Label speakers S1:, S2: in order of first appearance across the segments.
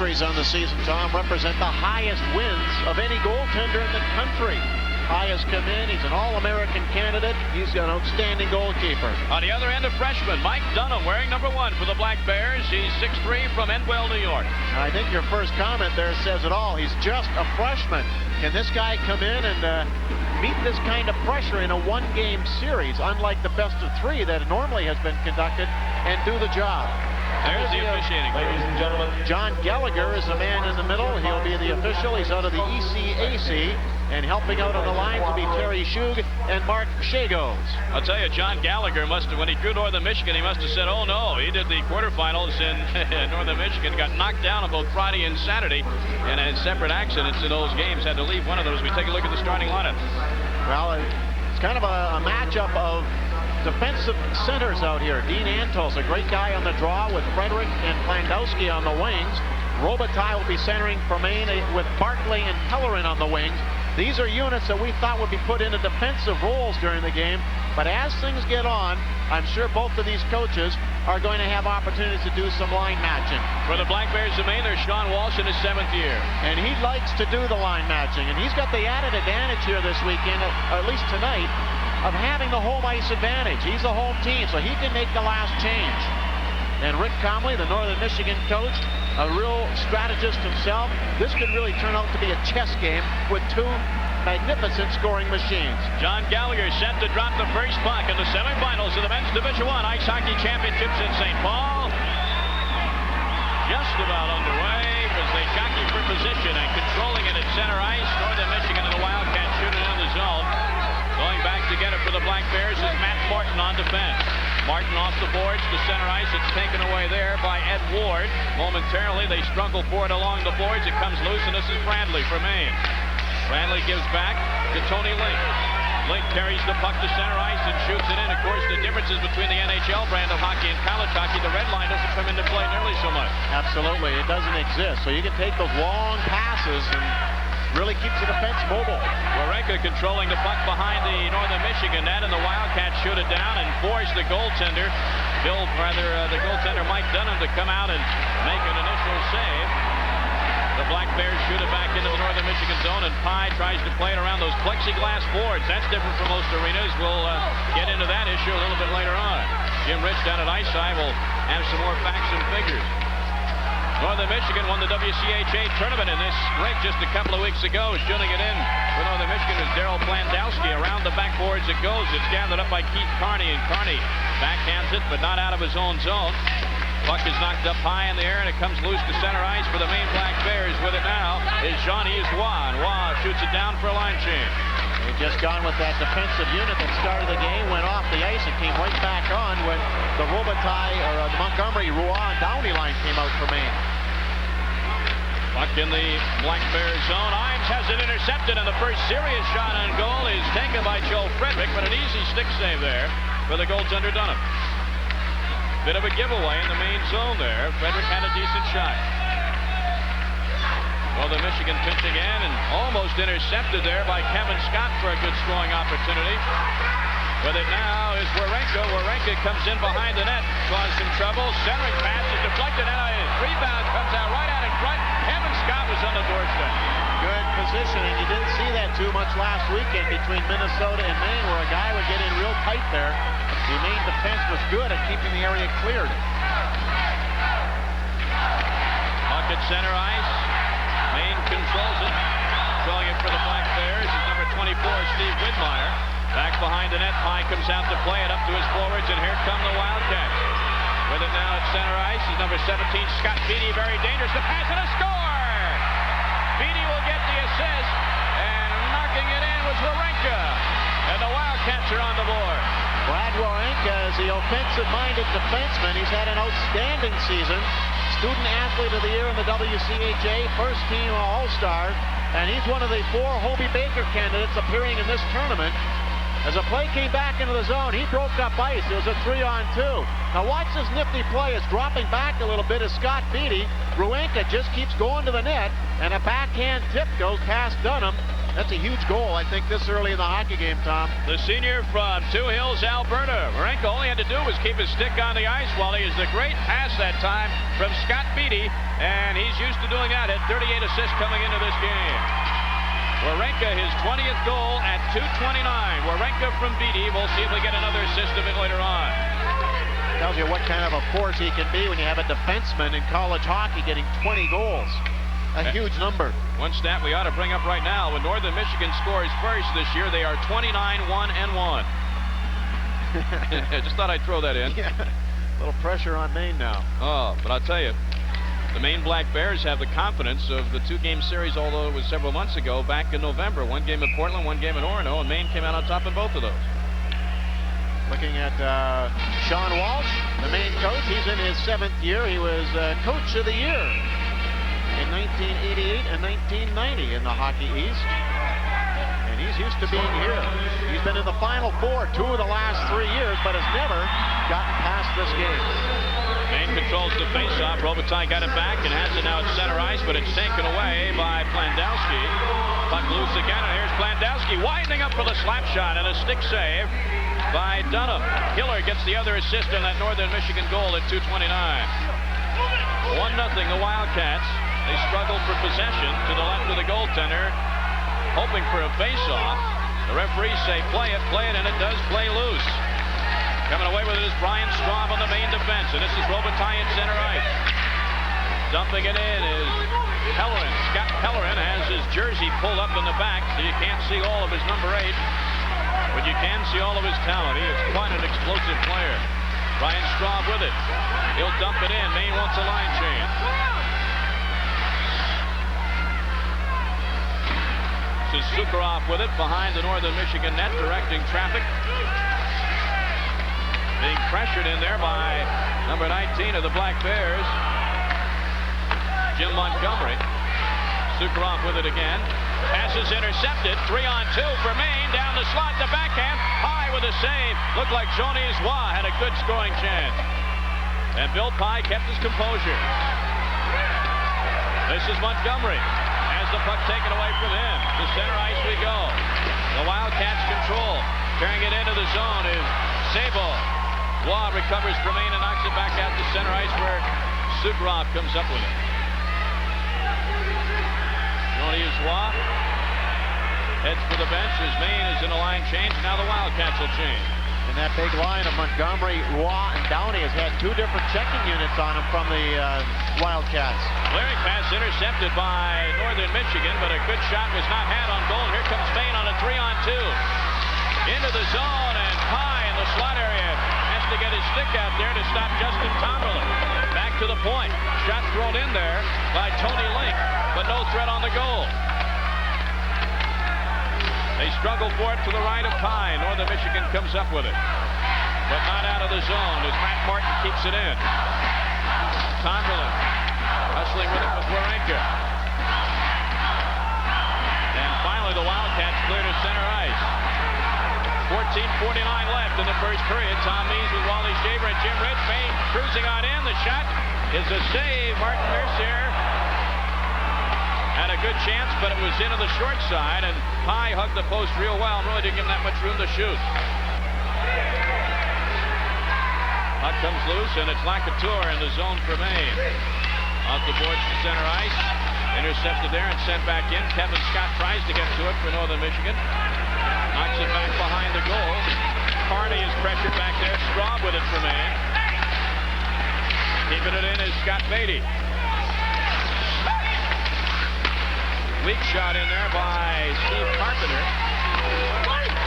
S1: centuries on the season, Tom, represent the highest wins of any goaltender in the country. High has come in. He's an All-American candidate. He's an outstanding goalkeeper.
S2: On the other end, a freshman, Mike Dunham, wearing number 1 for the Black Bears. He's 6'3" from Endwell, New York.
S1: I think your first comment there says it all. He's just a freshman. Can this guy come in and meet this kind of pressure in a one-game series, unlike the best of 3 that normally has been conducted, and do the job?
S2: There's the officiating.
S3: Ladies and gentlemen,
S1: John Gallagher is the man in the middle. He'll be the official. He's out of the ECAC. And helping out on the lines will be Terry Shug and Mark Shagos.
S2: I'll tell you, John Gallagher must have, when he drew Northern Michigan, he must have said, oh no, he did the quarterfinals in Northern Michigan, got knocked down on both Friday and Saturday, and had separate accidents in those games, had to leave one of those. We take a look at the starting lineup.
S1: Well, it's kind of a matchup of defensive centers out here. Dean Antos, a great guy on the draw with Frederick and Plandowski on the wings. Robitaille will be centering for Maine with Barkley and Pellerin on the wings. These are units that we thought would be put into defensive roles during the game, but as things get on, I'm sure both of these coaches are going to have opportunities to do some line matching.
S2: For the Black Bears of Maine, there's Sean Walsh in his 7th year.
S1: And he likes to do the line matching, and he's got the added advantage here this weekend, or at least tonight, of having the home ice advantage. He's the home team, so he can make the last change. And Rick Comley, the Northern Michigan coach, a real strategist himself. This could really turn out to be a chess game with 2 magnificent scoring machines.
S2: John Gallagher set to drop the first puck in the semifinals of the Men's Division I Ice Hockey Championships in St. Paul. Just about underway as they jockey for position and controlling it at center ice. Northern Michigan and the Wildcats shooting in the zone. Going back to get it for the Black Bears is Matt Martin on defense. Martin off the boards to center ice. It's taken away there by Ed Ward. Momentarily, they struggle for it along the boards. It comes loose, and this is Bradley for Maine. Bradley gives back to Tony Link. Link carries the puck to center ice and shoots it in. Of course, the differences between the NHL brand of hockey and college hockey, the red line doesn't come into play nearly so much.
S1: Absolutely. It doesn't exist. So you can take those long passes and really keeps the defense mobile.
S2: Warenka controlling the puck behind the Northern Michigan net, and the Wildcats shoot it down and force the goaltender, the goaltender Mike Dunham, to come out and make an initial save. The Black Bears shoot it back into the Northern Michigan zone, and Pye tries to play it around those plexiglass boards. That's different from most arenas. We'll get into that issue a little bit later on. Jim Rich down at Ice Side will have some more facts and figures. Northern Michigan won the WCHA tournament in this rink just a couple of weeks ago. Shooting it in for Northern Michigan is Daryl Plandowski. Around the backboards it goes. It's gathered up by Keith Carney, and Carney backhands it, but not out of his own zone. Puck is knocked up high in the air, and it comes loose to center ice for the Maine Black Bears. With it now is Jean-Yves Roy. Roy shoots it down for a line change.
S1: They've just gone with that defensive unit that started the game, went off the ice, and came right back on when the Robitaille, or the Montgomery, Roy, and Downey line came out for Maine.
S2: Puck in the Black Bears zone. Ives has it intercepted, and the first serious shot on goal is taken by Joe Frederick, but an easy stick save there for the goaltender Dunham. Bit of a giveaway in the main zone there. Frederick had a decent shot. Well, the Michigan pitching in and almost intercepted there by Kevin Scott for a good scoring opportunity. With it now is Warenka. Warenka comes in behind the net, caused some trouble. Centering pass is deflected, and a rebound comes out right out in front. Kevin Scott was on the doorstep.
S1: Good positioning. You didn't see that too much last weekend between Minnesota and Maine, where a guy would get in real tight there. The Maine defense was good at keeping the area cleared.
S2: Puck at center ice. Maine controls it. Showing it for the Black Bears is number 24, Steve Widmeyer. Back behind the net, Pye comes out to play it up to his forwards, and here come the Wildcats. With it now at center ice is number 17, Scott Beatty, very dangerous. The pass and a score! Beatty will get the assist, and knocking it in was Warenka. And the Wildcats are on the board.
S1: Brad Warenka is the offensive-minded defenseman. He's had an outstanding season. Student Athlete of the Year in the WCHA, first-team All-Star, and he's one of the 4 Hobie Baker candidates appearing in this tournament. As a play came back into the zone, he broke up ice. It was a 3-on-2. Now watch this nifty play. It's dropping back a little bit as Scott Beatty. Ruenka just keeps going to the net, and a backhand tip goes past Dunham. That's a huge goal, I think, this early in the hockey game, Tom.
S2: The senior from Two Hills, Alberta. Marenko, all he had to do was keep his stick on the ice while he is the great pass that time from Scott Beatty, and he's used to doing that. At 38 assists coming into this game. Wawrinka, his 20th goal at 2:29. Wawrinka from Beatty. We'll see if we get another assist of it later on.
S1: Tells you what kind of a force he can be when you have a defenseman in college hockey getting 20 goals. A huge number.
S2: One stat we ought to bring up right now: when Northern Michigan scores first this year, they are 29-1-1. I just thought I'd throw that in.
S1: Yeah. A little pressure on Maine now.
S2: Oh, but I'll tell you, the Maine Black Bears have the confidence of the two-game series, although it was several months ago, back in November. One game in Portland, one game in Orono, and Maine came out on top in both of those.
S1: Looking at Sean Walsh, the Maine coach. He's in his 7th year. He was Coach of the Year in 1988 and 1990 in the Hockey East. And he's used to being here. He's been in the Final Four 2 of the last 3 years, but has never gotten past this game.
S2: Maine controls the faceoff. Robitaille got it back and has it now at center ice, but it's taken away by Plandowski. Puck loose again, and here's Plandowski widening up for the slap shot, and a stick save by Dunham. Hiller gets the other assist on that Northern Michigan goal at 2:29. 1-0 the Wildcats. They struggle for possession to the left of the goaltender, hoping for a face-off. The referees say play it, and it does play loose. Coming away with it is Brian Straub on the Maine defense, and this is Robitaille at center ice. Dumping it in is Pellerin. Scott Pellerin has his jersey pulled up in the back, so you can't see all of his number 8, but you can see all of his talent. He is quite an explosive player. Brian Straub with it. He'll dump it in. Maine wants a line change. This is Sukharov with it behind the Northern Michigan net, directing traffic. Being pressured in there by number 19 of the Black Bears, Jim Montgomery. Sukharov with it again. Pass is intercepted. 3-on-2 for Maine. Down the slot, the backhand. High with a save. Looked like Johnny's Roy had a good scoring chance. And Bill Pye kept his composure. This is Montgomery. Has the puck taken away from him. To center ice we go. The Wildcats control. Carrying it into the zone is Sabo. Roy recovers from Maine and knocks it back out to center ice where Sukharov comes up with it. Johnny's Roy heads for the bench as Maine is in a line change. Now the Wildcats will change.
S1: And that big line of Montgomery, Roy, and Downey has had 2 different checking units on him from the Wildcats.
S2: Clearing pass intercepted by Northern Michigan, but a good shot was not had on goal. And here comes Maine on a 3-on-2. Into the zone, and Pye in the slot area has to get his stick out there to stop Justin Tomberlin. Back to the point. Shot thrown in there by Tony Link, but no threat on the goal. They struggle for it to the right of Pye. Northern Michigan comes up with it, but not out of the zone as Matt Martin keeps it in. Tomberlin hustling with it with Wawrinka. And finally the Wildcats clear to center ice. 14:49 left in the first period. Tom Means with Wally Shaver and Jim Rich. Maine cruising on in. The shot is a save. Martin Mercier had a good chance, but it was into the short side, and Pye hugged the post real well and really didn't give him that much room to shoot. Puck comes loose, and it's Lacouture in the zone for Maine. Off the boards to center ice. Intercepted there and sent back in. Kevin Scott tries to get to it for Northern Michigan. Knocks it back behind the goal. Carney is pressured back there. Straub with it for Maine. Keeping it in is Scott Beatty. Weak shot in there by Steve Carpenter.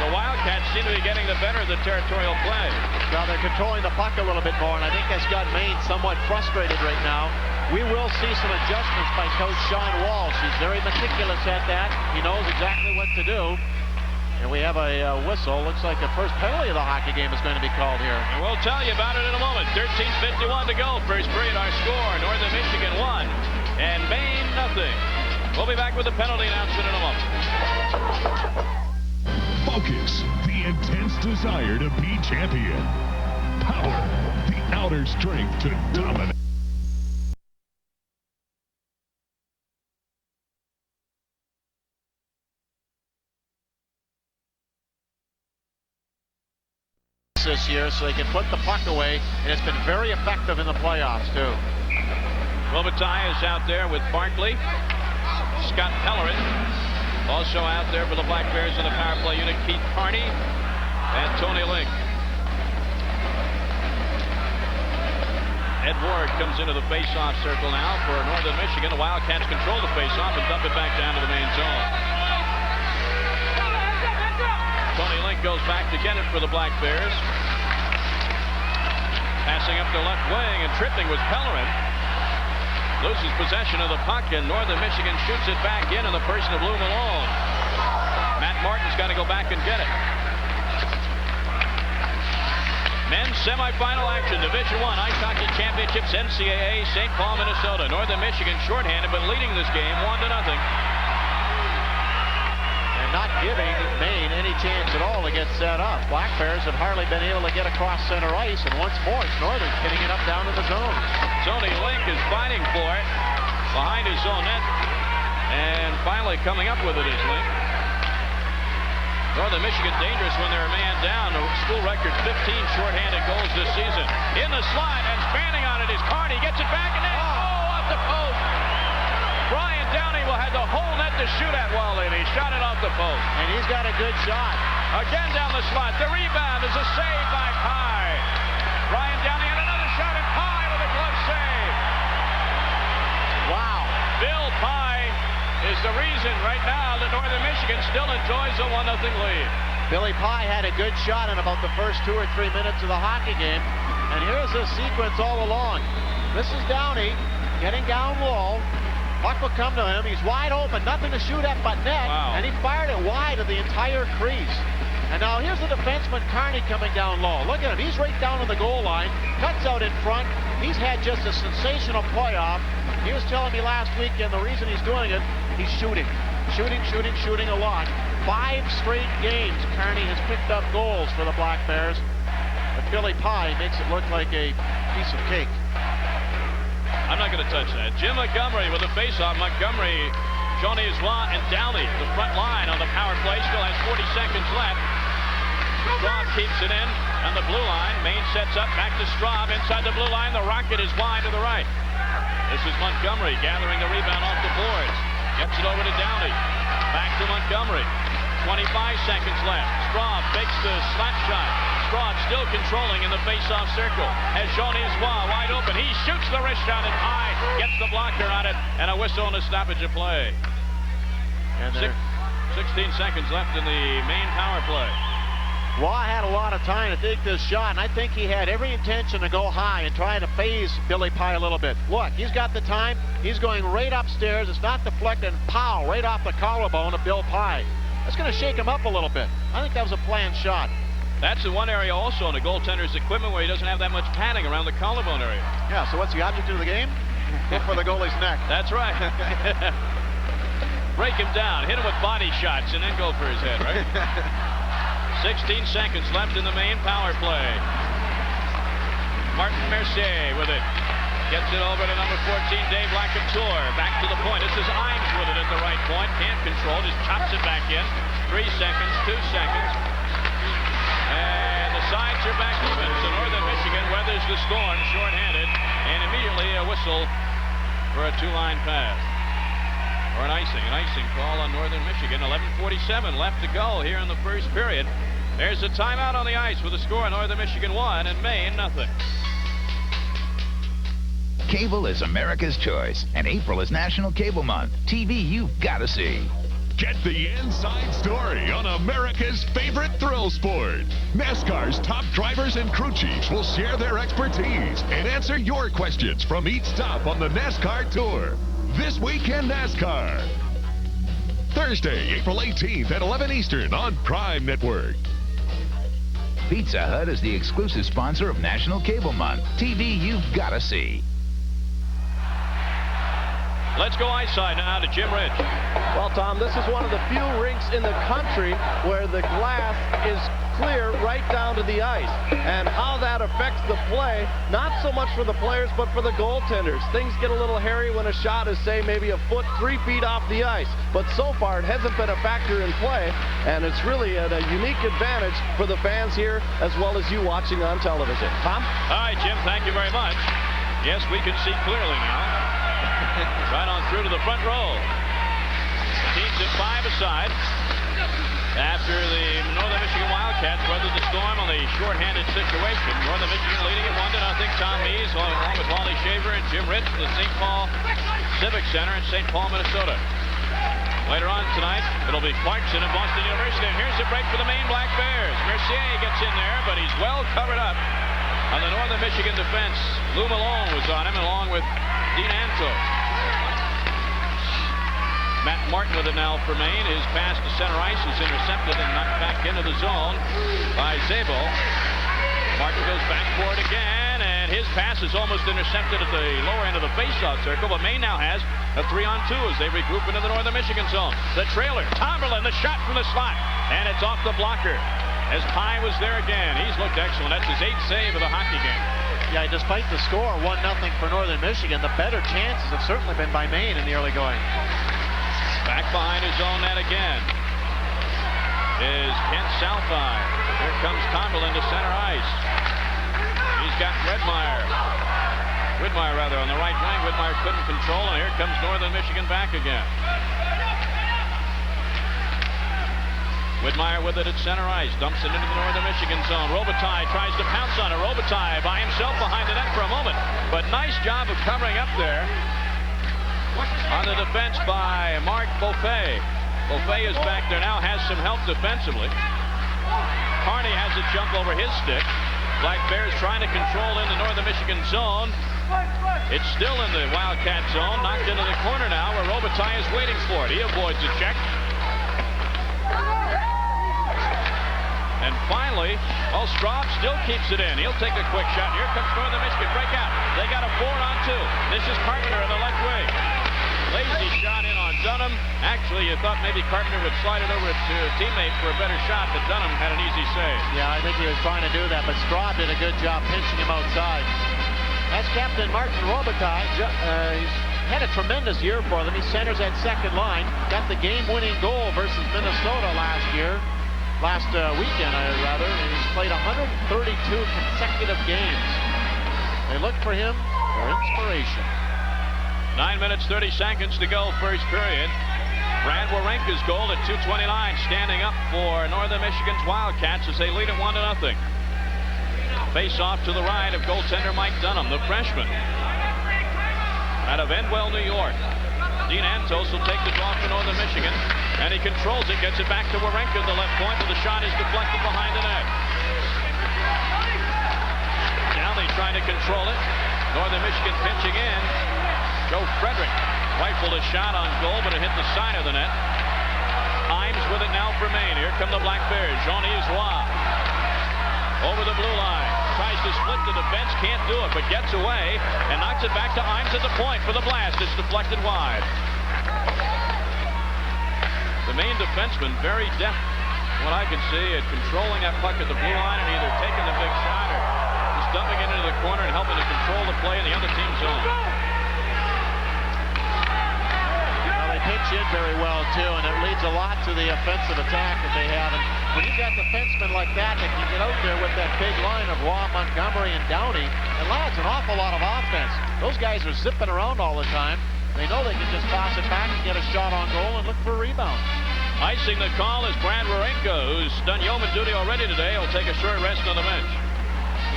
S2: The Wildcats seem to be getting the better of the territorial play.
S1: Well, they're controlling the puck a little bit more, and I think that's got Maine somewhat frustrated right now. We will see some adjustments by Coach Sean Walsh. He's very meticulous at that. He knows exactly what to do. And we have a whistle. Looks like the first penalty of the hockey game is going to be called here.
S2: And we'll tell you about it in a moment. 13:51 to go. First period, our score. Northern Michigan 1 and Maine 0. We'll be back with the penalty announcement in a moment.
S3: Focus, the intense desire to be champion. Power, the outer strength to dominate.
S1: this year so they can put the puck away, and it's been very effective in the playoffs, too.
S2: Robitaille is out there with Barkley. Scott Pellerin also out there for the Black Bears in the power play unit. Keith Carney and Tony Link. Ed Ward comes into the face-off circle now for Northern Michigan. The Wildcats control the face-off and dump it back down to the main zone. Tony Link goes back to get it for the Black Bears. Passing up the left wing and tripping was Pellerin. Loses possession of the puck, and Northern Michigan shoots it back in the person of Lou Malone. Matt Martin's got to go back and get it. Men's semifinal action, Division I Ice Hockey Championships, NCAA, St. Paul, Minnesota. Northern Michigan shorthanded, but leading this game 1-0.
S1: And not giving Maine any chance at all to get set up. Black Bears have hardly been able to get across center ice, and once more, it's Northern getting it up down to the zone.
S2: Tony Link is fighting for it behind his own net, and finally coming up with it is Link. Northern Michigan dangerous when they're a man down. The school record 15 shorthanded goals this season. In the slide and standing on it is Carney. Gets it back and then off the post. Brian Downey will have the whole net to shoot at Wally, and he shot it off the post.
S1: And he's got a good shot.
S2: Again down the slot. The rebound is a save by Pye. Brian Downey and another shot at Pye with a glove save.
S1: Wow.
S2: Bill Pye is the reason right now that Northern Michigan still enjoys a 1-0 lead.
S1: Billy Pye had a good shot in about the first 2 or 3 minutes of the hockey game. And here's the sequence all along. This is Downey getting down low. Puck will come to him. He's wide open. Nothing to shoot at but net.
S2: Wow.
S1: And he fired it wide of the entire crease. And now here's the defenseman Carney coming down low. Look at him. He's right down to the goal line. Cuts out in front. He's had just a sensational playoff. He was telling me last weekend the reason he's doing it, he's shooting. Shooting a lot. 5 straight games Carney has picked up goals for the Black Bears. But Billy Pye makes it look like a piece of cake.
S2: I'm not going to touch that. Jim Montgomery with a face-off. Montgomery, Johnny Isla, and Downey, the front line on the power play, still has 40 seconds left. Straub keeps it in on the blue line. Maine sets up, back to Straub inside the blue line. The rocket is wide to the right. This is Montgomery gathering the rebound off the boards. Gets it over to Downey. Back to Montgomery. 25 seconds left. Straub fakes the slap shot. Straub still controlling in the face-off circle. Has Johnny Isla wide open. He shoots the wrist shot and high. Gets the blocker on it. And a whistle and a stoppage of play.
S1: And
S2: 16 seconds left in the main power play.
S1: Waugh had a lot of time to take this shot, and I think he had every intention to go high and try to phase Billy Pye a little bit. Look, he's got the time. He's going right upstairs. It's not deflected, and pow, right off the collarbone of Bill Pye. That's going to shake him up a little bit. I think that was a planned shot.
S2: That's the one area also in the goaltender's equipment where he doesn't have that much padding around the collarbone area.
S1: Yeah, so what's the object of the game? Go for the goalie's neck.
S2: That's right. Break him down, hit him with body shots, and then go for his head, right? 16 seconds left in the main power play. Martin Mercier with it. Gets it over to number 14, Dave Lacouture. Back to the point. This is Imes with it at the right point. Can't control, just chops it back in. 3 seconds, 2 seconds. And the sides are back even. So Northern Michigan weathers the storm shorthanded. And immediately a whistle for a 2-line pass. Or an icing call on Northern Michigan. 11:47 left to go here in the first period. There's a timeout on the ice with a score: Northern Michigan 1 and Maine nothing.
S4: Cable is America's choice, and April is National Cable Month. TV you've got to see.
S3: Get the inside story on America's favorite thrill sport. NASCAR's top drivers and crew chiefs will share their expertise and answer your questions from each stop on the NASCAR Tour. This Week in NASCAR. Thursday, April 18th at 11 Eastern on Prime Network.
S4: Pizza Hut is the exclusive sponsor of National Cable Month. TV you've got to see.
S2: Let's go ice side now to Jim Rich.
S5: Well, Tom, this is one of the few rinks in the country where the glass is clear right down to the ice. And how that affects the play, not so much for the players, but for the goaltenders. Things get a little hairy when a shot is, say, maybe a foot, 3 feet off the ice. But so far, it hasn't been a factor in play, and it's really a unique advantage for the fans here, as well as you watching on television. Tom?
S2: All right, Jim, thank you very much. Yes, we can see clearly now. Right on through to the front row. The teams at 5 aside. After the Northern Michigan Wildcats weathered the storm on the shorthanded situation. Northern Michigan leading it 1-0. Tom Mees along with Wally Shaver and Jim Rich from the St. Paul Civic Center in St. Paul, Minnesota. Later on tonight, it'll be Clarkson and Boston University. And here's a break for the Maine Black Bears. Mercier gets in there, but he's well covered up on the Northern Michigan defense. Lou Malone was on him along with Dean Antos. Matt Martin with it now for Maine. His pass to center ice is intercepted and knocked back into the zone by Zabel. Martin goes back for it again, and his pass is almost intercepted at the lower end of the faceoff circle, but Maine now has a 3-on-2 as they regroup into the Northern Michigan zone. The trailer, Tomberlin, the shot from the slot, and it's off the blocker. As Pye was there again. He's looked excellent. That's his 8th save of the hockey game.
S1: Yeah, despite the score, 1-0 for Northern Michigan, the better chances have certainly been by Maine in the early going.
S2: Back behind his own net again is Kent Salfine. Here comes Tomberlin to center ice. He's got Widmeyer on the right wing. Widmeyer couldn't control, and here comes Northern Michigan back again. Widmeyer with it at center ice. Dumps it into the Northern Michigan zone. Robitaille tries to pounce on it. Robitaille by himself behind the net for a moment, but nice job of covering up there on the defense by Mark Beaufait. Beaufait is back there now, has some help defensively. Carney has a jump over his stick. Black Bears trying to control in the Northern Michigan zone. It's still in the Wildcat zone, knocked into the corner now where Robitaille is waiting for it. He avoids a check. And finally, Straub still keeps it in. He'll take a quick shot. Here comes Northern Michigan. Breakout. They got a 4-on-2. This is Carpenter on the left wing. Lazy shot in on Dunham. Actually, you thought maybe Carpenter would slide it over to a teammate for a better shot, but Dunham had an easy save.
S1: Yeah, I think he was trying to do that, but Straub did a good job pinching him outside. That's Captain Martin Robitaille. He's had a tremendous year for them. He centers that second line. Got the game-winning goal versus Minnesota last weekend, rather. And he's played 132 consecutive games. They look for him for inspiration.
S2: 9 minutes, 30 seconds to go, first period. Brad Wawrinka's goal at 2:29, standing up for Northern Michigan's Wildcats as they lead at 1-0. Face off to the right of goaltender Mike Dunham, the freshman out of Endwell, New York. Dean Antos will take the draw for Northern Michigan, and he controls it, gets it back to Wawrinka at the left point, but the shot is deflected behind the net. Now they trying to control it. Northern Michigan pitching in. Joe Frederick rifled a shot on goal, but it hit the side of the net. Himes with it now for Maine. Here come the Black Bears. Jean-Yves Roy over the blue line. Tries to split the defense, can't do it, but gets away and knocks it back to Himes at the point for the blast. It's deflected wide. The Maine defenseman very deft, what I can see, at controlling that puck at the blue line and either taking the big shot or just dumping it into the corner and helping to control the play in the other team's zone.
S1: They pitch in very well, too, and it leads a lot to the offensive attack that they have. And when you've got defensemen like that can get out there with that big line of Raw, Montgomery, and Downey, it allows an awful lot of offense. Those guys are zipping around all the time. They know they can just toss it back and get a shot on goal and look for a rebound.
S2: Icing the call is Brad Wawrinka, who's done yeoman duty already today. He'll take a short rest on the bench.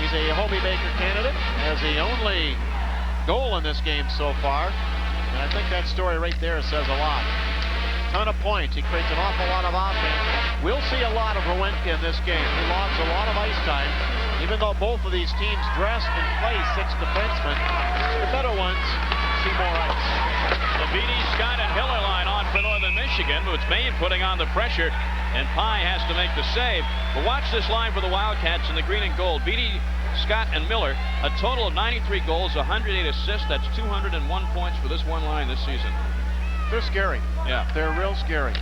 S1: He's a Hobie Baker candidate, has the only goal in this game so far. And I think that story right there says a lot. Ton of points. He creates an awful lot of offense. We'll see a lot of Wawrinka in this game. He logs a lot of ice time. Even though both of these teams dress and play 6 defensemen, the better ones see more ice.
S2: The BD, Scott, and Hiller line on for Northern Michigan, but it's Maine putting on the pressure and Pye has to make the save. But watch this line for the Wildcats in the green and gold. Beatty, Scott, and Miller, a total of 93 goals, 108 assists. That's 201 points for this one line this season.
S1: They're scary.
S2: Yeah.
S1: They're real scary.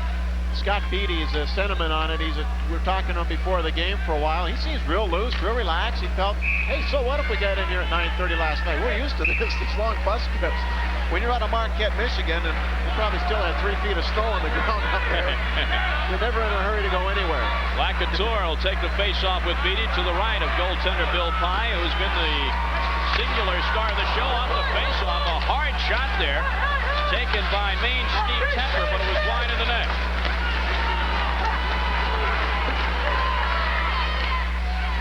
S1: Scott Beatty's sentiment on it, we were talking to him before the game for a while. He seems real loose, real relaxed. He felt, hey, so what if we got in here at 9:30 last night? We're used to this, these long bus trips. When you're out of Marquette, Michigan, and you probably still had 3 feet of snow on the ground up there, you're never in a hurry to go anywhere.
S2: Lacouture will take the face-off with Beatty to the right of goaltender Bill Pye, who's been the singular star of the show on the face-off. A hard shot there, taken by Maine Steve Tepper, but it was wide in the net.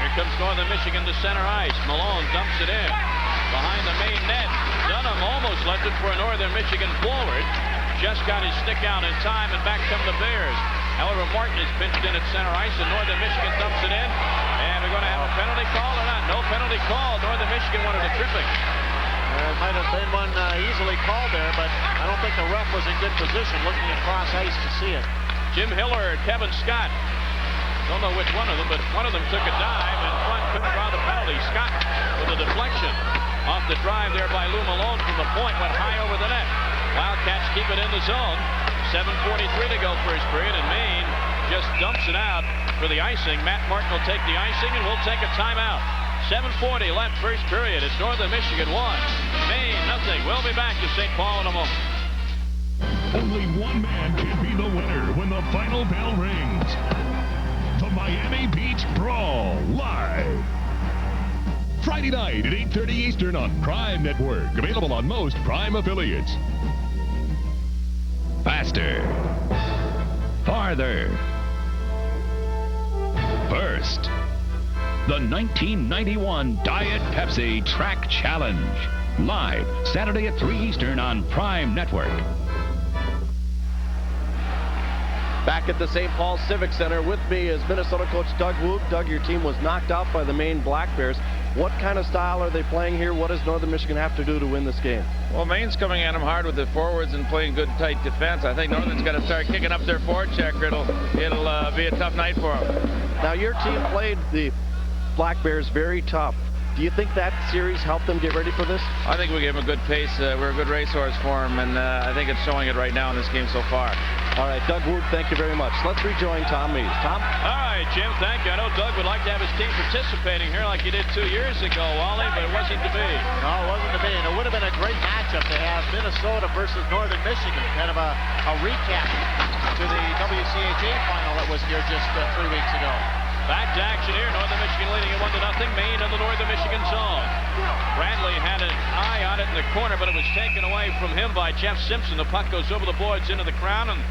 S2: Here comes Northern Michigan to center ice. Malone dumps it in behind the Maine net. Dunham almost left it for a Northern Michigan forward. Just got his stick out in time, and back come the Bears. However, Martin is pinched in at center ice, and Northern Michigan dumps it in. And we're going to have a penalty call or not? No penalty call. Northern Michigan wanted a tripping.
S1: There might have been one easily called there, but I don't think the ref was in good position looking across ice to see it.
S2: Jim Hiller, Kevin Scott. Don't know which one of them, but one of them took a dive in front, couldn't draw the penalty. Scott with a deflection off the drive there by Lou Malone from the point, went high over the net. Wildcats keep it in the zone. 7:43 to go first period, and Maine just dumps it out for the icing. Matt Martin will take the icing, and we'll take a timeout. 7:40 left first period. It's Northern Michigan 1, Maine nothing. We'll be back to St. Paul in a moment.
S3: Only one man can be the winner when the final bell rings. The Miami Beach Brawl live. Friday night at 8:30 Eastern on Prime Network. Available on most Prime affiliates.
S4: Faster. Farther. First. The 1991 Diet Pepsi Track Challenge. Live Saturday at 3 Eastern on Prime Network.
S5: Back at the St. Paul Civic Center with me is Minnesota coach Doug Woog. Doug, your team was knocked out by the Maine Black Bears. What kind of style are they playing here? What does Northern Michigan have to do to win this game?
S6: Well, Maine's coming at them hard with the forwards and playing good, tight defense. I think Northern's got to start kicking up their forecheck. It'll be a tough night for them.
S5: Now, your team played the Black Bears very tough. Do you think that series helped them get ready for this?
S6: I think we gave them a good pace. We're a good racehorse for them, and I think it's showing it right now in this game so far.
S5: All right, Doug Wood, thank you very much. Let's rejoin Tom Mees. Tom?
S2: All right, Jim, thank you. I know Doug would like to have his team participating here like he did 2 years ago, Wally, but it wasn't to be.
S1: No, it wasn't to be, and it would have been a great matchup to have Minnesota versus Northern Michigan. Kind of a recap to the WCHA final that was here just 3 weeks ago.
S2: Back to action here. Northern Michigan leading it 1-0. Maine in the Northern Michigan zone. Bradley had an eye on it in the corner, but it was taken away from him by Jeff Simpson. The puck goes over the boards into the crowd, and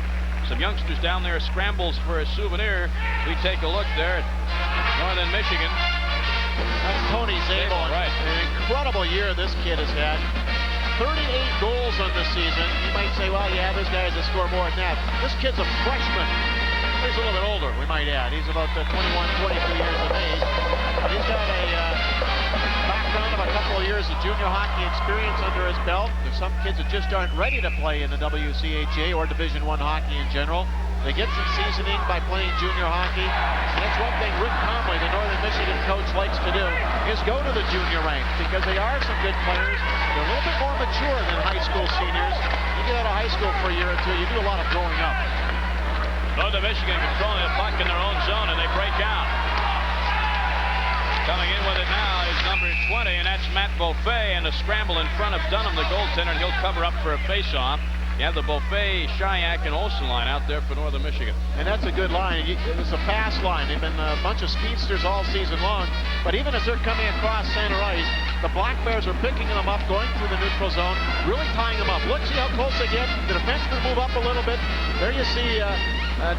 S2: some youngsters down there scrambles for a souvenir. We take a look there at Northern Michigan.
S1: That's Tony Zabel.
S2: Right.
S1: An incredible year this kid has had. 38 goals on the season. You might say, well, yeah, this guy has to score more than that. This kid's a freshman. He's a little bit older, we might add. He's about 21, 22 years of age. He's got a background of a couple of years of junior hockey experience under his belt. There's some kids that just aren't ready to play in the WCHA or Division I hockey in general. They get some seasoning by playing junior hockey. And that's one thing Rick Conley, the Northern Michigan coach, likes to do, is go to the junior ranks because they are some good players. They're a little bit more mature than high school seniors. You get out of high school for a year or two, you do a lot of growing up.
S2: Northern Michigan controlling the puck in their own zone, and they break out. Coming in with it now is number 20, and that's Matt Beaufait, and a scramble in front of Dunham, the goaltender, and he'll cover up for a face-off. You have the Beaufait, Shayak, and Olsen line out there for Northern Michigan.
S1: And that's a good line. It's a fast line. They've been a bunch of speedsters all season long. But even as they're coming across center ice, the Black Bears are picking them up, going through the neutral zone, really tying them up. Look, see how close they get. The defensemen move up a little bit. There you see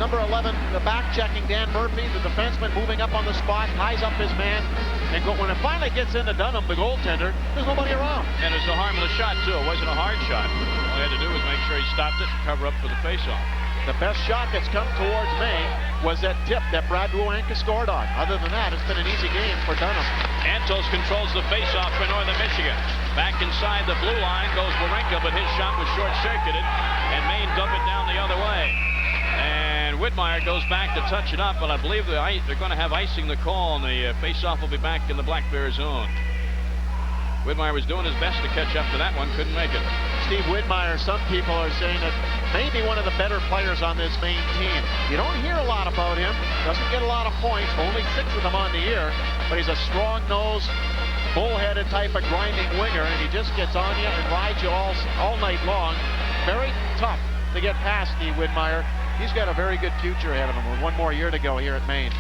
S1: number 11, the back-checking Dan Murphy, the defenseman moving up on the spot, ties up his man. And when it finally gets into Dunham, the goaltender, there's nobody around.
S2: And it's a harmless shot, too. It wasn't a hard shot. All he had to do was make sure he stopped it and cover up for the face-off.
S1: The best shot that's come towards Maine was that tip that Brad Ruanka scored on. Other than that, it's been an easy game for Dunham.
S2: Antos controls the face-off for Northern Michigan. Back inside the blue line goes Wawrinka, but his shot was short-circuited, and Maine dumped it down the other way. And And Whitmire goes back to touch it up, but I believe they're going to have icing the call, and the face-off will be back in the Black Bears zone. Whitmire was doing his best to catch up to that one, couldn't make it.
S1: Steve Whitmire, some people are saying that maybe one of the better players on this Maine team. You don't hear a lot about him, doesn't get a lot of points, only 6 of them on the year, but he's a strong-nosed, bullheaded type of grinding winger, and he just gets on you and rides you all night long. Very tough to get past Steve Whitmire. He's got a very good future ahead of him with 1 more year to go here at Maine.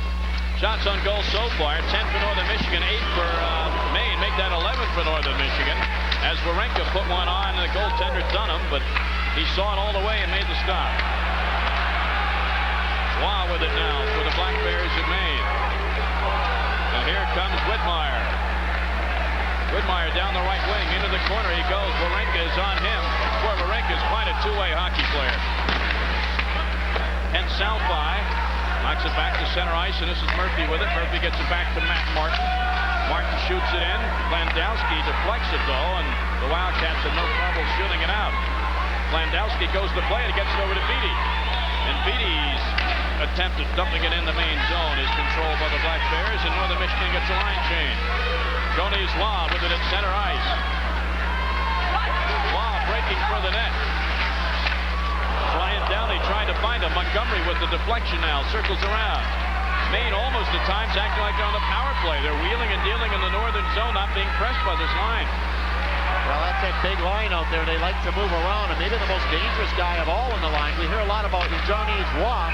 S2: Shots on goal so far, 10 for Northern Michigan, 8 for Maine. Make that 11 for Northern Michigan. As Wawrinka put one on the goaltender Dunham, but he saw it all the way and made the stop. Waugh with it now for the Black Bears at Maine. And here comes Whitmire. Whitmire down the right wing, into the corner he goes. Wawrinka is on him. Boy, Wawrinka is quite a two-way hockey player. And Salvi knocks it back to center ice, and this is Murphy with it. Murphy gets it back to Matt Martin. Martin shoots it in. Landowski deflects it, though, and the Wildcats have no trouble shooting it out. Landowski goes to play, and he gets it over to Beatty. And Beatty's attempt at dumping it in the main zone is controlled by the Black Bears, and Northern Michigan gets a line change. Johnny's Waugh with it at center ice. Waugh breaking for the net. Flying down, he tried to find him. Montgomery with the deflection now, circles around. Maine almost at times acting like they're on the power play. They're wheeling and dealing in the northern zone, not being pressed by this line.
S1: Well, that's that big line out there. They like to move around, and maybe the most dangerous guy of all in the line. We hear a lot about Johnny's Waugh.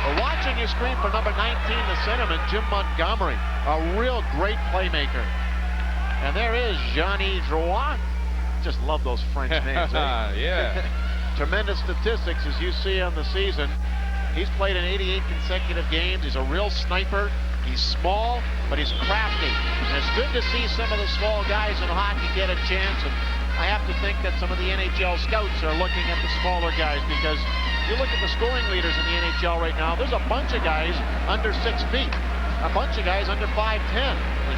S1: But watching your screen for number 19, the centerman, Jim Montgomery, a real great playmaker. And there is Johnny Drouin. Just love those French names.
S2: Yeah.
S1: Tremendous statistics as you see on the season. He's played in 88 consecutive games. He's a real sniper. He's small, but he's crafty. And it's good to see some of the small guys in hockey get a chance. And I have to think that some of the NHL scouts are looking at the smaller guys, because you look at the scoring leaders in the NHL right now, there's a bunch of guys under 6 feet. A bunch of guys under 5'10".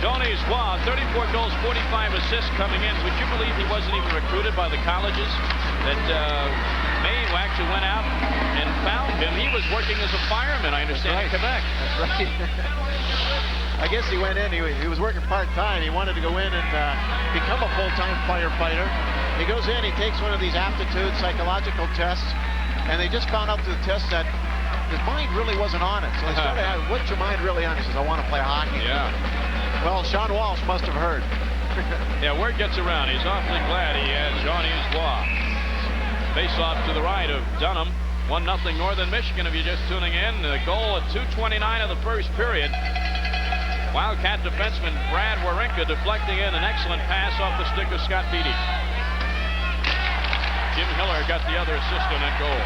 S2: Johnny's Waugh, 34 goals, 45 assists coming in. Would you believe he wasn't even recruited by the colleges? That Maine actually went out and found him. He was working as a fireman, I understand, in Quebec.
S1: That's right. I guess he went in, he was working part-time. He wanted to go in and become a full-time firefighter. He goes in, he takes one of these aptitude psychological tests, and they just found out through the test that his mind really wasn't on it. So they started asking, what's your mind really on? He says, I want to play hockey.
S2: Yeah.
S1: Well, Sean Walsh must have heard.
S2: Yeah, word gets around. He's awfully glad he had Johnny's Waugh. Face off to the right of Dunham. 1-0 Northern Michigan if you're just tuning in. The goal at 2:29 of the first period. Wildcat defenseman Brad Wawrinka deflecting in an excellent pass off the stick of Scott Beatty. Jim Hiller got the other assist on that goal.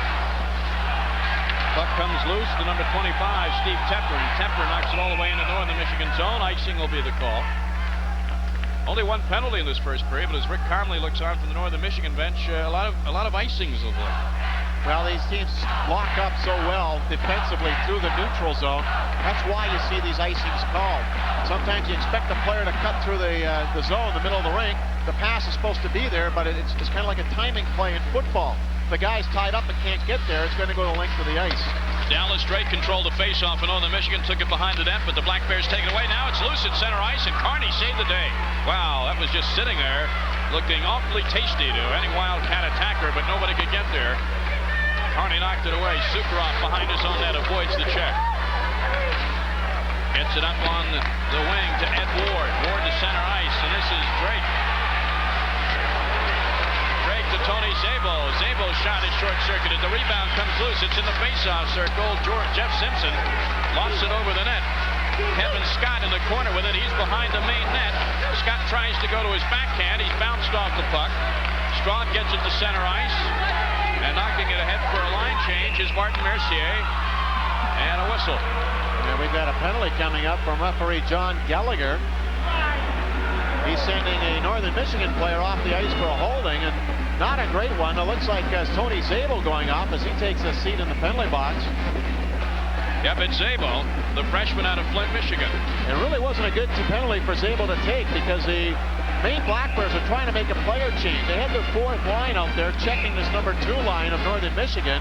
S2: Puck comes loose to number 25, Steve Tepper, and Tepper knocks it all the way into Northern Michigan zone. Icing will be the call. Only one penalty in this first period, but as Rick Carmley looks on from the Northern Michigan bench, a lot of icings of late.
S1: Well, these teams lock up so well defensively through the neutral zone. That's why you see these icings called. Sometimes you expect the player to cut through the zone, the middle of the rink. The pass is supposed to be there, but it's kind of like a timing play in football. If the guy's tied up and can't get there, it's going to go the length of the ice.
S2: Dallas Drake controlled the face-off, and Northern Michigan took it behind the net, but the Black Bears take it away. Now it's loose at center ice, and Carney saved the day. Wow, that was just sitting there, looking awfully tasty to any Wildcat attacker, but nobody could get there. Carney knocked it away. Sukharov behind his own net avoids the check. Gets it up on the wing to Ed Ward. Ward to center ice, and this is Drake. Drake to Tony Szabo. Szabo's shot is short-circuited. The rebound comes loose. It's in the face-off circle. Jeff Simpson lofts it over the net. Kevin Scott in the corner with it. He's behind the main net. Scott tries to go to his backhand. He's bounced off the puck. Straub gets it to center ice. And knocking it ahead for a line change is Martin Mercier. And a whistle.
S1: And we've got a penalty coming up from referee John Gallagher. He's sending a Northern Michigan player off the ice for a holding, and not a great one. It looks like Tony Szabo going off as he takes a seat in the penalty box.
S2: Yep, it's Szabo, the freshman out of Flint, Michigan.
S1: It really wasn't a good penalty for Szabo to take, because the Maine Black Bears are trying to make a player change. They had their fourth line out there checking this number 2 line of Northern Michigan.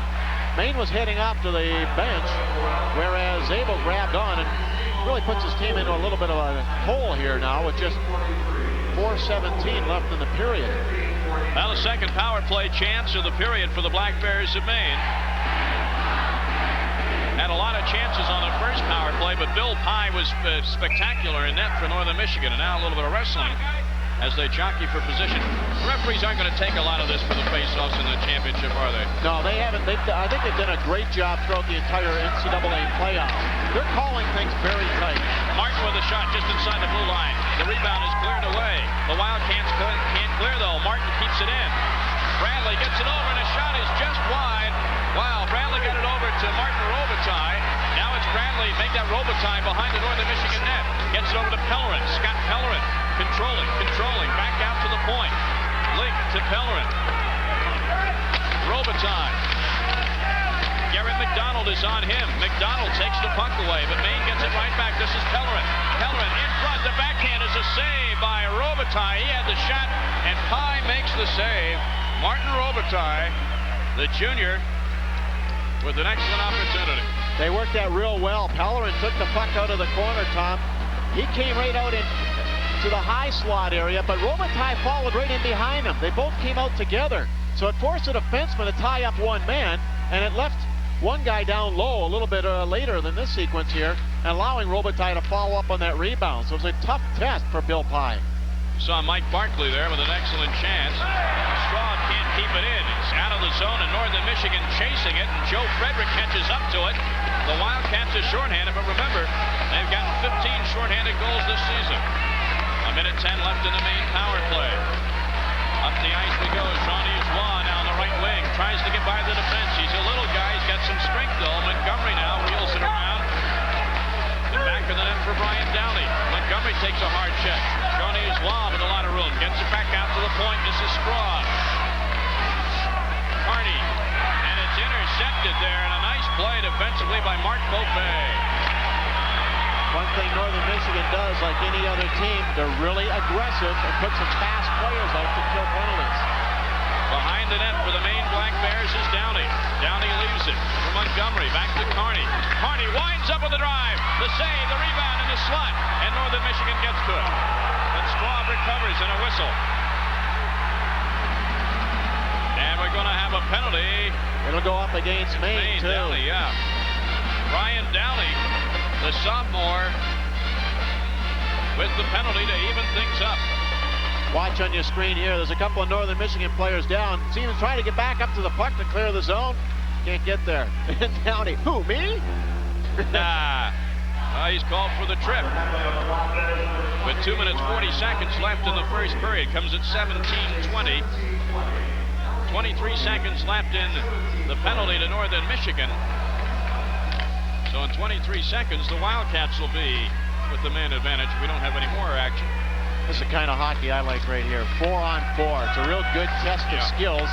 S1: Maine was heading off to the bench, whereas Zabel grabbed on and really puts his team into a little bit of a hole here now with just 4:17 left in the period.
S2: Now the second power play chance of the period for the Black Bears of Maine. Had a lot of chances on the first power play, but Bill Pye was spectacular in net for Northern Michigan. And now a little bit of wrestling as they jockey for position. The referees aren't going to take a lot of this for the face-offs in the championship, are they?
S1: No, they haven't. I think they've done a great job throughout the entire NCAA playoffs. They're calling things very tight.
S2: Martin with a shot just inside the blue line. The rebound is cleared away. The Wildcats can't clear, though. Martin keeps it in. Bradley gets it over, and a shot is just wide. Wow, Bradley got it over to Martin Robitaille. Now it's Bradley. Make that Robitaille behind the Northern Michigan net. Gets it over to Pellerin. Scott Pellerin controlling. Back out to the point. Link to Pellerin. Robitaille. Garrett McDonald is on him. McDonald takes the puck away, but Maine gets it right back. This is Pellerin. Pellerin in front. The backhand is a save by Robitaille. He had the shot, and Pye makes the save. Martin Robitaille, the junior, with an excellent opportunity.
S1: They worked that real well. Pellerin took the puck out of the corner, Tom. He came right out into the high slot area, but Robitaille followed right in behind him. They both came out together. So it forced the defenseman to tie up one man, and it left one guy down low a little bit later than this sequence here, and allowing Robitaille to follow up on that rebound. So it was a tough test for Bill Pye.
S2: Saw Mike Barkley there with an excellent chance. Straub can't keep it in. It's out of the zone, and Northern Michigan chasing it, and Joe Frederick catches up to it. The Wildcats are shorthanded, but remember, they've gotten 15 shorthanded goals this season. 1:10 left in the Maine power play. Up the ice we go. Jean-Yves Roy now on the right wing. Tries to get by the defense. He's a little guy. He's got some strength, though. Montgomery now wheels it around. And back in the net for Brian Downey. Montgomery takes a hard check. Jean-Yves Roy with a lot of room. Gets it back out to the point. This is Straub. Carney. And it's intercepted there. And a nice play defensively by Mark Beaupre.
S1: One thing Northern Michigan does, like any other team, they're really aggressive and put some fast players out to kill penalties.
S2: Behind the net for the Maine Black Bears is Downey. Downey leaves it for Montgomery. Back to Carney. Carney winds up with the drive. The save, the rebound, and the slot. And Northern Michigan gets to it. But Straub recovers and a whistle. And we're going to have a penalty.
S1: It'll go up against Maine, too.
S2: Downey, yeah. Brian Downey, the sophomore, with the penalty to even things up.
S1: Watch on your screen here. There's a couple of Northern Michigan players down. See him trying to get back up to the puck to clear the zone. Can't get there. Downey. Who, me?
S2: Nah. He's called for the trip. With 2 minutes 40 seconds left in the first period. Comes at 17:20. 23 seconds left in the penalty to Northern Michigan. So in 23 seconds, the Wildcats will be with the man advantage if we don't have any more action.
S1: This is the kind of hockey I like right here. 4-on-4. It's a real good test of skills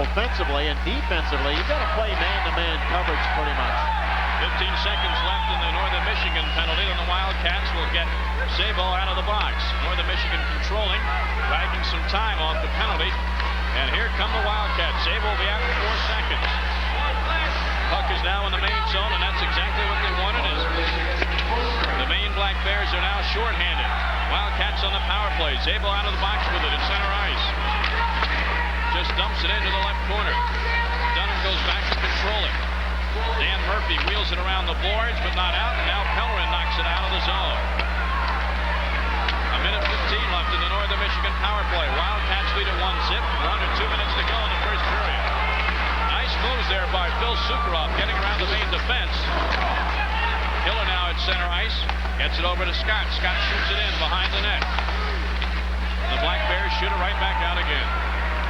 S1: offensively and defensively. You've got to play man-to-man coverage pretty much.
S2: 15 seconds left in the Northern Michigan penalty, and the Wildcats will get Zabel out of the box. Northern Michigan controlling, dragging some time off the penalty. And here come the Wildcats. Zabel will be out in 4 seconds. Puck is now in the Maine zone, and that's exactly what they wanted. Is the Maine Black Bears are now shorthanded. Wildcats on the power play. Zabel out of the box with it at center ice. Just dumps it into the left corner. Dunham goes back to control it. Dan Murphy wheels it around the boards, but not out, and now Pellerin knocks it out of the zone. 1:15 left in the Northern Michigan power play. Wildcats lead at 1-0. Under 2 minutes to go in the first period. Nice moves there by Phil Sukharov, getting around the Maine defense. Hiller now at center ice. Gets it over to Scott. Scott shoots it in behind the net. The Black Bears shoot it right back out again.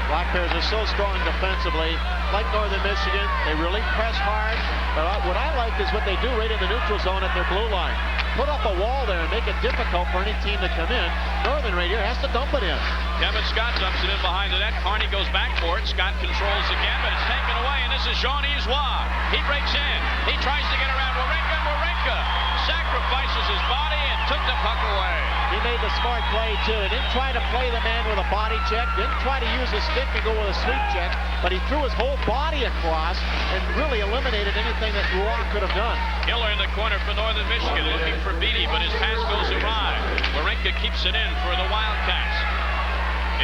S1: Black Bears are so strong defensively. Like Northern Michigan, they really press hard. But what I like is what they do right in the neutral zone at their blue line. Put up a wall there and make it difficult for any team to come in. Northern right here has to dump it in.
S2: Kevin Scott dumps it in behind the net. Carney goes back for it. Scott controls again, but it's taken away, and this is Jean-Yves Roy. He breaks in. He tries to get around Wawrinka. Wawrinka sacrifices sacrifices his body and took the puck away.
S1: He made the smart play, too. He didn't try to play the man with a body check, didn't try to use his stick and go with a sweep check, but he threw his whole body across and really eliminated anything that Roy could have done.
S2: Killer in the corner for Northern Michigan, looking for Beatty, but his pass goes awry. Wawrinka keeps it in for the Wildcats.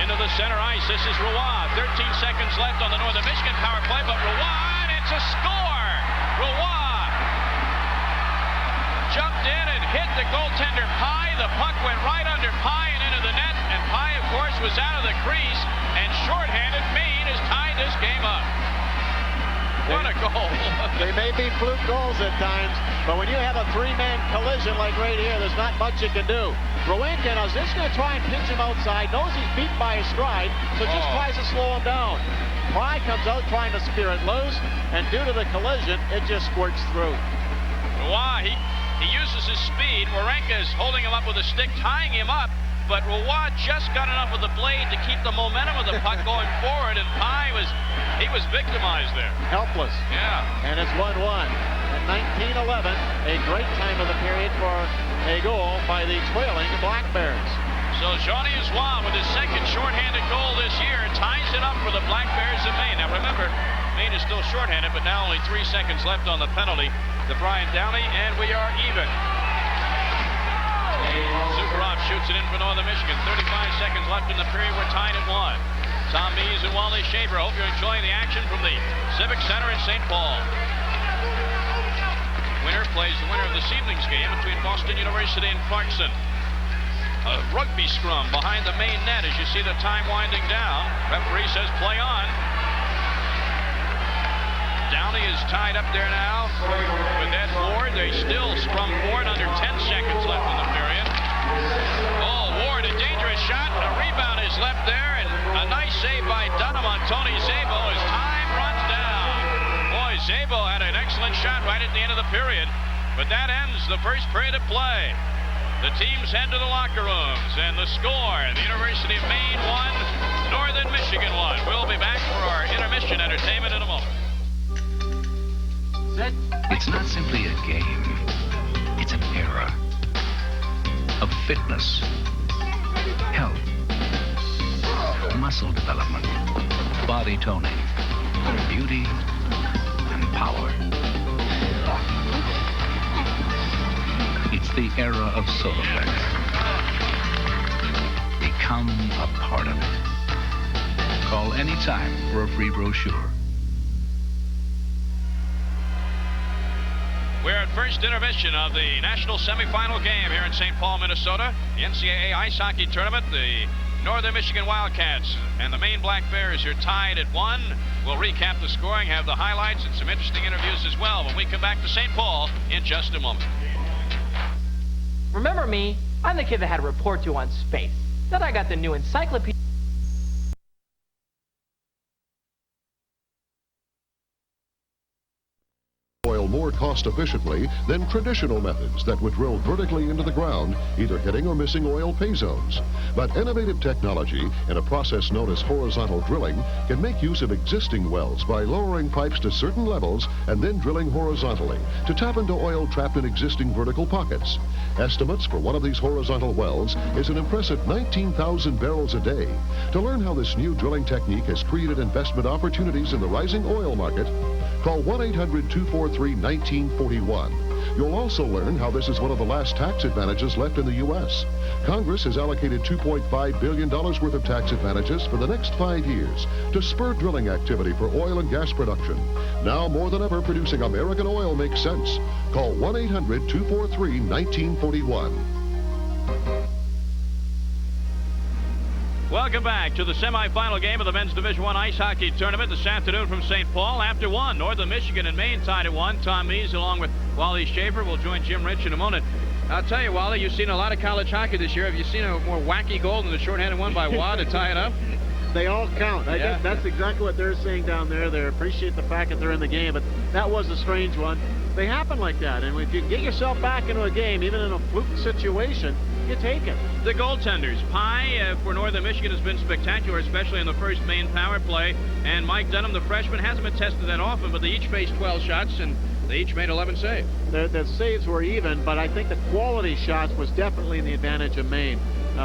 S2: Into the center ice, this is Roy. 13 seconds left on the Northern Michigan power play, but Roy, and it's a score! Roy jumped in and hit the goaltender Pye. The puck went right under Pye and into the net, and Pye, of course, was out of the crease, and shorthanded Maine has tied this game up. What a goal.
S1: They may be fluke goals at times, but when you have a three-man collision like right here, there's not much you can do. Wawrinka is just going to try and pinch him outside, knows he's beat by his stride, so just tries to slow him down. Pye comes out trying to spear it loose, and due to the collision, it just squirts through.
S2: Roy, he uses his speed. Wawrinka is holding him up with a stick, tying him up, but Roy just got enough of the blade to keep the momentum of the puck going forward, and Pye was victimized there.
S1: Helpless.
S2: Yeah.
S1: And it's 1-1. At 19-11, a great time of the period for a goal by the trailing Black Bears.
S2: So Johnny Uswa, with his second shorthanded goal this year, ties it up for the Black Bears of Maine. Now remember, Maine is still shorthanded, but now only 3 seconds left on the penalty to Brian Downey, and we are even. Superov shoots it in for Northern Michigan. 35 seconds left in the period. We're tied at 1. Tom Mees and Wally Shaver. Hope you're enjoying the action from the Civic Center in St. Paul. Winner plays the winner of this evening's game between Boston University and Clarkson. A rugby scrum behind the main net as you see the time winding down. Referee says play on. Downey is tied up there now with Ed Ward. They still scrum forward, under 10 seconds left in the period. Oh, Ward, a dangerous shot. A rebound is left there, and a nice save by Dunham on Tony Szabo as time runs down. Boy, Szabo had an excellent shot right at the end of the period, but that ends the first period of play. The teams head to the locker rooms, and the score, the University of Maine 1, Northern Michigan 1. We'll be back for our intermission entertainment in a moment.
S4: It's not simply a game. It's an era of fitness, health, muscle development, body toning, beauty, and power. It's the era of Solovex. Become a part of it. Call anytime for a free brochure.
S2: We're at first intermission of the national semifinal game here in St. Paul, Minnesota. The NCAA ice hockey tournament. The Northern Michigan Wildcats and the Maine Black Bears are tied at 1. We'll recap the scoring, have the highlights, and some interesting interviews as well when we come back to St. Paul in just a moment.
S7: Remember me? I'm the kid that had a report due on space. Then I got the new encyclopedia.
S8: Oil more cost efficiently than traditional methods that would drill vertically into the ground, either hitting or missing oil pay zones. But innovative technology in a process known as horizontal drilling can make use of existing wells by lowering pipes to certain levels and then drilling horizontally to tap into oil trapped in existing vertical pockets. Estimates for one of these horizontal wells is an impressive 19,000 barrels a day. To learn how this new drilling technique has created investment opportunities in the rising oil market, call 1-800-243-1941. You'll also learn how this is one of the last tax advantages left in the U.S. Congress has allocated $2.5 billion worth of tax advantages for the next 5 years to spur drilling activity for oil and gas production. Now more than ever, producing American oil makes sense. Call 1-800-243-1941.
S2: Welcome back to the semifinal game of the men's Division I ice hockey tournament this afternoon from St. Paul. After 1, Northern Michigan and Maine tied at 1. Tom Mees along with Wally Shaver will join Jim Rich in a moment. I'll tell you, Wally, you've seen a lot of college hockey this year. Have you seen a more wacky goal than the shorthanded one by Watt to tie it up?
S1: They all count. I guess that's exactly what they're saying down there. They appreciate the fact that they're in the game, but that was a strange one. They happen like that, and if you get yourself back into a game, even in a fluke situation, you take it.
S2: The goaltenders. Pye for Northern Michigan has been spectacular, especially in the first Maine power play. And Mike Dunham, the freshman, hasn't been tested that often, but they each faced 12 shots, and They each made 11 saves.
S1: The saves were even, but I think the quality shots was definitely in the advantage of Maine.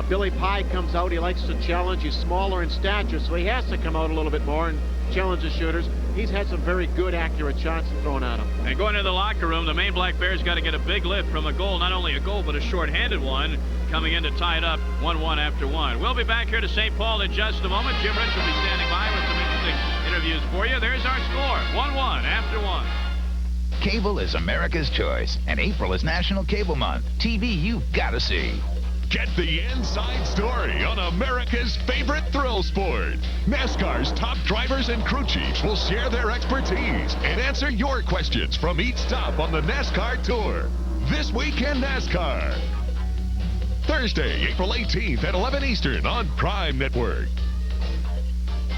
S1: Billy Pye comes out. He likes to challenge. He's smaller in stature, so he has to come out a little bit more and challenge the shooters. He's had some very good, accurate shots thrown at him.
S2: And going into the locker room, the Maine Black Bears got to get a big lift from a goal. Not only a goal, but a short-handed one coming in to tie it up 1-1 after one. We'll be back here to St. Paul in just a moment. Jim Rich will be standing by with some interesting interviews for you. There's our score, 1-1 after one.
S9: Cable is America's choice, and April is National Cable Month. TV you've got to see.
S3: Get the inside story on America's favorite thrill sport. NASCAR's top drivers and crew chiefs will share their expertise and answer your questions from each stop on the NASCAR Tour. This Week in NASCAR. Thursday, April 18th at 11 Eastern on Prime Network.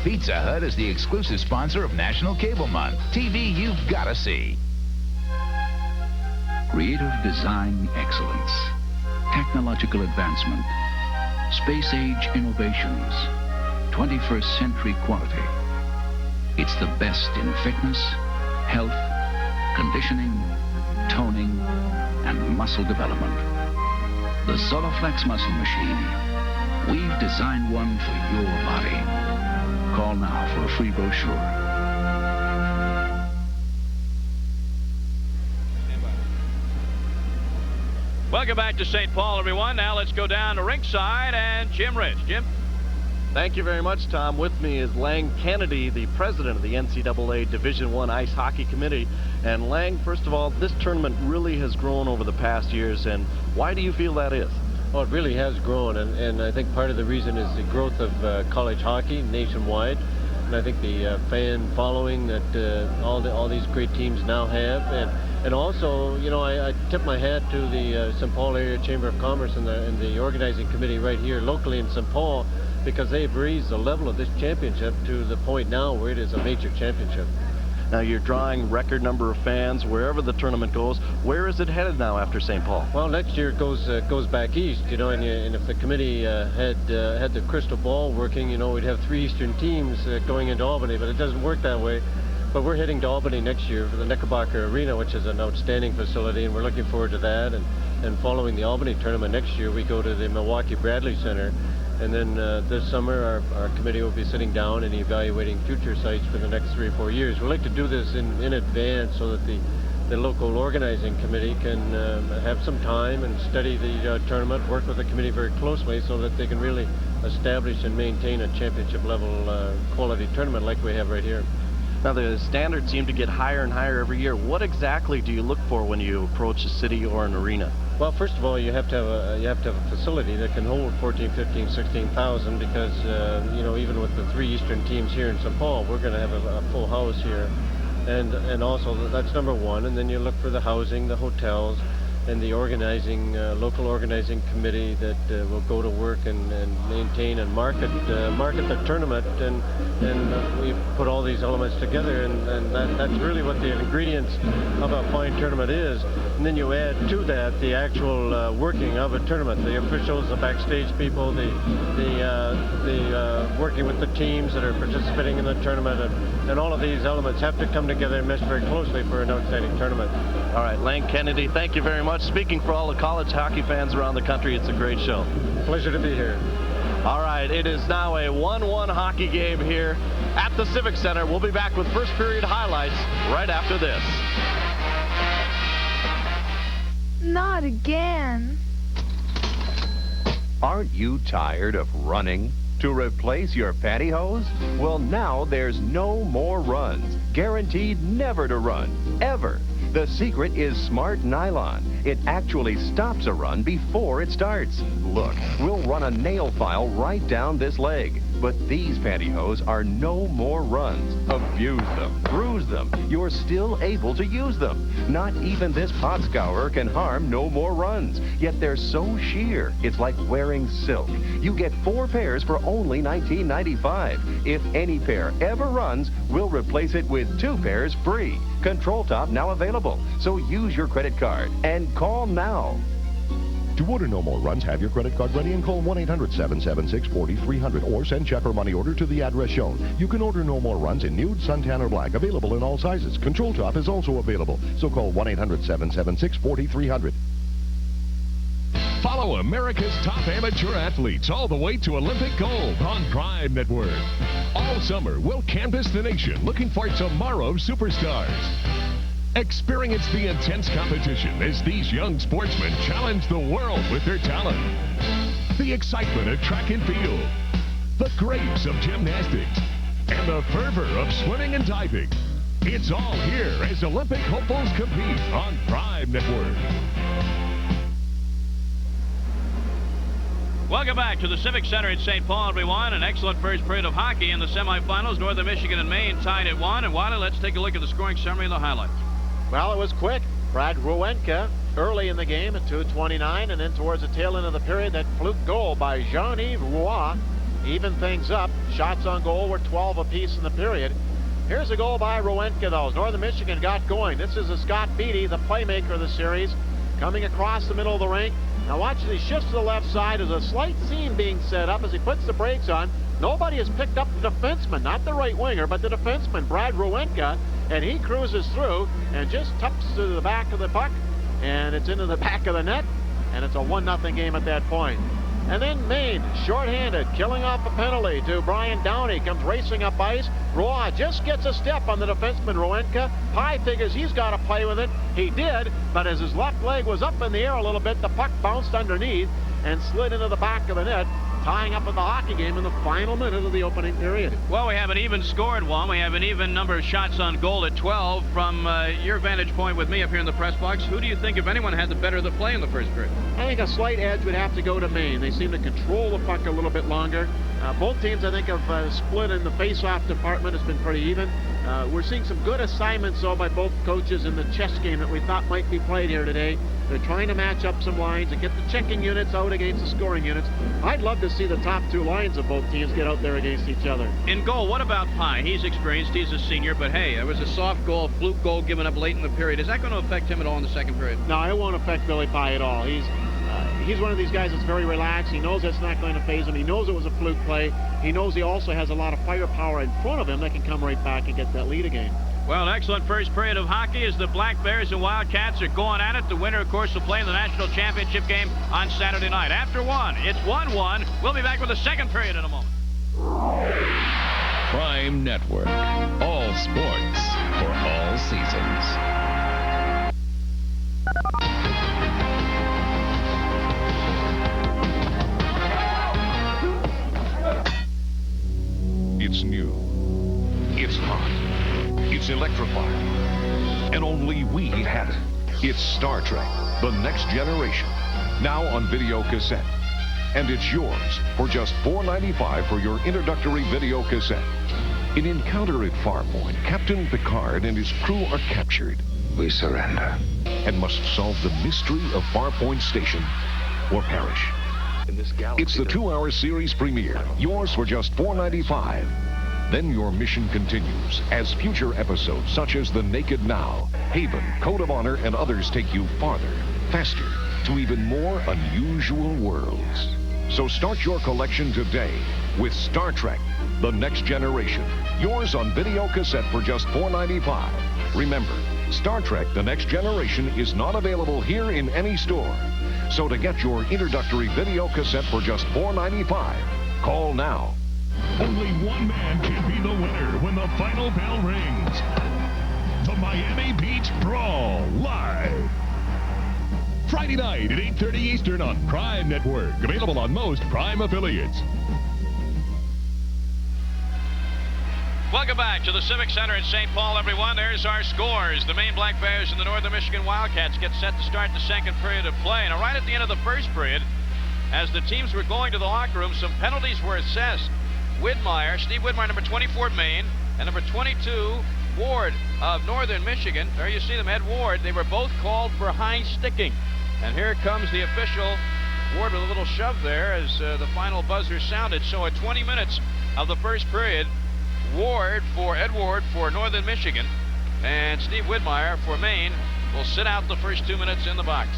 S9: Pizza Hut is the exclusive sponsor of National Cable Month. TV you've got to see.
S4: Creative design excellence, technological advancement, space-age innovations, 21st century quality. It's the best in fitness, health, conditioning, toning, and muscle development. The Soloflex Muscle Machine. We've designed one for your body. Call now for a free brochure.
S2: Welcome back to St. Paul, everyone. Now let's go down to ringside and Jim Rich. Jim?
S5: Thank you very much, Tom. With me is Lang Kennedy, the president of the NCAA Division I Ice Hockey Committee. And Lang, first of all, this tournament really has grown over the past years, and why do you feel that is?
S10: Well, it really has grown, and I think part of the reason is the growth of college hockey nationwide. And I think the fan following that all these great teams now have. And also, you know, I tip my hat to the St. Paul Area Chamber of Commerce and the organizing committee right here locally in St. Paul, because they've raised the level of this championship to the point now where it is a major championship.
S5: Now you're drawing record number of fans wherever the tournament goes. Where is it headed now after St. Paul?
S10: Well, next year it goes back east, you know, and if the committee had the crystal ball working, you know, we'd have 3 Eastern teams going into Albany, but it doesn't work that way. But we're heading to Albany next year for the Knickerbocker Arena, which is an outstanding facility, and we're looking forward to that. And following the Albany tournament next year, we go to the Milwaukee Bradley Center. And then this summer, our committee will be sitting down and evaluating future sites for the next 3 or 4 years. We'd like to do this in advance so that the local organizing committee can have some time and study the tournament, work with the committee very closely so that they can really establish and maintain a championship level quality tournament like we have right here.
S5: Now the standards seem to get higher and higher every year. What exactly do you look for when you approach a city or an arena?
S10: Well, first of all, you have to have a facility that can hold 14, 15, 16,000 because you know, even with the 3 Eastern teams here in St. Paul, we're going to have a full house here, and also that's number one. And then you look for the housing, the hotels, and the organizing local organizing committee that will go to work and maintain and market the tournament, and we put all these elements together, and that's really what the ingredients of a fine tournament is. And then you add to that the actual working of a tournament, the officials, the backstage people, the working with the teams that are participating in the tournament, and all of these elements have to come together and mesh very closely for an outstanding tournament.
S5: All right, Lang Kennedy, thank you very much. Speaking for all the college hockey fans around the country, it's a great show.
S10: Pleasure to be here.
S5: All right, it is now a 1-1 hockey game here at the Civic Center. We'll be back with first period highlights right after this.
S11: Not again.
S12: Aren't you tired of running? To replace your pantyhose? Well, now there's no more runs. Guaranteed never to run, ever. The secret is Smart Nylon. It actually stops a run before it starts. Look, we'll run a nail file right down this leg. But these pantyhose are no more runs. Abuse them, bruise them. You're still able to use them. Not even this pot scourer can harm no more runs. Yet they're so sheer, it's like wearing silk. You get 4 pairs for only $19.95. If any pair ever runs, we'll replace it with 2 pairs free. Control Top now available. So use your credit card and call now.
S8: To order No More Runs, have your credit card ready and call 1-800-776-4300 or send check or money order to the address shown. You can order No More Runs in nude, suntan, or black. Available in all sizes. Control Top is also available. So call 1-800-776-4300.
S3: Follow America's top amateur athletes all the way to Olympic gold on Prime Network. All summer, we'll canvass the nation looking for tomorrow's superstars. Experience the intense competition as these young sportsmen challenge the world with their talent. The excitement of track and field, the grace of gymnastics, and the fervor of swimming and diving. It's all here as Olympic hopefuls compete on Prime Network.
S2: Welcome back to the Civic Center in St. Paul, everyone. An excellent first period of hockey in the semifinals. Northern Michigan and Maine tied at 1. And Wiley, let's take a look at the scoring summary and the highlights.
S1: Well, it was quick. Brad Ruenka early in the game at 2:29, and then towards the tail end of the period, that fluke goal by Jean-Yves Roy evened things up. Shots on goal were 12 apiece in the period. Here's a goal by Ruenka, though. Northern Michigan got going. This is a Scott Beattie, the playmaker of the series, coming across the middle of the rink. Now watch as he shifts to the left side. There's a slight seam being set up as he puts the brakes on. Nobody has picked up the defenseman, not the right winger, but the defenseman, Brad Ruenka, and he cruises through and just tucks to the back of the puck, and it's into the back of the net, and it's a 1-0 game at that point. And then Maine, shorthanded, killing off a penalty to Brian Downey, comes racing up ice. Roy just gets a step on the defenseman, Ruenka. Pye figures he's got to play with it. He did, but as his left leg was up in the air a little bit, the puck bounced underneath and slid into the back of the net, tying up with the hockey game in the final minute of the opening period.
S2: Well, we have an even score at 1. We have an even number of shots on goal at 12. From your vantage point with me up here in the press box, who do you think, if anyone, had the better of the play in the first period?
S1: I think a slight edge would have to go to Maine. They seem to control the puck a little bit longer. Both teams, I think, have split in the face-off department. It's been pretty even. We're seeing some good assignments, though, by both coaches in the chess game that we thought might be played here today. They're trying to match up some lines and get the checking units out against the scoring units. I'd love to see the top two lines of both teams get out there against each other.
S2: In goal, what about Pye? He's experienced, he's a senior, but hey, it was a soft goal, a fluke goal given up late in the period. Is that going to affect him at all in the second period?
S1: No, it won't affect Billy Pye at all. He's one of these guys that's very relaxed. He knows that's not going to phase him. He knows it was a fluke play. He knows he also has a lot of firepower in front of him that can come right back and get that lead again.
S2: Well, an excellent first period of hockey as the Black Bears and Wildcats are going at it. The winner, of course, will play in the national championship game on Saturday night. After 1, it's 1-1. We'll be back with the second period in a moment.
S4: Prime Network. All sports for all seasons.
S8: It's new. It's hot. It's electrifying. And only we have it. It's Star Trek, The Next Generation. Now on video cassette. And it's yours for just $4.95 for your introductory video cassette. In Encounter at Farpoint, Captain Picard and his crew are captured. We surrender. And must solve the mystery of Farpoint Station or perish. In this galaxy, it's the 2-hour series premiere. Yours for just $4.95. Then your mission continues as future episodes such as The Naked Now, Haven, Code of Honor, and others take you farther, faster, to even more unusual worlds. So start your collection today with Star Trek, The Next Generation. Yours on video cassette for just $4.95. Remember, Star Trek, The Next Generation is not available here in any store. So to get your introductory video cassette for just $4.95, call now.
S3: Only one man can be the winner when the final bell rings. The Miami Beach Brawl, live. Friday night at 8:30 Eastern on Prime Network. Available on most Prime affiliates.
S2: Welcome back to the Civic Center in St. Paul, everyone. There's our scores. The Maine Black Bears and the Northern Michigan Wildcats get set to start the second period of play. Now, right at the end of the first period, as the teams were going to the locker room, some penalties were assessed. Steve Widmeyer, number 24, Maine, and number 22, Ward of Northern Michigan. There you see them, Ed Ward. They were both called for high sticking. And here comes the official, Ward, with a little shove there as the final buzzer sounded. So at 20 minutes of the first period, Ed Ward for Northern Michigan and Steve Widmeyer for Maine will sit out the first 2 minutes in the box.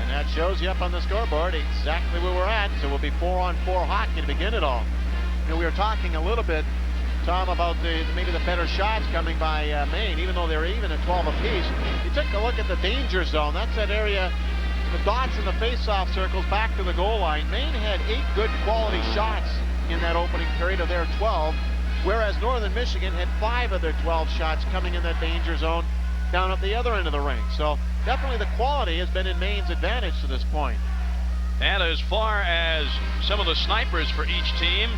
S1: And that shows you up on the scoreboard exactly where we're at. So we'll be 4-on-4 hockey to begin it all. You know, we were talking a little bit, Tom, about maybe the better shots coming by Maine, even though they're even at 12 apiece. You took a look at the danger zone. That's that area, the dots in the face-off circles back to the goal line. Maine had 8 good quality shots in that opening period of their 12, whereas Northern Michigan had 5 of their 12 shots coming in that danger zone down at the other end of the rink. So definitely the quality has been in Maine's advantage to this point.
S2: And as far as some of the snipers for each team,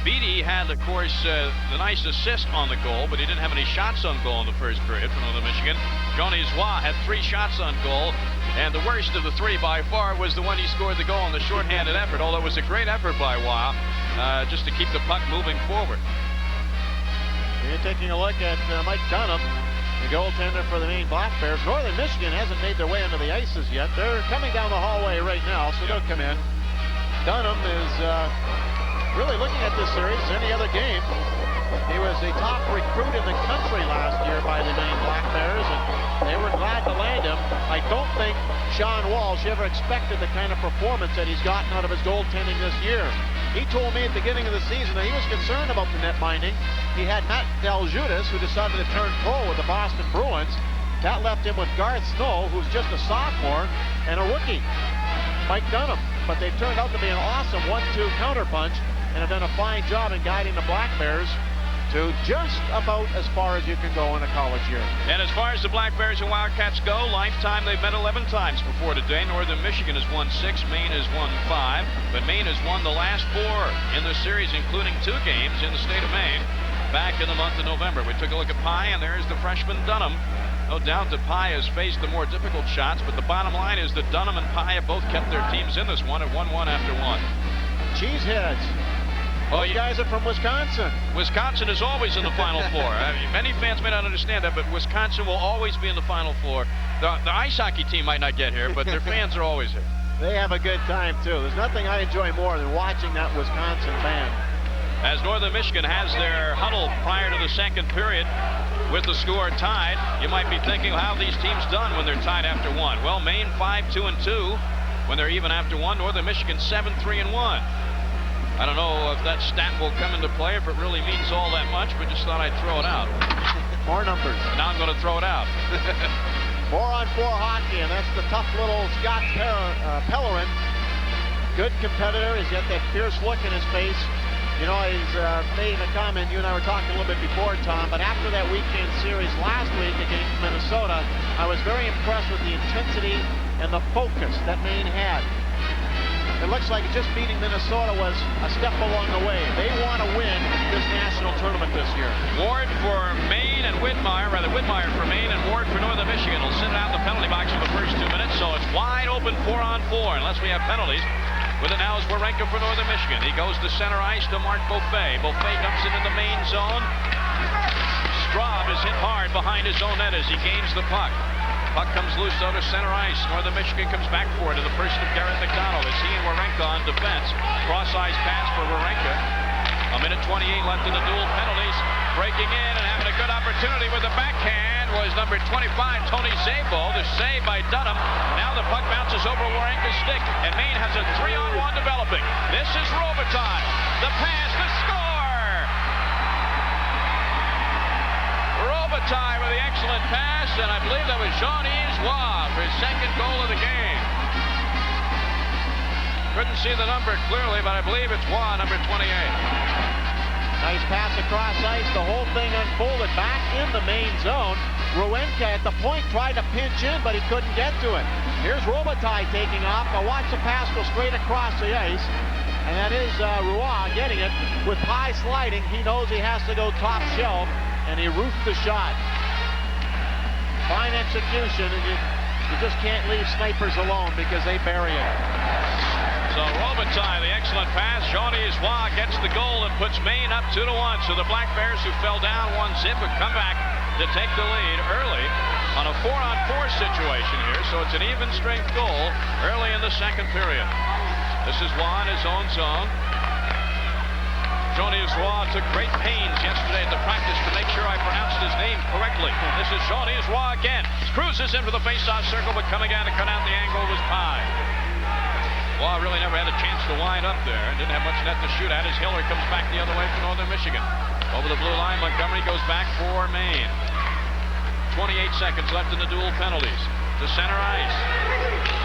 S2: Beatty had, of course, the nice assist on the goal, but he didn't have any shots on goal in the first period for Northern Michigan. Johnny Zwa had 3 shots on goal, and the worst of the 3 by far was the one he scored the goal on the shorthanded effort, although it was a great effort by Wah just to keep the puck moving forward.
S1: You're taking a look at Mike Dunham, the goaltender for the Maine Black Bears. Northern Michigan hasn't made their way into the ices yet. They're coming down the hallway right now, so they'll come in. Dunham is really looking at this series as any other game. He was a top recruit in the country last year by the Maine Black Bears, and they were glad to land him. I don't think Sean Walsh ever expected the kind of performance that he's gotten out of his goaltending this year. He told me at the beginning of the season that he was concerned about the net minding. He had Matt Deljudas, who decided to turn pro with the Boston Bruins. That left him with Garth Snow, who's just a sophomore, and a rookie, Mike Dunham. But they've turned out to be an awesome 1-2 counterpunch and have done a fine job in guiding the Black Bears to just about as far as you can go in a college year.
S2: And as far as the Black Bears and Wildcats go, lifetime they've met 11 times before today. Northern Michigan has won 6, Maine has won 5, but Maine has won the last 4 in the series, including 2 games in the state of Maine back in the month of November. We took a look at Pye, and there's the freshman Dunham. No doubt that Pye has faced the more difficult shots, but the bottom line is that Dunham and Pye have both kept their teams in this one at 1-1 after 1.
S1: Cheeseheads. Well, you guys are from Wisconsin.
S2: Wisconsin is always in the Final Four. I mean, many fans may not understand that, but Wisconsin will always be in the Final Four. The ice hockey team might not get here, but their fans are always here.
S1: They have a good time, too. There's nothing I enjoy more than watching that Wisconsin band.
S2: As Northern Michigan has their huddle prior to the second period with the score tied, you might be thinking, how have these teams done when they're tied after 1? Well, Maine 5-2-2 when they're even after 1. Northern Michigan 7-3-1. I don't know if that stat will come into play, if it really means all that much, but just thought I'd throw it out.
S1: More numbers.
S2: Now I'm going to throw it out.
S1: 4-on-4 hockey, and that's the tough little Scott Pellerin. Good competitor. He's got that fierce look in his face. You know, he's made a comment, you and I were talking a little bit before, Tom, but after that weekend series last week against Minnesota, I was very impressed with the intensity and the focus that Maine had. It looks like just beating Minnesota was a step along the way. They want to win this national tournament this year.
S2: Ward for Maine and Whitmire, rather Whitmire for Maine and Ward for Northern Michigan will send it out in the penalty box for the first 2 minutes, so it's wide open 4-on-4 unless we have penalties. With it now is Warenka for Northern Michigan. He goes to center ice to Mark Beaufait. Beaufait dumps it in the Maine zone. Straub is hit hard behind his own net as he gains the puck. Puck comes loose out of center ice. Northern Michigan comes back for it in the person of Garrett McDonald as he and Warenka on defense. Cross-ice pass for Warenka. A minute 28 left in the dual penalties. Breaking in and having a good opportunity with the backhand was number 25, Tony Szabo. The save by Dunham. Now the puck bounces over Warenka's stick, and Maine has a 3-on-1 developing. This is Robitaille. The pass, the score! Robitaille with the excellent pass, and I believe that was Jean-Yves Roy for his second goal of the game. Couldn't see the number clearly, but I believe it's Roy, number 28.
S1: Nice pass across ice. The whole thing unfolded back in the Maine zone. Warenka at the point tried to pinch in, but he couldn't get to it. Here's Robitaille taking off. Now watch the pass go straight across the ice. And that is Roy getting it. With Pye sliding, he knows he has to go top shelf, and he roofed the shot. Fine execution, and you just can't leave snipers alone because they bury it.
S2: So Robitaille, the excellent pass. Jean-Yves Roy gets the goal and puts Maine up 2-1. So the Black Bears, who fell down 1-0, have come back to take the lead early on a 4-on-4 situation here. So it's an even strength goal early in the second period. This is Roy in his own zone. Jean-Yves Roy took great pains yesterday at the practice to make sure I pronounced his his name correctly. This is Jean-Yves Roy again. Cruises into the face-off circle, but coming out to cut out the angle was Pye. Roy really never had a chance to wind up there and didn't have much net to shoot at as Hiller comes back the other way for Northern Michigan. Over the blue line, Montgomery goes back for Maine. 28 seconds left in the dual penalties. To center ice.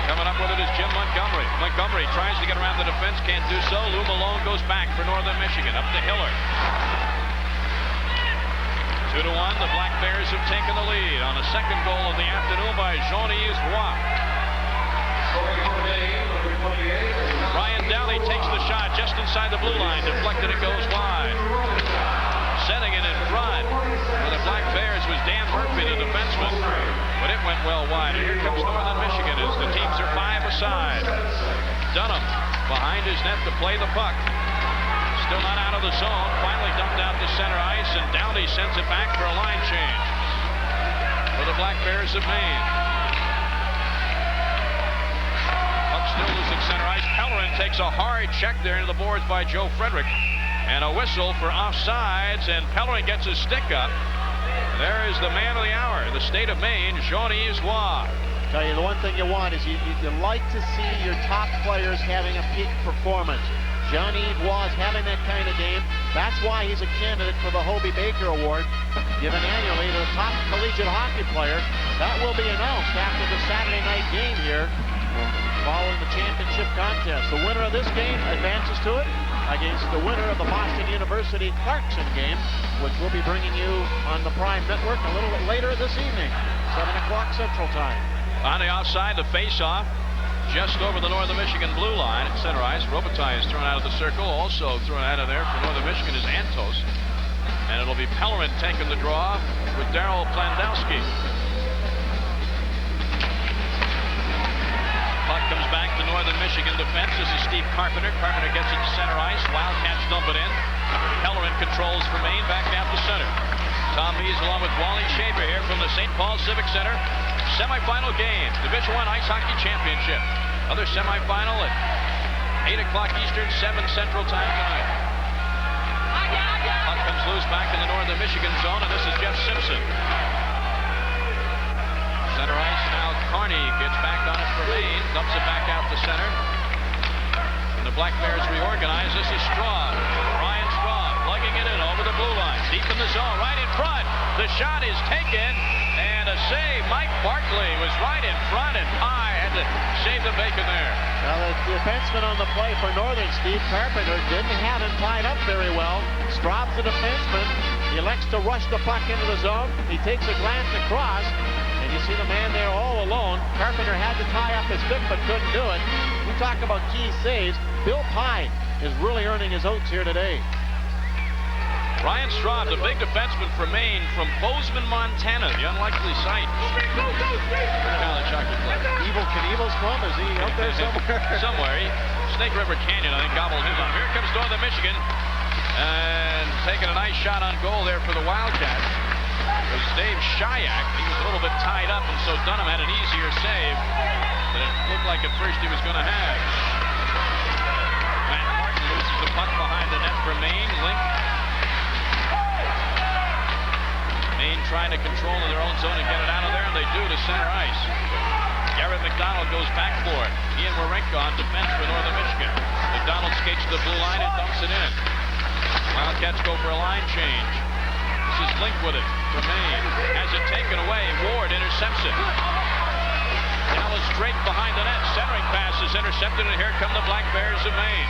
S2: Coming up with it is Jim Montgomery. Montgomery tries to get around the defense, can't do so. Lou Malone goes back for Northern Michigan. Up to Hiller. 2-1, the Black Bears have taken the lead on the second goal of the afternoon by Jean-Yves Roy. Ryan Downey takes the shot just inside the blue line. Deflected, it goes wide. Setting it in front for the Black Bears was Dan Murphy, the defenseman. But it went well wide. And here comes Northern Michigan as the teams are 5 aside. Dunham behind his net to play the puck. Still not out of the zone. Finally dumped out to center ice, and Downey sends it back for a line change for the Black Bears of Maine. Puck still is at center ice. Pellerin takes a hard check there into the boards by Joe Frederick. And a whistle for offsides, and Pellerin gets his stick up. There is the man of the hour in the state of Maine, Jean-Yves Roy.
S1: Tell you, the one thing you want is you like to see your top players having a peak performance. Jean-Yves Roy having that kind of game. That's why he's a candidate for the Hobie Baker Award, given annually to the top collegiate hockey player. That will be announced after the Saturday night game here, following the championship contest. The winner of this game advances to it against the winner of the Boston University Clarkson game, which we'll be bringing you on the Prime Network a little bit later this evening, 7 o'clock Central Time.
S2: On the offside, the face-off, just over the Northern Michigan blue line at center ice. Robitaille is thrown out of the circle. Also thrown out of there for Northern Michigan is Antos. And it'll be Pellerin taking the draw with Daryl Plandowski. Puck comes back to Northern Michigan defense. This is Steve Carpenter. Carpenter gets it to center ice. Wildcats dump it in. Pellerin controls for Maine, back down to center. Tom Mees along with Wally Shaver here from the St. Paul Civic Center. Semifinal game, Division I Ice Hockey Championship. Other semifinal at 8 o'clock Eastern, 7 Central Time tonight. Puck comes loose back in the Northern Michigan zone, and this is Jeff Simpson. Center ice now. Carney gets back on it for Maine, dumps it back out to center. And the Black Bears reorganize. This is Straub. Ryan Straub lugging it in over the blue line. Deep in the zone, right in front. The shot is taken, and a save. Mike Barkley was right in front, and Pye had to save the bacon there.
S1: Now the defenseman on the play for Northern, Steve Carpenter, didn't have him tied up very well. Straub's the defenseman. He elects to rush the puck into the zone. He takes a glance across. And you see the man there all alone. Carpenter had to tie up his stick, but couldn't do it. We talk about key saves. Bill Pye is really earning his oats here today.
S2: Ryan Straub, the big defenseman for Maine from Bozeman, Montana, the unlikely site. College hockey player.
S1: Evel Knievel's from? Is he out there somewhere?
S2: Somewhere. Snake River Canyon, I think, gobbled him up. Here comes Northern Michigan. And taking a nice shot on goal there for the Wildcats. It was Dave Shayak. He was a little bit tied up, and so Dunham had an easier save than it looked like at first he was going to have. Matt Martin loses the puck behind the net for Maine. Link. Maine trying to control in their own zone and get it out of there, and they do to center ice. Garrett McDonald goes back for it. Ian Warenko on defense for Northern Michigan. McDonald skates to the blue line and dumps it in. Wildcats go for a line change. This is Link with it for Maine. Has it taken away. Ward intercepts it. Dallas Drake behind the net. Centering pass is intercepted, and here come the Black Bears of Maine.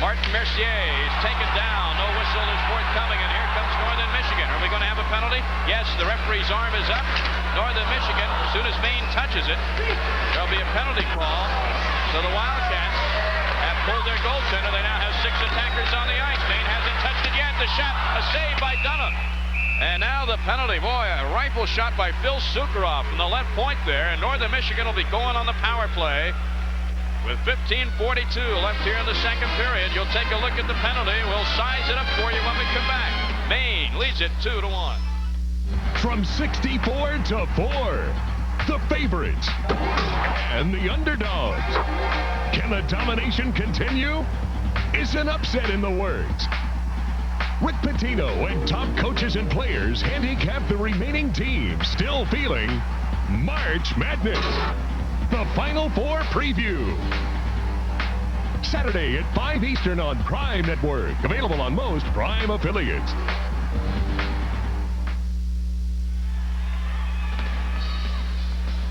S2: Martin Mercier is taken down. No whistle is forthcoming, and here comes Northern Michigan. Are we going to have a penalty? Yes, the referee's arm is up. Northern Michigan, as soon as Maine touches it, there'll be a penalty call. So the Wildcats have pulled their goaltender. They now have 6 attackers on the ice. Maine hasn't touched it yet. The shot, a save by Dunham. And now the penalty. Boy, a rifle shot by Phil Sukharov from the left point there. And Northern Michigan will be going on the power play with 15:42 left here in the second period. You'll take a look at the penalty. We'll size it up for you when we come back. Maine leads it 2-1.
S3: From 64 to 4, the favorites and the underdogs. Can the domination continue? Is an upset in the works? Rick Pitino and top coaches and players handicap the remaining teams still feeling March Madness. The Final Four preview. Saturday at 5 Eastern on Prime Network. Available on most Prime affiliates.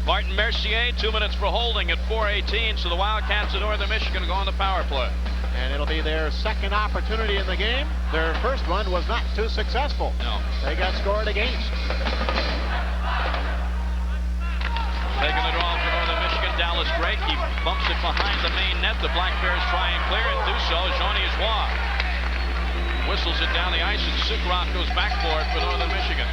S2: Martin Mercier, 2 minutes for holding at 4:18. So the Wildcats of Northern Michigan go on the power play.
S1: And it'll be their second opportunity in the game. Their first one was not too successful.
S2: No.
S1: They got scored against.
S2: Taking the draw for Northern Michigan, Dallas Drake. He bumps it behind the Maine net. The Black Bears try and clear it. Do so. Johnny Joie whistles it down the ice, and Sukroff goes back for it for Northern Michigan.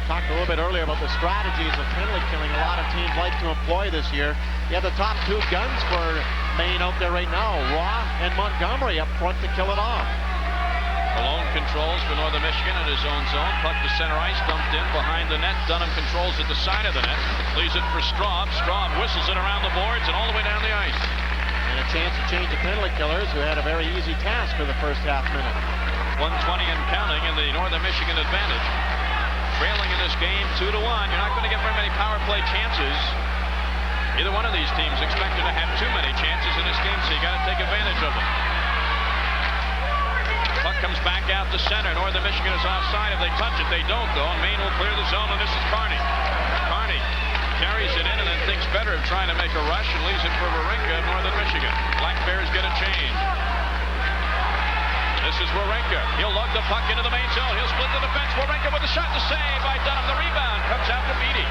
S1: Talked a little bit earlier about the strategies of penalty killing a lot of teams like to employ this year. You have the top two guns for Maine out there right now, Raw and Montgomery up front to kill it off.
S2: Malone controls for Northern Michigan in his own zone. Puck to center ice, dumped in behind the net. Dunham controls at the side of the net. Leaves it for Straub. Straub whistles it around the boards and all the way down the ice.
S1: And a chance to change the penalty killers, who had a very easy task for the first half minute.
S2: 1:20 and counting in the Northern Michigan advantage. Trailing in this game 2-1. You're not going to get very many power play chances. Either one of these teams expected to have too many chances in this game, so you got to take advantage of them. Puck comes back out to center. Northern Michigan is offside. If they touch it, they don't, though. And Maine will clear the zone, and this is Carney. Carney carries it in and then thinks better of trying to make a rush and leaves it for Wawrinka of Northern Michigan. Black Bears get a change. This is Wawrinka. He'll lug the puck into the main zone. He'll split the defense. Wawrinka with a shot to save by Dunham. The rebound comes out to Beatty.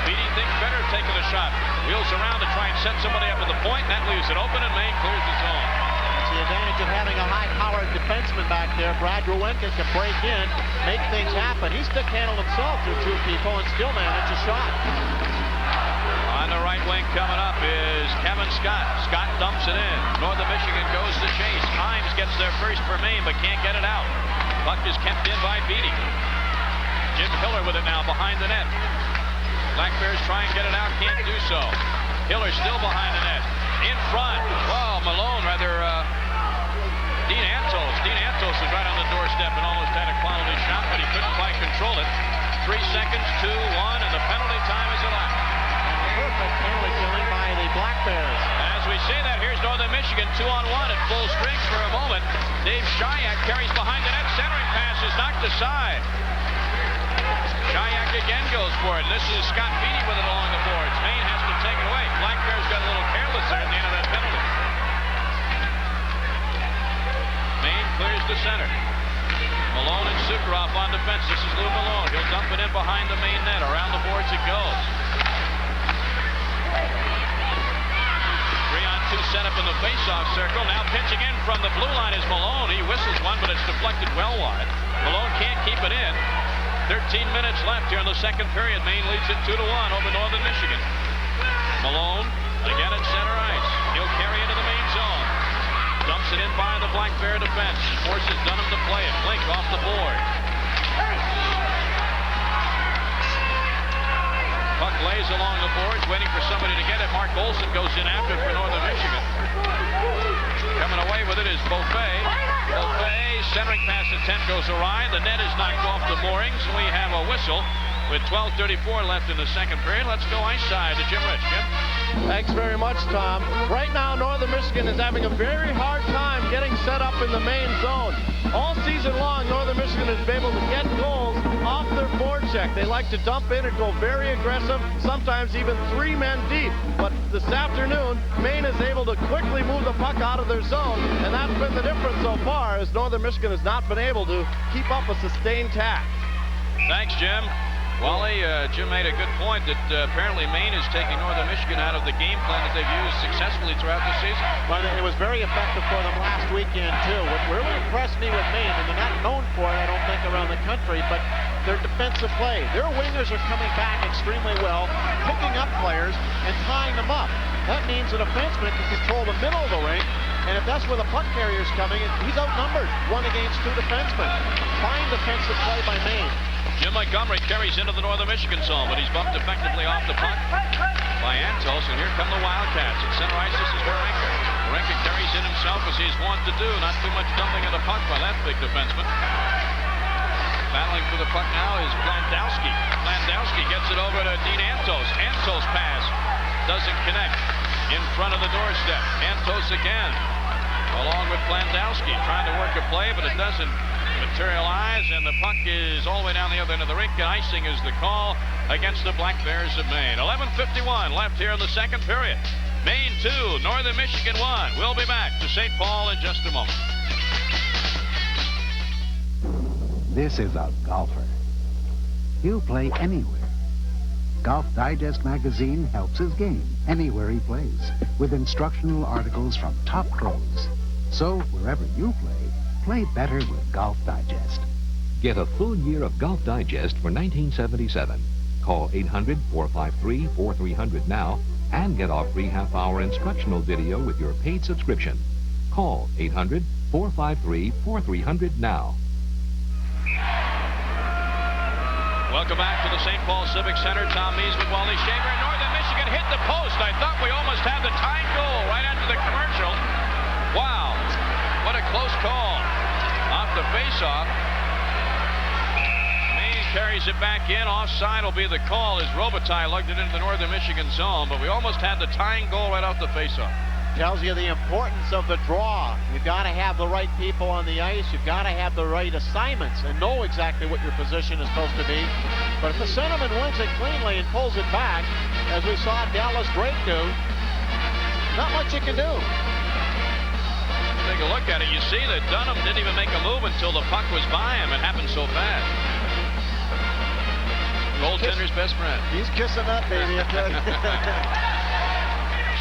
S2: Beatty thinks better of taking the shot. Wheels around to try and set somebody up at the point. That leaves it open, and Maine clears the zone.
S1: That's the advantage of having a high-powered defenseman back there. Brad Wawrinka can break in, make things happen. He stick-handled himself through two people and still managed a shot.
S2: On the right wing coming up is Kevin Scott. Scott dumps it in. Northern Michigan goes to chase. Himes gets there first for Maine, but can't get it out. Puck is kept in by Beatty. Jim Hiller with it now behind the net. Black Bears try and get it out, can't do so. Hiller still behind the net. In front. Well, Malone, rather, Dean Antos. Dean Antos was right on the doorstep and almost had a quality shot, but he couldn't quite control it. 3 seconds, 2-1, and the penalty time is elapsed.
S1: Perfect penalty killing by the Black Bears.
S2: And as we say that, here's Northern Michigan 2-on-1 at full strength for a moment. Dave Shayak carries behind the net. Centering pass is knocked aside. Shayak again goes for it. And this is Scott Beatty with it along the boards. Maine has to take it away. Black Bears got a little careless there at the end of that penalty. Maine clears the center. Malone and Sukroff on defense. This is Lou Malone. He'll dump it in behind the Maine net. Around the boards it goes. 3-on-2 setup in the face-off circle. Now pitching in from the blue line is Malone. He whistles one, but it's deflected well wide. Malone can't keep it in. 13 minutes left here in the second period. Maine leads it 2-1 over Northern Michigan. Malone again at center ice. He'll carry into the main zone. Dumps it in by the Black Bear defense. Forces Dunham to play it. Blink off the board. Puck lays along the boards, waiting for somebody to get it. Mark Olson goes in after for Northern Michigan. Coming away with it is Beaufait. Beaufait, centering pass attempt goes awry. The net is knocked off the moorings. We have a whistle with 12:34 left in the second period. Let's go ice side to Jim Rich. Jim?
S5: Thanks very much, Tom. Right now, Northern Michigan is having a very hard time getting set up in the main zone. All season long, Northern Michigan has been able to get goals off their forecheck. They like to dump in and go very aggressive, sometimes even 3 men deep. But this afternoon, Maine is able to quickly move the puck out of their zone, and that's been the difference so far, as Northern Michigan has not been able to keep up a sustained tack.
S2: Thanks, Jim. Wally, Jim made a good point that apparently Maine is taking Northern Michigan out of the game plan that they've used successfully throughout the season.
S1: Well, it was very effective for them last weekend, too. What really impressed me with Maine, and they're not known for it, I don't think, around the country, but their defensive play. Their wingers are coming back extremely well, picking up players and tying them up. That means a defenseman can control the middle of the rink, and if that's where the puck carrier's coming, he's outnumbered 1 against 2 defensemen. Fine defensive play by Maine.
S2: Jim Montgomery carries into the Northern Michigan zone, but he's bumped effectively off the puck by Antos, and here come the Wildcats. At center ice, this is Wawrinka. Marinka carries in himself as he's wont to do. Not too much dumping of the puck by that big defenseman. Battling for the puck now is Landowski. Landowski gets it over to Dean Antos. Antos' pass doesn't connect. In front of the doorstep. Antos again. Along with Landowski. Trying to work a play, but it doesn't materialize. And the puck is all the way down the other end of the rink. And icing is the call against the Black Bears of Maine. 11:51 left here in the second period. Maine 2, Northern Michigan 1. We'll be back to St. Paul in just a moment.
S13: This is a golfer. He'll play anywhere. Golf Digest magazine helps his game anywhere he plays with instructional articles from top pros. So wherever you play better with Golf Digest.
S14: Get a full year of Golf Digest for $19.77. Call 800-453-4300 now and get our free half-hour instructional video with your paid subscription. Call 800-453-4300 now.
S2: Welcome back to the St. Paul Civic Center. Tom Mees with Wally Shaver. Northern Michigan hit the post. I thought we almost had the tying goal right after the commercial. Wow, what a close call. Off the faceoff. Maine carries it back in. Offside will be the call as Robitaille lugged it into the Northern Michigan zone, but we almost had the tying goal right off the faceoff.
S1: Tells you the importance of the draw. You've got to have the right people on the ice. You've got to have the right assignments and know exactly what your position is supposed to be. But if the centerman wins it cleanly and pulls it back, as we saw Dallas Drake do, not much you can do.
S2: Take a look at it. You see that Dunham didn't even make a move until the puck was by him. It happened so fast. Goaltender's best friend.
S1: He's kissing that baby.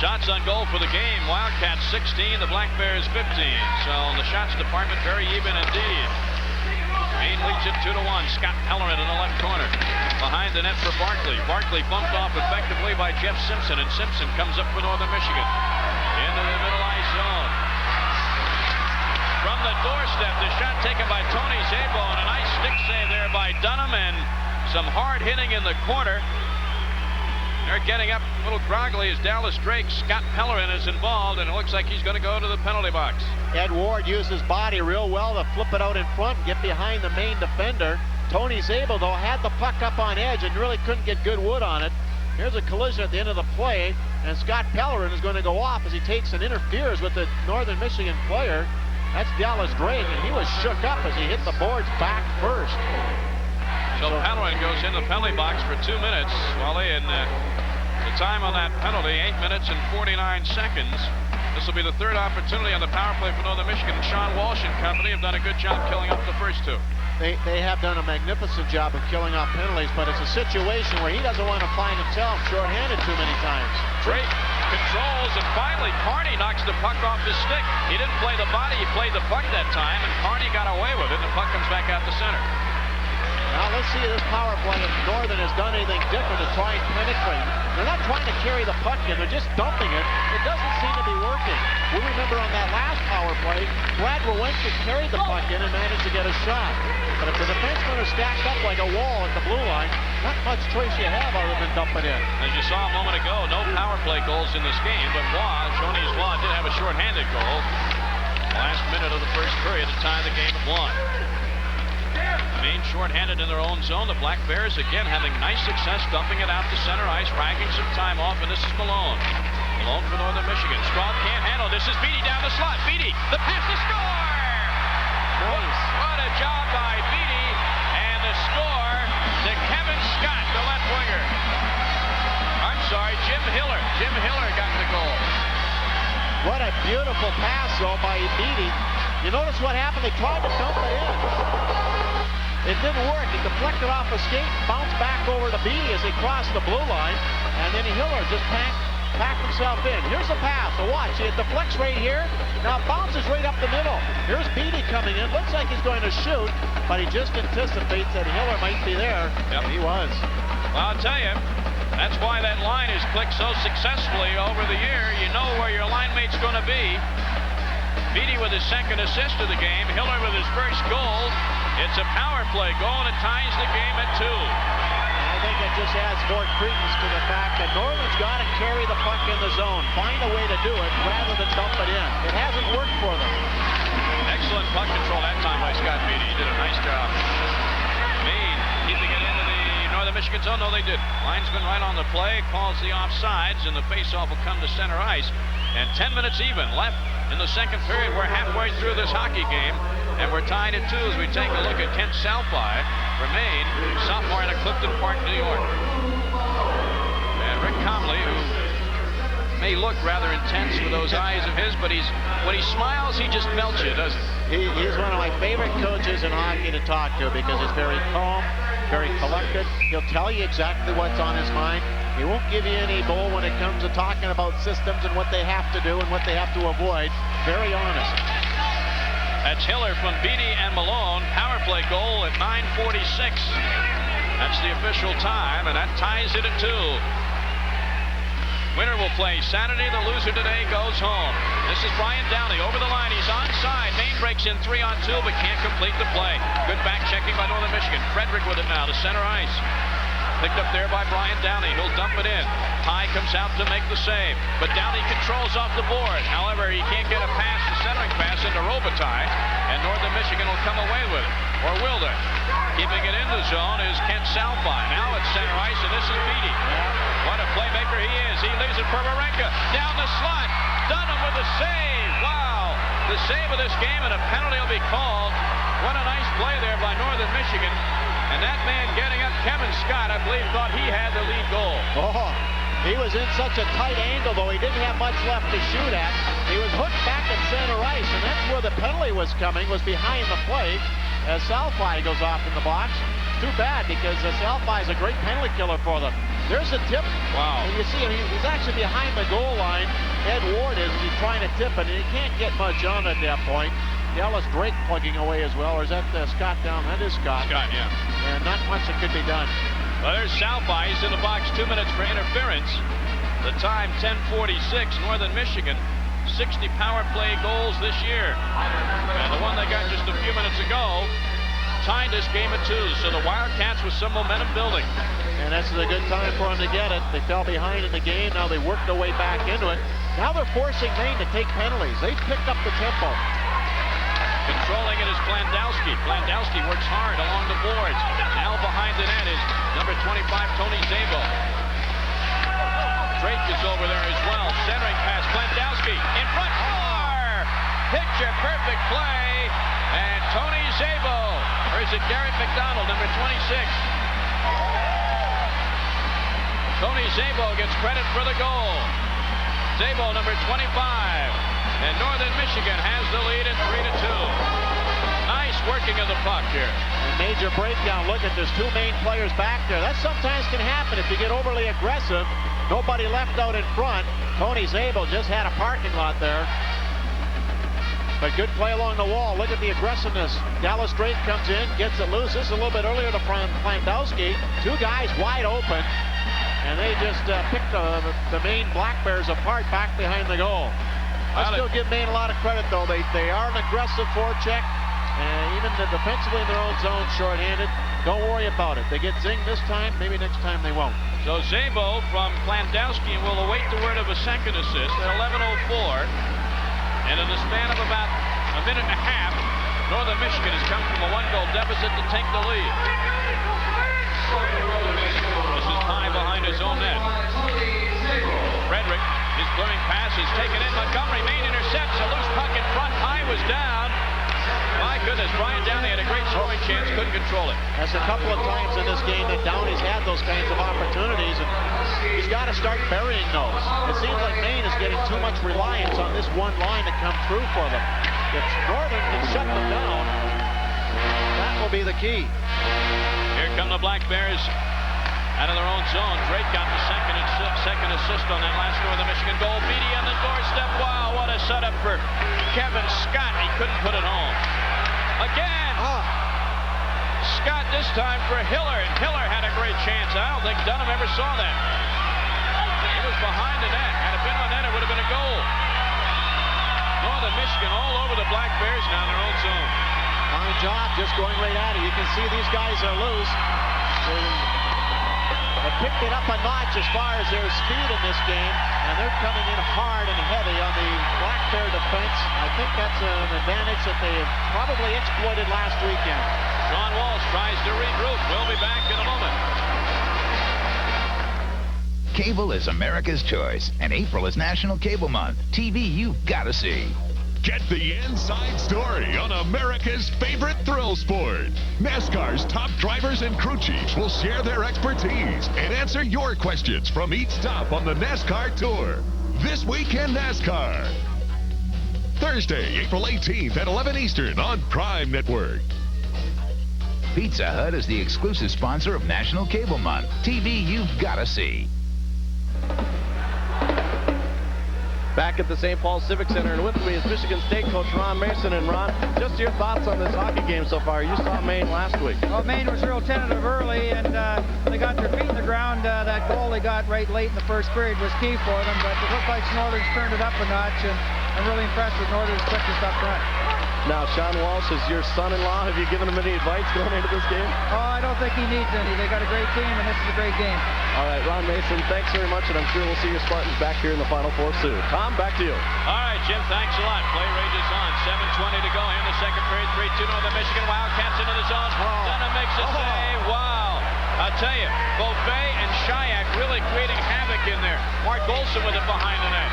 S2: Shots on goal for the game. Wildcats 16, the Black Bears 15. So in the shots department, very even indeed. Maine leads it 2-1. Scott Pellerin in the left corner. Behind the net for Barkley. Barkley bumped off effectively by Jeff Simpson, and Simpson comes up for Northern Michigan. Into the middle ice zone. From the doorstep, the shot taken by Tony Szabo, and a nice stick save there by Dunham, and some hard hitting in the corner. They're getting up a little groggily as Dallas Drake. Scott Pellerin is involved, and it looks like he's going to go to the penalty box.
S1: Ed Ward used his body real well to flip it out in front and get behind the Maine defender. Tony Szabo, though, had the puck up on edge and really couldn't get good wood on it. Here's a collision at the end of the play, and Scott Pellerin is going to go off as he takes and interferes with the Northern Michigan player. That's Dallas Drake, and he was shook up as he hit the boards back first.
S2: So Pellerin goes in the penalty box for 2 minutes. Wally, and the time on that penalty, 8 minutes and 49 seconds. This will be the third opportunity on the power play for Northern Michigan. Sean Walsh and company have done a good job killing up the first two.
S1: They have done a magnificent job of killing off penalties, but it's a situation where he doesn't want to find himself shorthanded too many times.
S2: Drake controls, and finally Carney knocks the puck off his stick. He didn't play the body, he played the puck that time, and Carney got away with it, and the puck comes back out the center.
S1: Now let's see this power play if Northern has done anything different to try and penetrate. They're not trying to carry the puck in, they're just dumping it. It doesn't seem to be working. We remember on that last power play, Brad Rowenka carried the puck in and managed to get a shot. But if the defensemen are stacked up like a wall at the blue line, not much choice you have other than dump it in.
S2: As you saw a moment ago, no power play goals in this game, but Shoney's Waugh did have a shorthanded goal. Last minute of the first period to tie the game at 1. Maine shorthanded in their own zone. The Black Bears again having nice success dumping it out to center ice, ragging some time off, and this is Malone. Malone for Northern Michigan. Strong can't handle. This is Beatty down the slot. Beatty, the pass to score!
S1: Nice.
S2: What a job by Beatty, and the score to Kevin Scott, the left winger. I'm sorry, Jim Hiller. Jim Hiller got the goal.
S1: What a beautiful pass, though, by Beatty. You notice what happened? They tried to dump it in. It didn't work. He deflected off a skate, bounced back over to Beatty as he crossed the blue line, and then Hiller just packed himself in. Here's the pass. So watch. It deflects right here. Now it bounces right up the middle. Here's Beatty coming in. Looks like he's going to shoot, but he just anticipates that Hiller might be there.
S2: Yep.
S1: And he was.
S2: Well, I'll tell you, that's why that line is clicked so successfully over the year. You know where your line mate's going to be. Beatty with his second assist of the game. Hiller with his first goal. It's a power play goal, and it ties the game at 2.
S1: I think think it just adds more credence to the fact that Northern's got to carry the puck in the zone, find a way to do it rather than dump it in. It hasn't worked for them.
S2: Excellent puck control that time by Scott Beatty. He did a nice job. Maine keeping it into the Northern Michigan zone. No, they didn't. Linesman right on the play, calls the offsides, and the faceoff will come to center ice. And 10 minutes even left in the second period. We're halfway through this hockey game, and we're tied at 2 as we take a look at Kent Salphi for Maine, sophomore out of Clifton Park, New York. And Rick Comley, who may look rather intense with those eyes of his, but when he smiles, he just melts you, doesn't he?
S1: He's one of my favorite coaches in hockey to talk to because he's very calm, very collected. He'll tell you exactly what's on his mind. He won't give you any bull when it comes to talking about systems and what they have to do and what they have to avoid. Very honest.
S2: That's Hiller from Beatty and Malone. Power play goal at 9:46. That's the official time, and that ties it at 2. Winner will play Saturday. The loser today goes home. This is Brian Downey over the line. He's onside. Maine breaks in 3-on-2, but can't complete the play. Good back checking by Northern Michigan. Frederick with it now to center ice. Picked up there by Brian Downey. He'll dump it in. High comes out to make the save, but Downey controls off the board. However, he can't get a pass, the centering pass into Robitaille, and Northern Michigan will come away with it. Or will they? Keeping it in the zone is Kent Salphi. Now it's center ice, and this is Beatty. What a playmaker he is. He leaves it for Marenka. Down the slot. Dunham with the save. Wow. The save of this game, and a penalty will be called. What a nice play there by Northern Michigan. And that man getting up, Kevin Scott, I believe, thought he had the lead goal.
S1: Oh, he was in such a tight angle, though he didn't have much left to shoot at. He was hooked back at center ice, and that's where the penalty was coming, was behind the plate, as Salphi goes off in the box. Too bad, because Salphi is a great penalty killer for them. There's a tip.
S2: Wow.
S1: And you see him, he's actually behind the goal line. Ed Ward is, and he's trying to tip it, and he can't get much on at that point. Dallas Drake plugging away as well, or is that Scott down? That is Scott.
S2: Scott, yeah.
S1: And not much that could be done.
S2: Well, there's Salphi. He's in the box, 2 minutes for interference. The time, 10:46. Northern Michigan, 60 power play goals this year. And the one they got just a few minutes ago tied this game at 2. So the Wildcats with some momentum building.
S1: And this is a good time for them to get it. They fell behind in the game. Now they worked their way back into it. Now they're forcing Maine to take penalties. They picked up the tempo.
S2: Controlling it is Blandowski. Blandowski works hard along the boards. Now behind the net is number 25, Tony Zabo. Drake is over there as well. Centering pass, Blandowski in front. Picture perfect play. And Tony Zabo, or is it Garrett McDonald, number 26? Tony Zabo gets credit for the goal. Zabo, number 25. And Northern Michigan has the lead at 3-2. Nice working of the puck here.
S1: A major breakdown. Look at this, 2 Maine players back there. That sometimes can happen if you get overly aggressive. Nobody left out in front. Tony Zabel just had a parking lot there. But good play along the wall. Look at the aggressiveness. Dallas Drake comes in, gets it loose. This is a little bit earlier to Blandowski. 2 guys wide open. And they just picked the Maine Black Bears apart back behind the goal. I still give Maine a lot of credit, though. They are an aggressive forecheck, and even defensively in their own zone, shorthanded. Don't worry about it. They get zinged this time. Maybe next time they won't.
S2: So Zabo from Blandowski will await the word of a second assist at 11:04. And in the span of about a minute and a half, Northern Michigan has come from a 1-goal deficit to take the lead. This is high behind his own net. Frederick. His clearing pass is taken in. Montgomery, Maine intercepts. A loose puck in front. High was down. My goodness, Brian Downey had a great scoring chance. Couldn't control it.
S1: That's a couple of times in this game that Downey's had those kinds of opportunities, and he's got to start burying those. It seems like Maine is getting too much reliance on this one line to come through for them. If Northern can shut them down, that will be the key.
S2: Here come the Black Bears. Out of their own zone. Drake got the second assist on that last Northern Michigan goal. Beatty on the doorstep. Wow, what a setup for Kevin Scott. He couldn't put it home. Again. Scott this time for Hiller, and Hiller had a great chance. I don't think Dunham ever saw that. It was behind the net. Had it been on net, it would have been a goal. Northern Michigan all over the Black Bears now in their own zone.
S1: Fine job, just going right at it. You can see these guys are loose. have picked it up a notch as far as their speed in this game, and they're coming in hard and heavy on the Black Bear defense. I think that's an advantage that they have probably exploited last weekend.
S2: Sean Walsh tries to regroup. We'll be back in a moment.
S9: Cable is America's choice, and April is National Cable Month. TV you've got to see.
S3: Get the inside story on America's favorite thrill sport. NASCAR's top drivers and crew chiefs will share their expertise and answer your questions from each stop on the NASCAR Tour. This Weekend NASCAR. Thursday, April 18th at 11 Eastern on Prime Network.
S9: Pizza Hut is the exclusive sponsor of National Cable Month. TV you've got to see.
S5: Back at the St. Paul Civic Center, and with me is Michigan State coach Ron Mason. And Ron, just your thoughts on this hockey game so far. You saw Maine last week.
S15: Well, Maine was real tentative early, and they got their feet in the ground. That goal they got right late in the first period was key for them, but it looked like Northern's turned it up a notch, and I'm really impressed with Northern's quickness up front.
S5: Now, Sean Walsh is your son-in-law. Have you given him any advice going into this game?
S15: Oh, I don't think he needs any. They got a great team, and this is a great game.
S5: All right, Ron Mason, thanks very much, and I'm sure we'll see your Spartans back here in the Final Four soon. Tom, back to you.
S2: All right, Jim, thanks a lot. Play rages on. 7:20 to go in the second period. 3-2 Northern Michigan. Wildcats into the zone. Dunham makes a save. Wow. I'll tell you, Beauvais and Shayak really creating havoc in there. Mark Olson with it behind the net.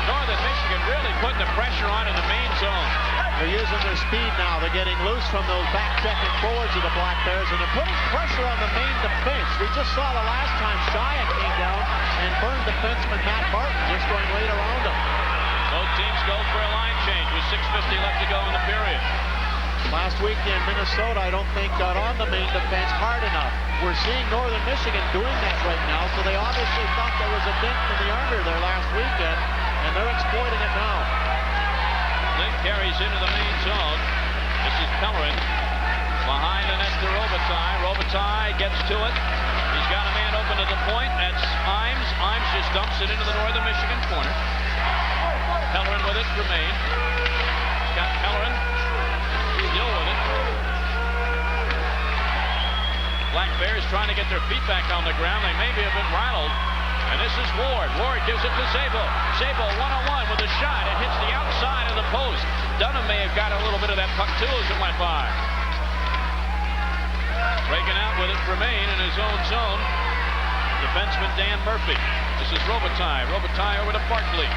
S2: Northern Michigan really putting the pressure on in the main zone.
S1: They're using their speed now. They're getting loose from those back-checking forwards of the Black Bears, and they're putting pressure on the Maine defense. We just saw the last time Shayak came down and burned defenseman Matt Martin just going right around him.
S2: Both teams go for a line change with 6:50 left to go in the period.
S1: Last weekend, Minnesota, I don't think, got on the Maine defense hard enough. We're seeing Northern Michigan doing that right now, so they obviously thought there was a dent in the armor there last weekend, and they're exploiting it now.
S2: Link carries into the main zone. This is Pellerin. Behind the net to Robitaille. Robitaille gets to it. He's got a man open to the point. That's Imes. Imes just dumps it into the Northern Michigan corner. Pellerin with it for Maine. Got Pellerin. Still with it. Black Bears trying to get their feet back on the ground. They maybe have been rattled. And this is Ward. Ward gives it to Sabo. Sabo one-on-one with a shot. It hits the outside of the post. Dunham may have got a little bit of that puck too as it went by. Breaking out with it for Maine in his own zone. Defenseman Dan Murphy. This is Robitaille. Robitaille over to Barkley.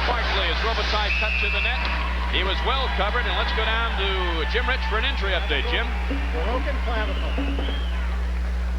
S2: Barkley as Robitaille cut to the net. He was well covered, and let's go down to Jim Rich for an injury update. Jim?
S5: Broken clavicle.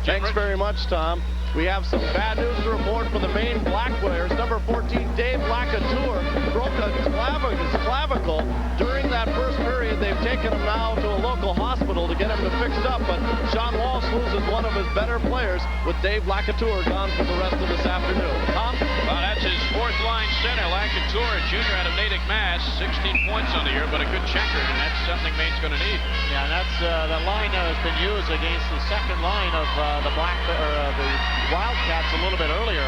S5: Thanks very much, Tom. We have some bad news to report from the Maine Black Bears. Number 14, Dave Lacatour, broke his clavicle during that first period. They've taken him now to a local hospital to get him fixed up, but Sean Walsh loses one of his better players with Dave Lacatour gone for the rest of this afternoon. Tom?
S2: Well, that's his fourth-line center, Lacatour, a junior out of Natick, Mass. 16 points on the year, but a good checker, and that's something Maine's going to need.
S1: Yeah, and that's the line that has been used against the second line of the Wildcats a little bit earlier.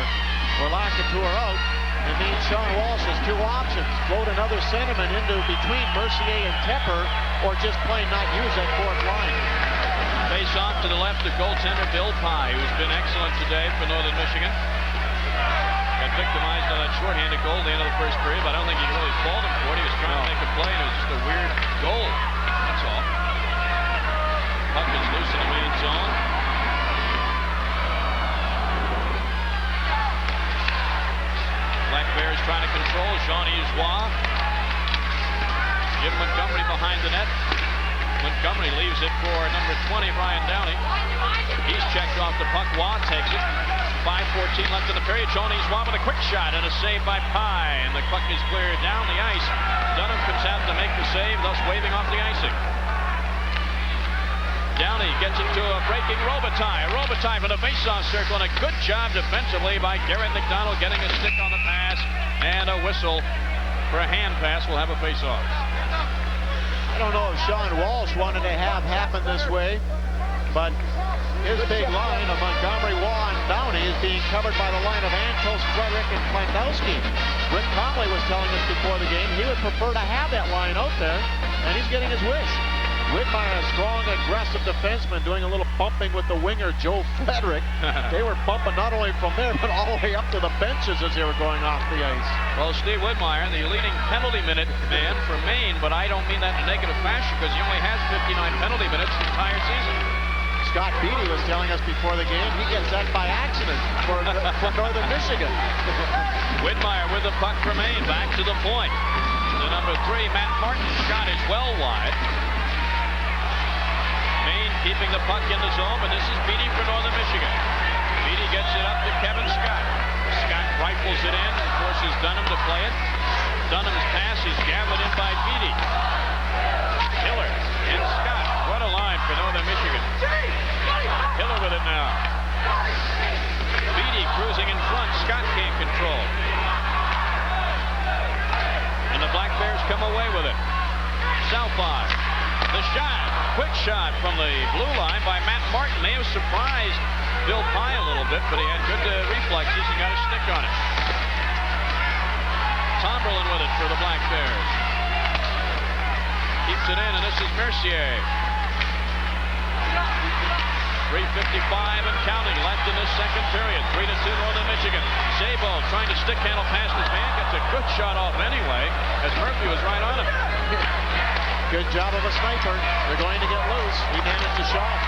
S1: Where Lacatour out, it means Sean Walsh has two options. Float another centerman into between Mercier and Tepper, or just plain not use that fourth line.
S2: Face off to the left of goaltender Bill Pye, who's been excellent today for Northern Michigan. Got victimized on that shorthanded goal at the end of the first period, but I don't think he really fault him for it. He was trying to make a play, and it was just a weird goal. That's all. Puck is loose in the main zone. Black Bears trying to control Jean-Yves Roy. Jim Montgomery behind the net. Montgomery leaves it for number 20, Brian Downey. He's checked off the puck. Roy takes it. 5:14 left in the period. Jean-Yves Roy with a quick shot and a save by Pye. And the puck is cleared down the ice. Dunham comes out to make the save, thus waving off the icing. Downey gets it to a breaking Robitaille. Robitaille for the faceoff circle, and a good job defensively by Garrett McDonald getting a stick on the pass, and a whistle for a hand pass. Will have a faceoff.
S1: I don't know if Sean Walsh wanted to have happen this way, but his big line of Montgomery, Waugh, and Downey is being covered by the line of Antos, Frederick, and Klandowski. Rick Conley was telling us before the game he would prefer to have that line out there, and he's getting his wish. Whitmire, a strong, aggressive defenseman, doing a little bumping with the winger, Joe Frederick. They were bumping not only from there, but all the way up to the benches as they were going off the ice.
S2: Well, Steve Whitmire, the leading penalty minute man for Maine, but I don't mean that in a negative fashion because he only has 59 penalty minutes the entire season.
S1: Scott Beatty was telling us before the game he gets that by accident for Northern Michigan.
S2: Whitmire with the puck for Maine, back to the point. The number 3, Matt Martin's shot is well wide. Maine keeping the puck in the zone, but this is Beatty for Northern Michigan. Beatty gets it up to Kevin Scott. Scott rifles it in, forces Dunham to play it. Dunham's pass is gathered in by Beatty. Hiller and Scott. What a line for Northern Michigan. Hiller with it now. Beatty cruising in front. Scott can't control. And the Black Bears come away with it. Southpaw. The shot. Quick shot from the blue line by Matt Martin. May have surprised Bill Pye a little bit, but he had good reflexes and got a stick on it. Tomberlin with it for the Black Bears. Keeps it in, and this is Mercier. 3:55 and counting left in this second period. 3-2 Northern Michigan. Sabo trying to stick handle past his man. Gets a good shot off anyway, as Murphy was right on him.
S1: Good job of a sniper. They're going to get loose. He managed to shot.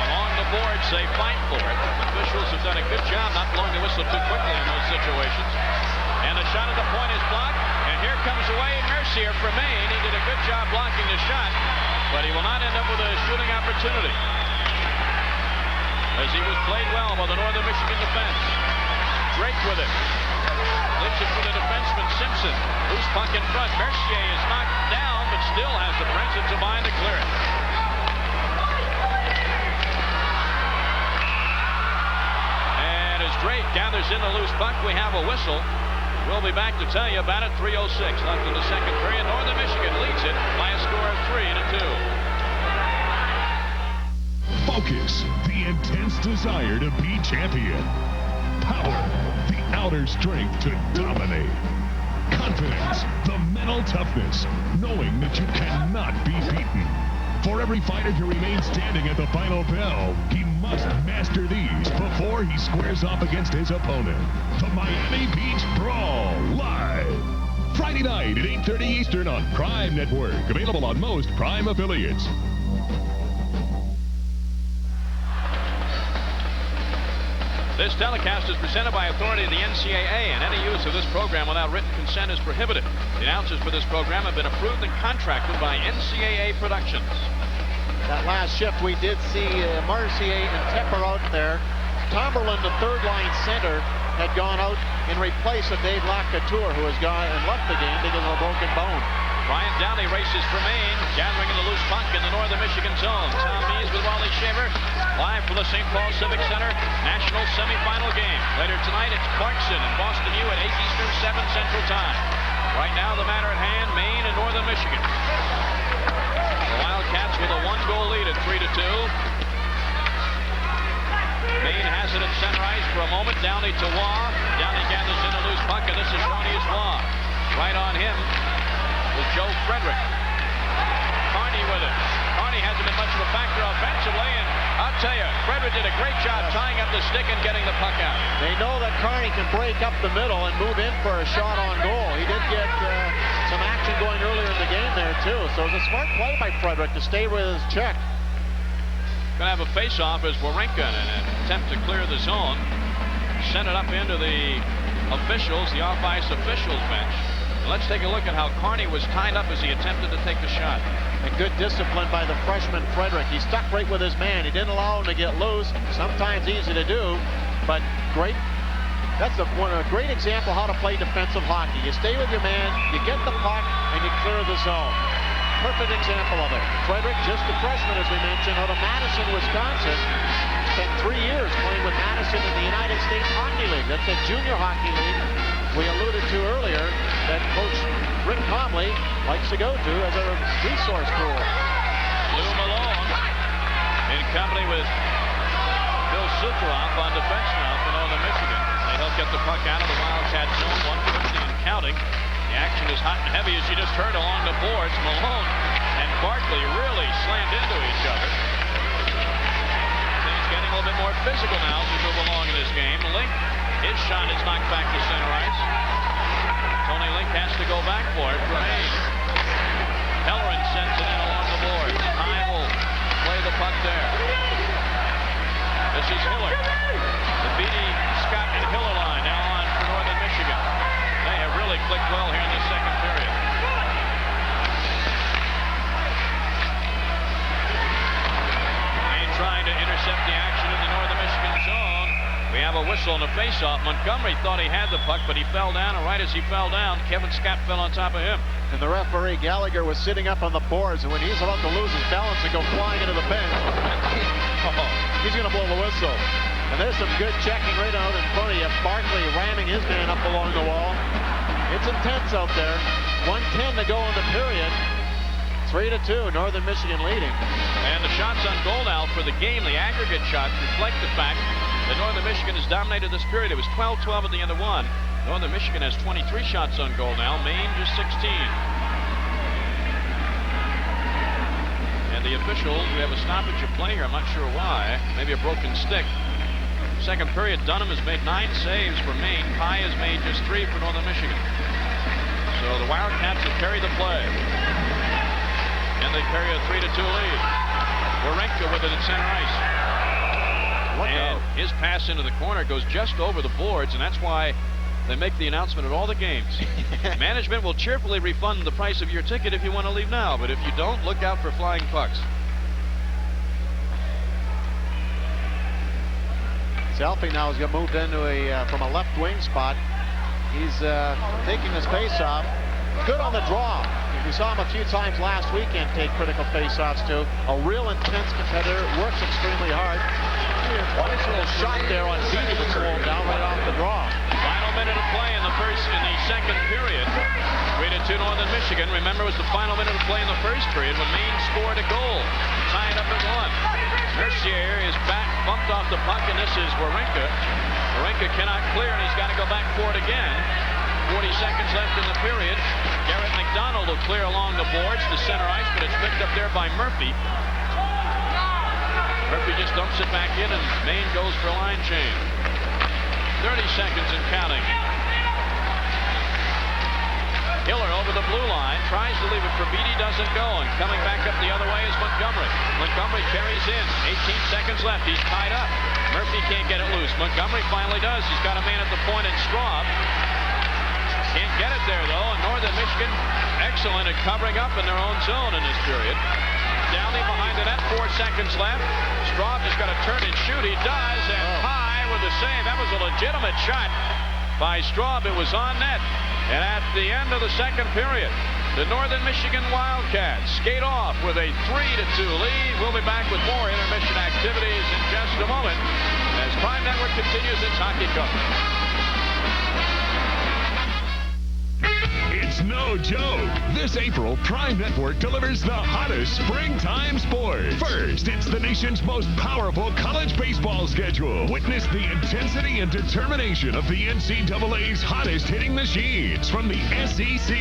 S2: Along the boards, they fight for it. Officials have done a good job not blowing the whistle too quickly in those situations. And the shot at the point is blocked. And here comes away Mercier for Maine. He did a good job blocking the shot, but he will not end up with a shooting opportunity, as he was played well by the Northern Michigan defense. Drake with it. Leaves it for the defenseman Simpson. Loose puck in front. Mercier is knocked down, but still has the presence of mind to clear it. And as Drake gathers in the loose puck, we have a whistle. We'll be back to tell you about it. 3:06 left in the second period. Northern Michigan leads it by a score of 3-2.
S3: Focus, the intense desire to be champion. Power, the outer strength to dominate. Confidence, the mental toughness, knowing that you cannot be beaten. For every fighter to remain standing at the final bell, he must master these before he squares off against his opponent. The Miami Beach Brawl, live. Friday night at 8:30 Eastern on Prime Network. Available on most Prime affiliates.
S2: This telecast is presented by authority of the NCAA, and any use of this program without written consent is prohibited. The announcers for this program have been approved and contracted by NCAA Productions.
S1: That last shift, we did see Mercier and Tepper out there. Tomberlin, the third-line center, had gone out in replace of Dave Lacouture, who has gone and left the game because of a broken bone.
S2: Brian Downey races for Maine, gathering in the loose puck in the Northern Michigan zone. Tom Mees with Wally Shaver, live from the St. Paul Civic Center National Semifinal game. Later tonight, it's Clarkson and Boston U at 8 Eastern, 7 Central Time. Right now, the matter at hand, Maine and Northern Michigan. The Wildcats with a 1-goal lead at 3-2. Maine has it at center ice for a moment. Downey to Waugh. Downey gathers in a loose puck, and this is Ronnie Waugh. Right on him with Joe Frederick. Carney with it. Carney hasn't been much of a factor offensively, and I'll tell you, Frederick did a great job tying up the stick and getting the puck out.
S1: They know that Carney can break up the middle and move in for a shot on goal. He did get some action going earlier in the game there, too. So it was a smart play by Frederick to stay with his check.
S2: Going to have a face-off as Wawrinka in an attempt to clear the zone. Send it up into the officials, the off-ice officials bench. Let's take a look at how Carney was tied up as he attempted to take the shot.
S1: And good discipline by the freshman Frederick. He stuck right with his man. He didn't allow him to get loose. Sometimes easy to do, but great. That's a great example how to play defensive hockey. You stay with your man, you get the puck, and you clear the zone. Perfect example of it. Frederick, just a freshman, as we mentioned, out of Madison, Wisconsin. Spent 3 years playing with Madison in the United States Hockey League. That's a junior hockey league we alluded to earlier that Coach Rick Comley likes to go to as a resource pool.
S2: Lou Malone in company with Bill Sukroff on defense now for Northern Michigan. He'll get the puck out of the Wildcat zone, 150 and counting. The action is hot and heavy, as you just heard, along the boards. Malone and Barkley really slammed into each other. Things getting a little bit more physical now as we move along in this game. Link, his shot is knocked back to center ice. Tony Link has to go back for it for Maine. Pellerin sends it in along the boards. High will play the puck there. This is Hiller. The Beatty, Scott, and Hiller line now on for Northern Michigan. They have really clicked well here in the second period. Maine trying to intercept the action in the Northern Michigan zone. We have a whistle and a face-off. Montgomery thought he had the puck, but he fell down, and right as he fell down, Kevin Scott fell on top of him.
S1: And the referee, Gallagher, was sitting up on the boards, and when he's about to lose his balance and go flying into the bench, he's going to blow the whistle. And there's some good checking right out in front of you. Barkley ramming his man up along the wall. It's intense out there. 1:10 to go in the period. 3-2, Northern Michigan leading.
S2: And the shots on goal now for the game, the aggregate shots, reflect the fact that Northern Michigan has dominated this period. It was 12-12 at the end of one. Northern Michigan has 23 shots on goal now. Maine just 16. And the officials, we have a stoppage of play here. I'm not sure why. Maybe a broken stick. Second period, Dunham has made 9 saves for Maine. Pye has made just 3 for Northern Michigan. So the Wildcats have carried the play. And they carry a 3-2 lead. Warenka with it at center ice. And his pass into the corner goes just over the boards, and that's why they make the announcement at all the games. Management will cheerfully refund the price of your ticket if you want to leave now, but if you don't, look out for flying pucks.
S1: Selfie now has got moved into from a left wing spot. He's taking his face off. Good on the draw. We saw him a few times last weekend take critical face-offs too. A real intense competitor, works extremely hard. Nice little shot there on Beatty that's slowed down right off the draw.
S2: Final minute of play in the second period. 3-2 Northern Michigan. Remember, it was the final minute of play in the first period when Maine scored a goal. Tied up at 1. Mercier is back, bumped off the puck, and this is Warenka. Warenka cannot clear, and he's got to go back for it again. 40 seconds left in the period. Garrett McDonald will clear along the boards to center ice, but it's picked up there by Murphy. Murphy just dumps it back in, and Maine goes for a line change. 30 seconds and counting. Hiller over the blue line, tries to leave it for Beatty, doesn't go, and coming back up the other way is Montgomery. Montgomery carries in, 18 seconds left, he's tied up. Murphy can't get it loose. Montgomery finally does. He's got a man at the point in Straub. Can't get it there, though, and Northern Michigan excellent at covering up in their own zone in this period. Downey behind the net, 4 seconds left. Straub just got to turn and shoot. He does, and Pye with the save. That was a legitimate shot by Straub. It was on net. And at the end of the second period, the Northern Michigan Wildcats skate off with a 3-2 lead. We'll be back with more intermission activities in just a moment as Prime Network continues its hockey coverage.
S3: It's no joke. This April, Prime Network delivers the hottest springtime sports. First, it's the nation's most powerful college baseball schedule. Witness the intensity and determination of the NCAA's hottest hitting machines from the SEC,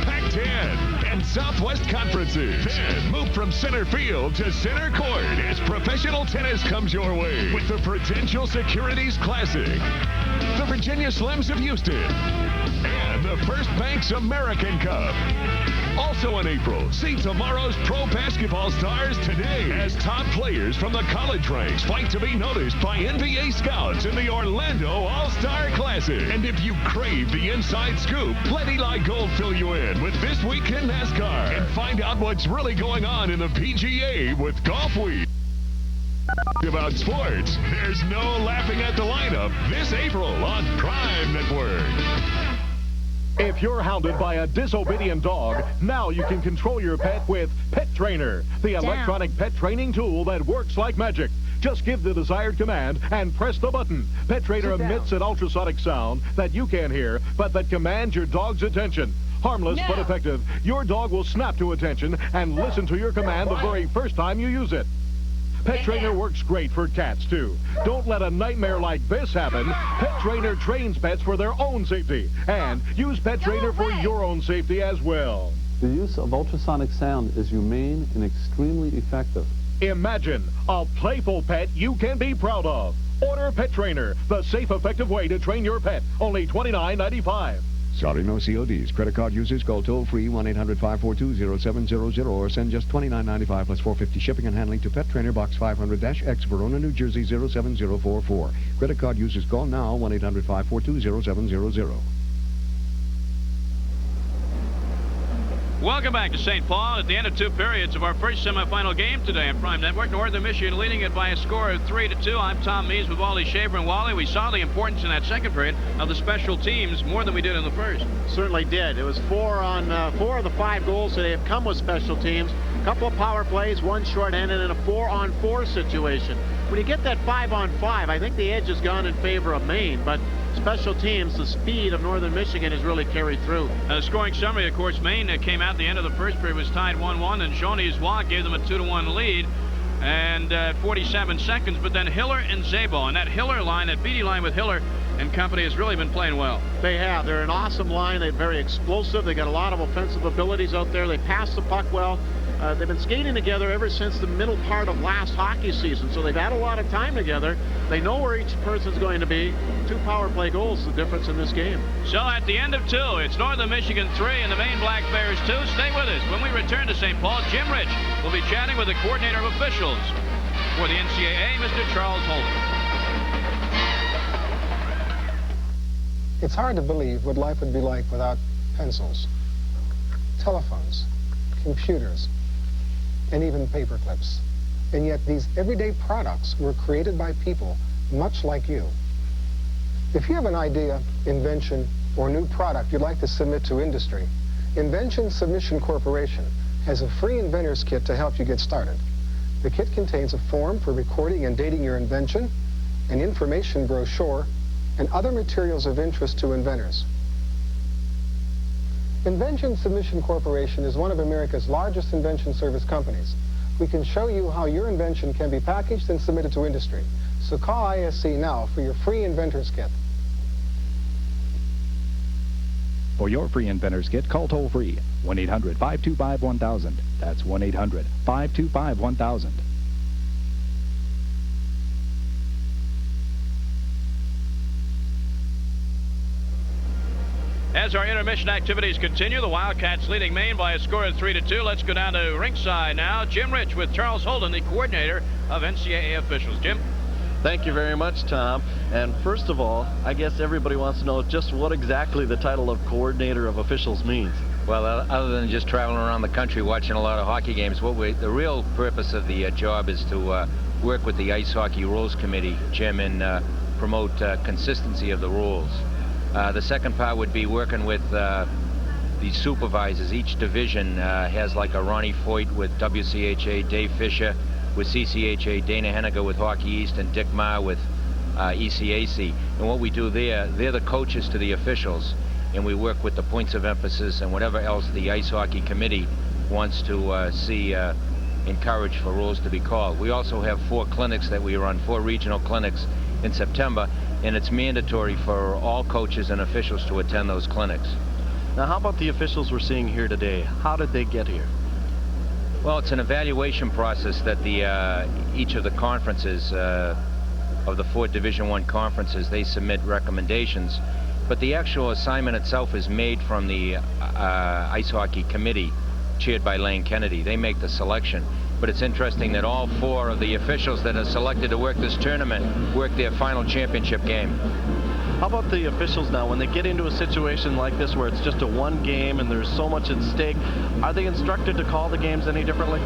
S3: Pac-10, and Southwest Conferences. Then, move from center field to center court as professional tennis comes your way with the Prudential Securities Classic, the Virginia Slims of Houston, and the First Bank's American Cup. Also in April, see tomorrow's pro basketball stars today as top players from the college ranks fight to be noticed by NBA scouts in the Orlando All-Star Classic. And if you crave the inside scoop, let Eli Gold fill you in with This Week in NASCAR and find out what's really going on in the PGA with Golf Week. About sports, there's no laughing at the lineup this April on Prime Network.
S16: If you're hounded by a disobedient dog, now you can control your pet with Pet Trainer, the electronic pet training tool that works like magic. Just give the desired command and press the button. Pet Trainer emits an ultrasonic sound that you can't hear, but that commands your dog's attention. Harmless but effective, your dog will snap to attention and listen to your command the very first time you use it. Pet Trainer works great for cats, too. Don't let a nightmare like this happen. Pet Trainer trains pets for their own safety. And use Pet Trainer for your own safety as well.
S17: The use of ultrasonic sound is humane and extremely effective.
S16: Imagine a playful pet you can be proud of. Order Pet Trainer, the safe, effective way to train your pet. Only $29.95.
S18: Sorry, no CODs. Credit card users call toll-free 1-800-542-0700 or send just $29.95 plus $4.50 shipping and handling to Pet Trainer Box 500-X, Verona, New Jersey 07044. Credit card users call now 1-800-542-0700.
S2: Welcome back to St. Paul at the end of 2 periods of our first semifinal game today on Prime Network. Northern Michigan leading it by a score of 3-2. I'm Tom Mees with Wally Shaver. And Wally, we saw the importance in that second period of the special teams more than we did in the first.
S1: Certainly did. It was 4 of the 5 goals today have come with special teams. A couple of power plays, 1 shorthanded, and a 4-on-4 situation. When you get that 5-on-5, I think the edge has gone in favor of Maine, but special teams, the speed of Northern Michigan has really carried through.
S2: Scoring summary, of course, Maine came out at the end of the first period, was tied 1-1, and Johnny's walk gave them a 2-1 lead, and 47 seconds, but then Hiller and Szabo, and that Hiller line, that BD line with Hiller and company has really been playing well.
S1: They have. They're an awesome line. They're very explosive. They got a lot of offensive abilities out there. They pass the puck well. They've been skating together ever since the middle part of last hockey season, so they've had a lot of time together. They know where each person's going to be. 2 power play goals is the difference in this game.
S2: So at the end of 2, it's Northern Michigan 3 and the Maine Black Bears 2. Stay with us. When we return to St. Paul, Jim Rich will be chatting with the coordinator of officials for the NCAA, Mr. Charles Holden.
S19: It's hard to believe what life would be like without pencils, telephones, computers, and even paper clips. And yet these everyday products were created by people much like you. If you have an idea, invention, or new product you'd like to submit to industry, Invention Submission Corporation has a free inventor's kit to help you get started. The kit contains a form for recording and dating your invention, an information brochure, and other materials of interest to inventors. Invention Submission Corporation is one of America's largest invention service companies. We can show you how your invention can be packaged and submitted to industry. So call ISC now for your free inventor's kit.
S20: For your free inventor's kit, call toll-free 1-800-525-1000. That's 1-800-525-1000.
S2: As our intermission activities continue, the Wildcats leading Maine by a score of 3-2. Let's go down to ringside now. Jim Rich with Charles Holden, the coordinator of NCAA officials. Jim?
S5: Thank you very much, Tom. And first of all, I guess everybody wants to know just what exactly the title of coordinator of officials means.
S21: Well, other than just traveling around the country watching a lot of hockey games, the real purpose of the job is to work with the Ice Hockey Rules Committee, Jim, and promote consistency of the rules. The second part would be working with the supervisors. Each division has like a Ronnie Foyt with WCHA, Dave Fisher with CCHA, Dana Henniger with Hockey East, and Dick Maher with ECAC. And what we do there, they're the coaches to the officials, and we work with the points of emphasis and whatever else the Ice Hockey Committee wants to see encouraged for rules to be called. We also have 4 clinics that we run, 4 regional clinics in September, and it's mandatory for all coaches and officials to attend those clinics.
S5: Now, how about the officials we're seeing here today? How did they get here?
S21: Well, it's an evaluation process that each of the conferences, of the 4 Division I conferences, they submit recommendations, but the actual assignment itself is made from the Ice Hockey Committee, chaired by Lane Kennedy. They make the selection. But it's interesting that all 4 of the officials that are selected to work this tournament work their final championship game.
S5: How about the officials now, when they get into a situation like this where it's just a 1 game and there's so much at stake, are they instructed to call the games any differently?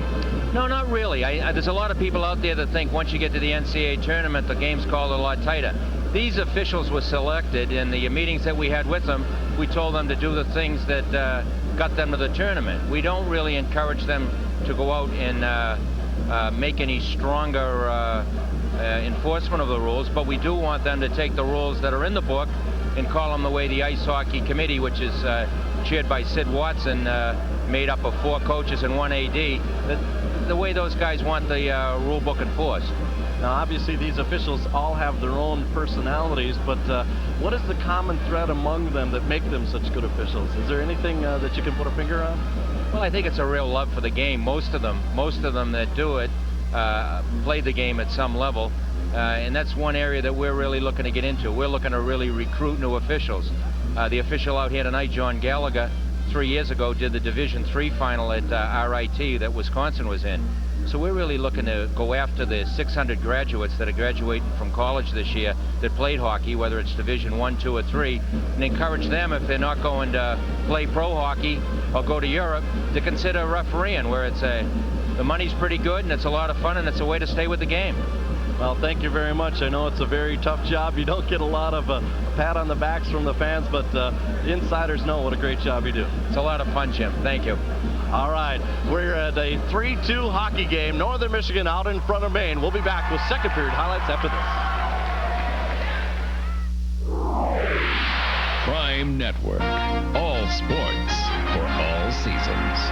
S21: No, not really. There's a lot of people out there that think once you get to the NCAA tournament, the game's called a lot tighter. These officials were selected. In the meetings that we had with them, we told them to do the things that got them to the tournament. We don't really encourage them to go out and make any stronger enforcement of the rules, but we do want them to take the rules that are in the book and call them the way the Ice Hockey Committee, which is chaired by Sid Watson, made up of 4 coaches and 1 AD. the way those guys want the rule book enforced.
S5: Now, obviously, these officials all have their own personalities, but what is the common thread among them that make them such good officials? Is there anything that you can put a finger on?
S21: Well, I think it's a real love for the game. Most of them that do it play the game at some level, and that's one area that we're really looking to get into. We're looking to really recruit new officials. The official out here tonight, John Gallagher, 3 years ago did the Division III final at RIT that Wisconsin was in. So we're really looking to go after the 600 graduates that are graduating from college this year that played hockey, whether it's Division I, II, or III, and encourage them, if they're not going to play pro hockey or go to Europe, to consider refereeing, where it's the money's pretty good and it's a lot of fun and it's a way to stay with the game.
S5: Well, thank you very much. I know it's a very tough job. You don't get a lot of pat on the backs from the fans, but insiders know what a great job you do.
S21: It's a lot of fun, Jim. Thank you.
S5: All right, we're at a 3-2 hockey game. Northern Michigan out in front of Maine. We'll be back with second period highlights after this.
S4: Prime Network. All sports for all seasons.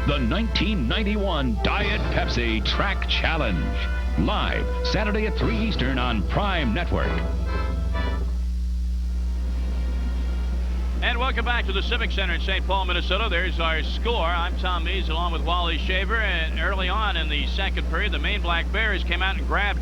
S4: The 1991 Diet Pepsi Track Challenge. Live Saturday at 3 Eastern on Prime Network.
S2: And welcome back to the Civic Center in St. Paul, Minnesota. There's our score. I'm Tom Mees along with Wally Shaver. And early on in the second period, the Maine Black Bears came out and grabbed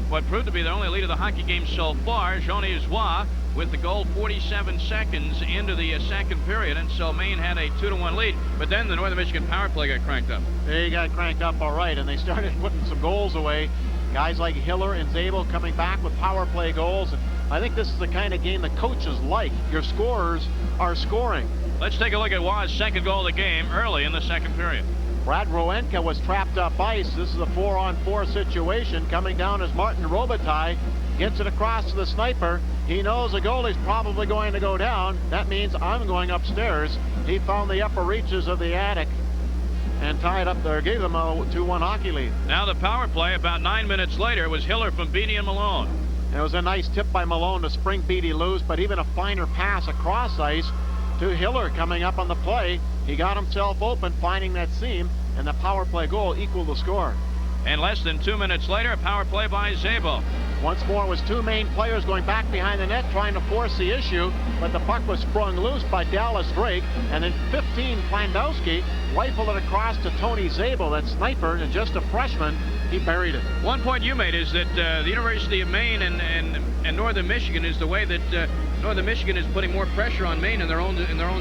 S2: what proved to be their only lead of the hockey game so far. Johnny Zois with the goal 47 seconds into the second period, and so Maine had a 2-1 lead. But then the Northern Michigan power play got cranked up.
S1: They got cranked up all right, and they started putting some goals away. Guys like Hiller and Zabel coming back with power play goals. And I think this is the kind of game the coaches like. Your scorers are scoring.
S2: Let's take a look at Waugh's second goal of the game early in the second period.
S1: Brad Roenka was trapped up ice. This is a 4-on-4 situation. Coming down as Martin Robitaille gets it across to the sniper. He knows the goalie's probably going to go down. That means I'm going upstairs. He found the upper reaches of the attic and tied up there, gave them a 2-1 hockey lead.
S2: Now the power play about 9 minutes later was Hiller from Beatty and Malone.
S1: It was a nice tip by Malone to spring Beatty loose, but even a finer pass across ice to Hiller coming up on the play. He got himself open, finding that seam, and the power play goal equaled the score.
S2: And less than 2 minutes later, a power play by Zabel.
S1: Once more, it was two Maine players going back behind the net trying to force the issue, but the puck was sprung loose by Dallas Drake, and then 15, Plandowski rifled it across to Tony Zabel, that sniper, and just a freshman, he buried it.
S2: One point you made is that the University of Maine and Northern Michigan is the way that Northern Michigan is putting more pressure on Maine in their own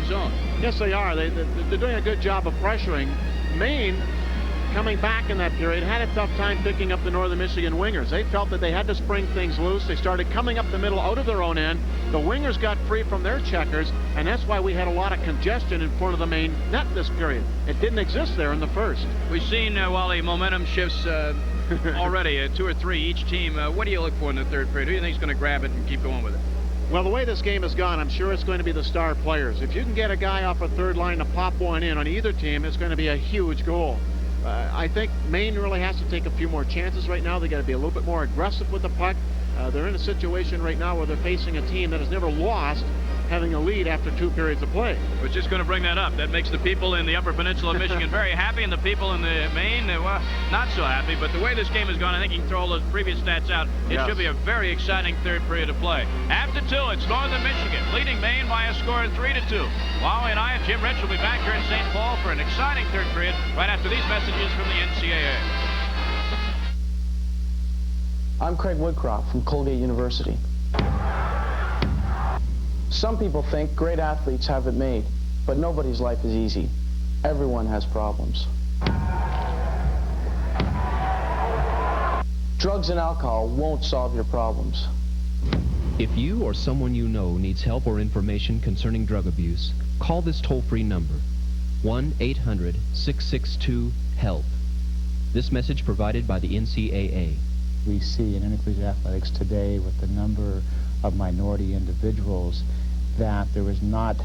S2: zone.
S1: Yes, they are. They're doing a good job of pressuring. Maine, coming back in that period, had a tough time picking up the Northern Michigan wingers. They felt that they had to spring things loose. They started coming up the middle out of their own end. The wingers got free from their checkers, and that's why we had a lot of congestion in front of the Maine net this period. It didn't exist there in the first.
S2: We've seen, Wally, momentum shifts already, 2 or 3 each team. What do you look for in the third period? Who do you think is going to grab it and keep going with it?
S1: Well, the way this game has gone, I'm sure it's going to be the star players. If you can get a guy off a third line to pop one in on either team, it's going to be a huge goal. I think Maine really has to take a few more chances right now. They got to be a little bit more aggressive with the puck. They're in a situation right now where they're facing a team that has never lost having a lead after 2 periods of play.
S2: I was just going to bring that up. That makes the people in the Upper Peninsula of Michigan very happy, and the people in the Maine, well, not so happy. But the way this game has gone, I think you can throw all those previous stats out. It should be a very exciting third period of play. After 2, it's Northern Michigan leading Maine by a score of 3-2. Wally and I and Jim Rich will be back here in St. Paul for an exciting third period right after these messages from the NCAA.
S6: I'm Craig Woodcroft from Colgate University. Some people think great athletes have it made, but nobody's life is easy. Everyone has problems. Drugs and alcohol won't solve your problems.
S14: If you or someone you know needs help or information concerning drug abuse, call this toll-free number, 1-800-662-HELP. This message provided by the NCAA.
S22: We see in intercollegiate athletics today with the number of minority individuals that there is not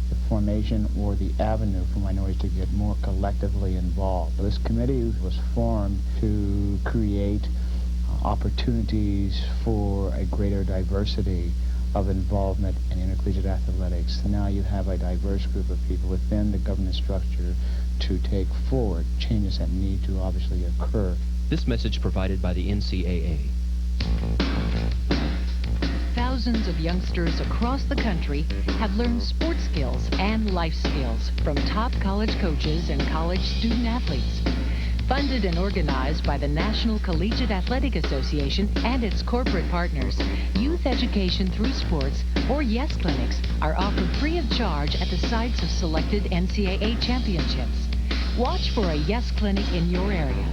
S22: the formation or the avenue for minorities to get more collectively involved. This committee was formed to create opportunities for a greater diversity of involvement in intercollegiate athletics. Now you have a diverse group of people within the governance structure to take forward changes that need to obviously occur.
S14: This message provided by the NCAA.
S23: Thousands of youngsters across the country have learned sports skills and life skills from top college coaches and college student athletes. Funded and organized by the National Collegiate Athletic Association and its corporate partners, youth education through sports, or YES clinics, are offered free of charge at the sites of selected NCAA championships. Watch for a YES clinic in your area.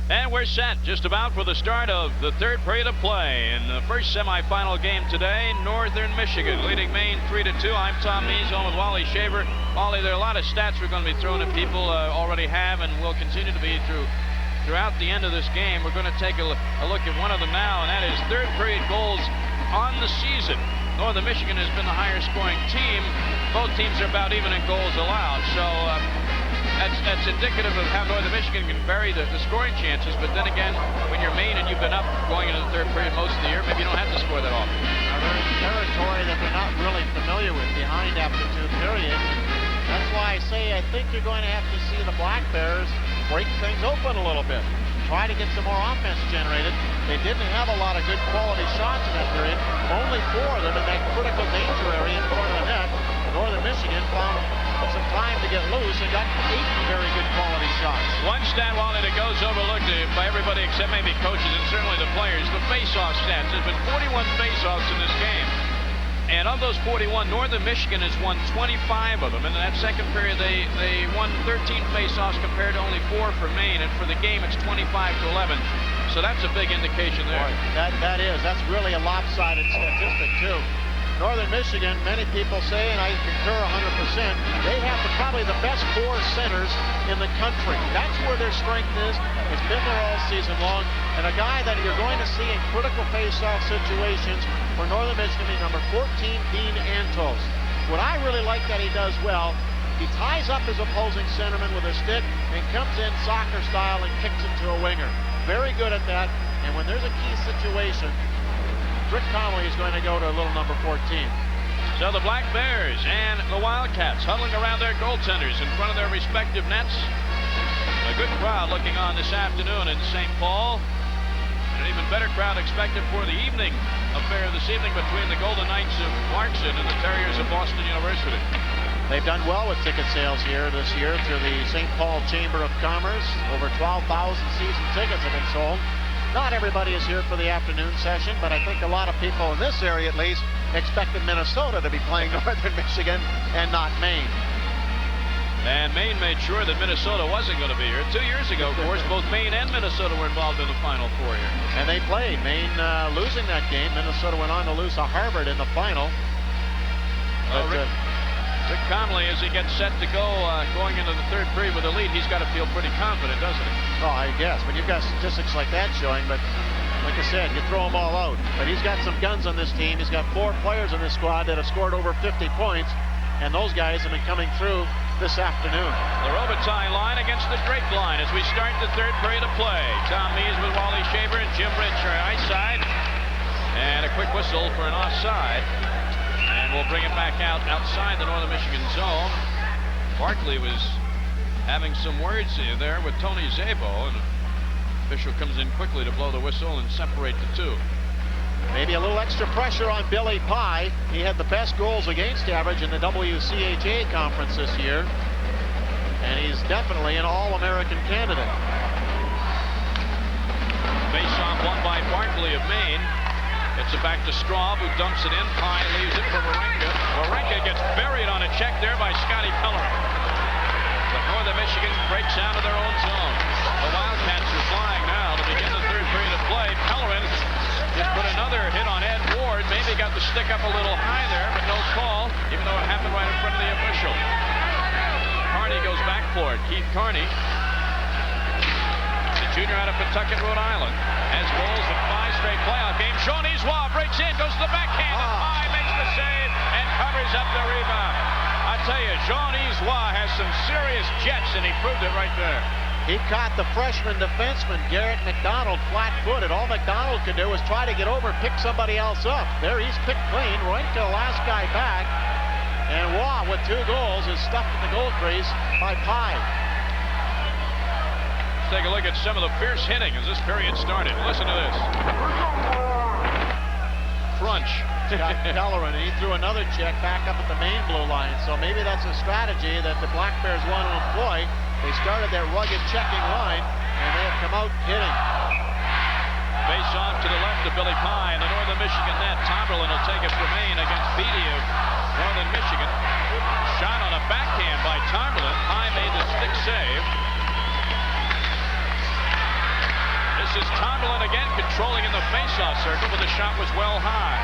S2: And we're set just about for the start of the third period of play. In the first semifinal game today, Northern Michigan leading Maine 3-2. I'm Tom Mees, on with Wally Shaver. Wally, there are a lot of stats we're going to be throwing at people, already have, and will continue to be throughout the end of this game. We're going to take a look at one of them now, and that is third period goals on the season. Northern Michigan has been the higher scoring team. Both teams are about even in goals allowed. So that's indicative of how Northern Michigan can vary the scoring chances. But then again, when you're Maine and you've been up going into the third period most of the year, maybe you don't have to score that often.
S1: There's territory that they're not really familiar with behind after 2 periods. That's why I say I think you're going to have to see the Black Bears break things open a little bit. Try to get some more offense generated. They didn't have a lot of good quality shots in that period. Only 4 of them in that critical danger area in front of the net. Northern Michigan found some time to get loose and got 8 very good quality shots.
S2: One stat, Wally, that goes overlooked by everybody except maybe coaches and certainly the players, the face-off stats. There's been 41 face-offs in this game. And of those 41, Northern Michigan has won 25 of them. And in that second period, they won 13 face-offs compared to only 4 for Maine. And for the game, it's 25-11. So that's a big indication there.
S1: Boy, that's really a lopsided statistic, too. Northern Michigan, many people say, and I concur 100%, they have probably the best 4 centers in the country. That's where their strength is. It's been there all season long. And a guy that you're going to see in critical face-off situations for Northern Michigan is number 14, Dean Antos. What I really like that he does well, he ties up his opposing centerman with a stick and comes in soccer style and kicks it to a winger. Very good at that. And when there's a key situation, Rick Conley is going to go to a little number 14.
S2: So the Black Bears and the Wildcats huddling around their goaltenders in front of their respective nets. A good crowd looking on this afternoon in St. Paul. And an even better crowd expected for the evening affair this evening between the Golden Knights of Clarkson and the Terriers of Boston University.
S1: They've done well with ticket sales here this year through the St. Paul Chamber of Commerce. Over 12,000 season tickets have been sold. Not everybody is here for the afternoon session, but I think a lot of people in this area, at least, expected Minnesota to be playing Northern Michigan and not Maine.
S2: And Maine made sure that Minnesota wasn't going to be here. 2 years ago, of course, both Maine and Minnesota were involved in the Final Four here.
S1: And they played. Maine losing that game. Minnesota went on to lose to Harvard in the final.
S2: Rick Conley, as he gets set to go going into the third period with a lead, he's got to feel pretty confident, doesn't he?
S1: Oh, I guess. When you've got statistics like that showing, but like I said, you throw them all out. But he's got some guns on this team. He's got 4 players in this squad that have scored over 50 points, and those guys have been coming through this afternoon.
S2: The Robitaille line against the Drake line as we start the third period of play. Tom Mees with Wally Shaver and Jim Rich are ice side. And a quick whistle for an offside. And we'll bring it back out outside the Northern Michigan zone. Barkley was having some words there with Tony Szabo, and the official comes in quickly to blow the whistle and separate the two.
S1: Maybe a little extra pressure on Billy Pye. He had the best goals against average in the WCHA conference this year, and he's definitely an All-American candidate.
S2: Face-off won by Barkley of Maine. Gets it back to Straub, who dumps it in. Pye leaves it for Warenka. Warenka gets buried on a check there by Scotty Pellerin. But Northern Michigan breaks out of their own zone. The Wildcats are flying now to begin the third period of play. Pellerin just put another hit on Ed Ward. Maybe got the stick up a little high there, but no call, even though it happened right in front of the official. Carney goes back for it. Keith Carney, the junior out of Pawtucket, Rhode Island, has goals in 5 straight playoff games. Sean Iswa breaks in, goes to the backhand, and Pye makes the save and covers up the rebound. I tell you, Sean Iswa has some serious jets, and he proved it right there.
S1: He caught the freshman defenseman, Garrett McDonald, flat-footed. All McDonald could do was try to get over, pick somebody else up. There he's picked clean. Roenke, the last guy back. And Waugh, with 2 goals, is stuffed in the goal crease by Pye.
S2: Let's take a look at some of the fierce hitting as this period started. Listen to this. Crunch.
S1: Scott Pellerin, and he threw another check back up at the Maine blue line. So maybe that's a strategy that the Black Bears want to employ. They started their rugged checking line, and they have come out hitting.
S2: Face off to the left of Billy Pye in the Northern Michigan net. Tomberlin will take it for Maine against Beatty of Northern Michigan. Shot on a backhand by Tomberlin. Pye made the stick save. This is Tomberlin again controlling in the face-off circle, but the shot was well high.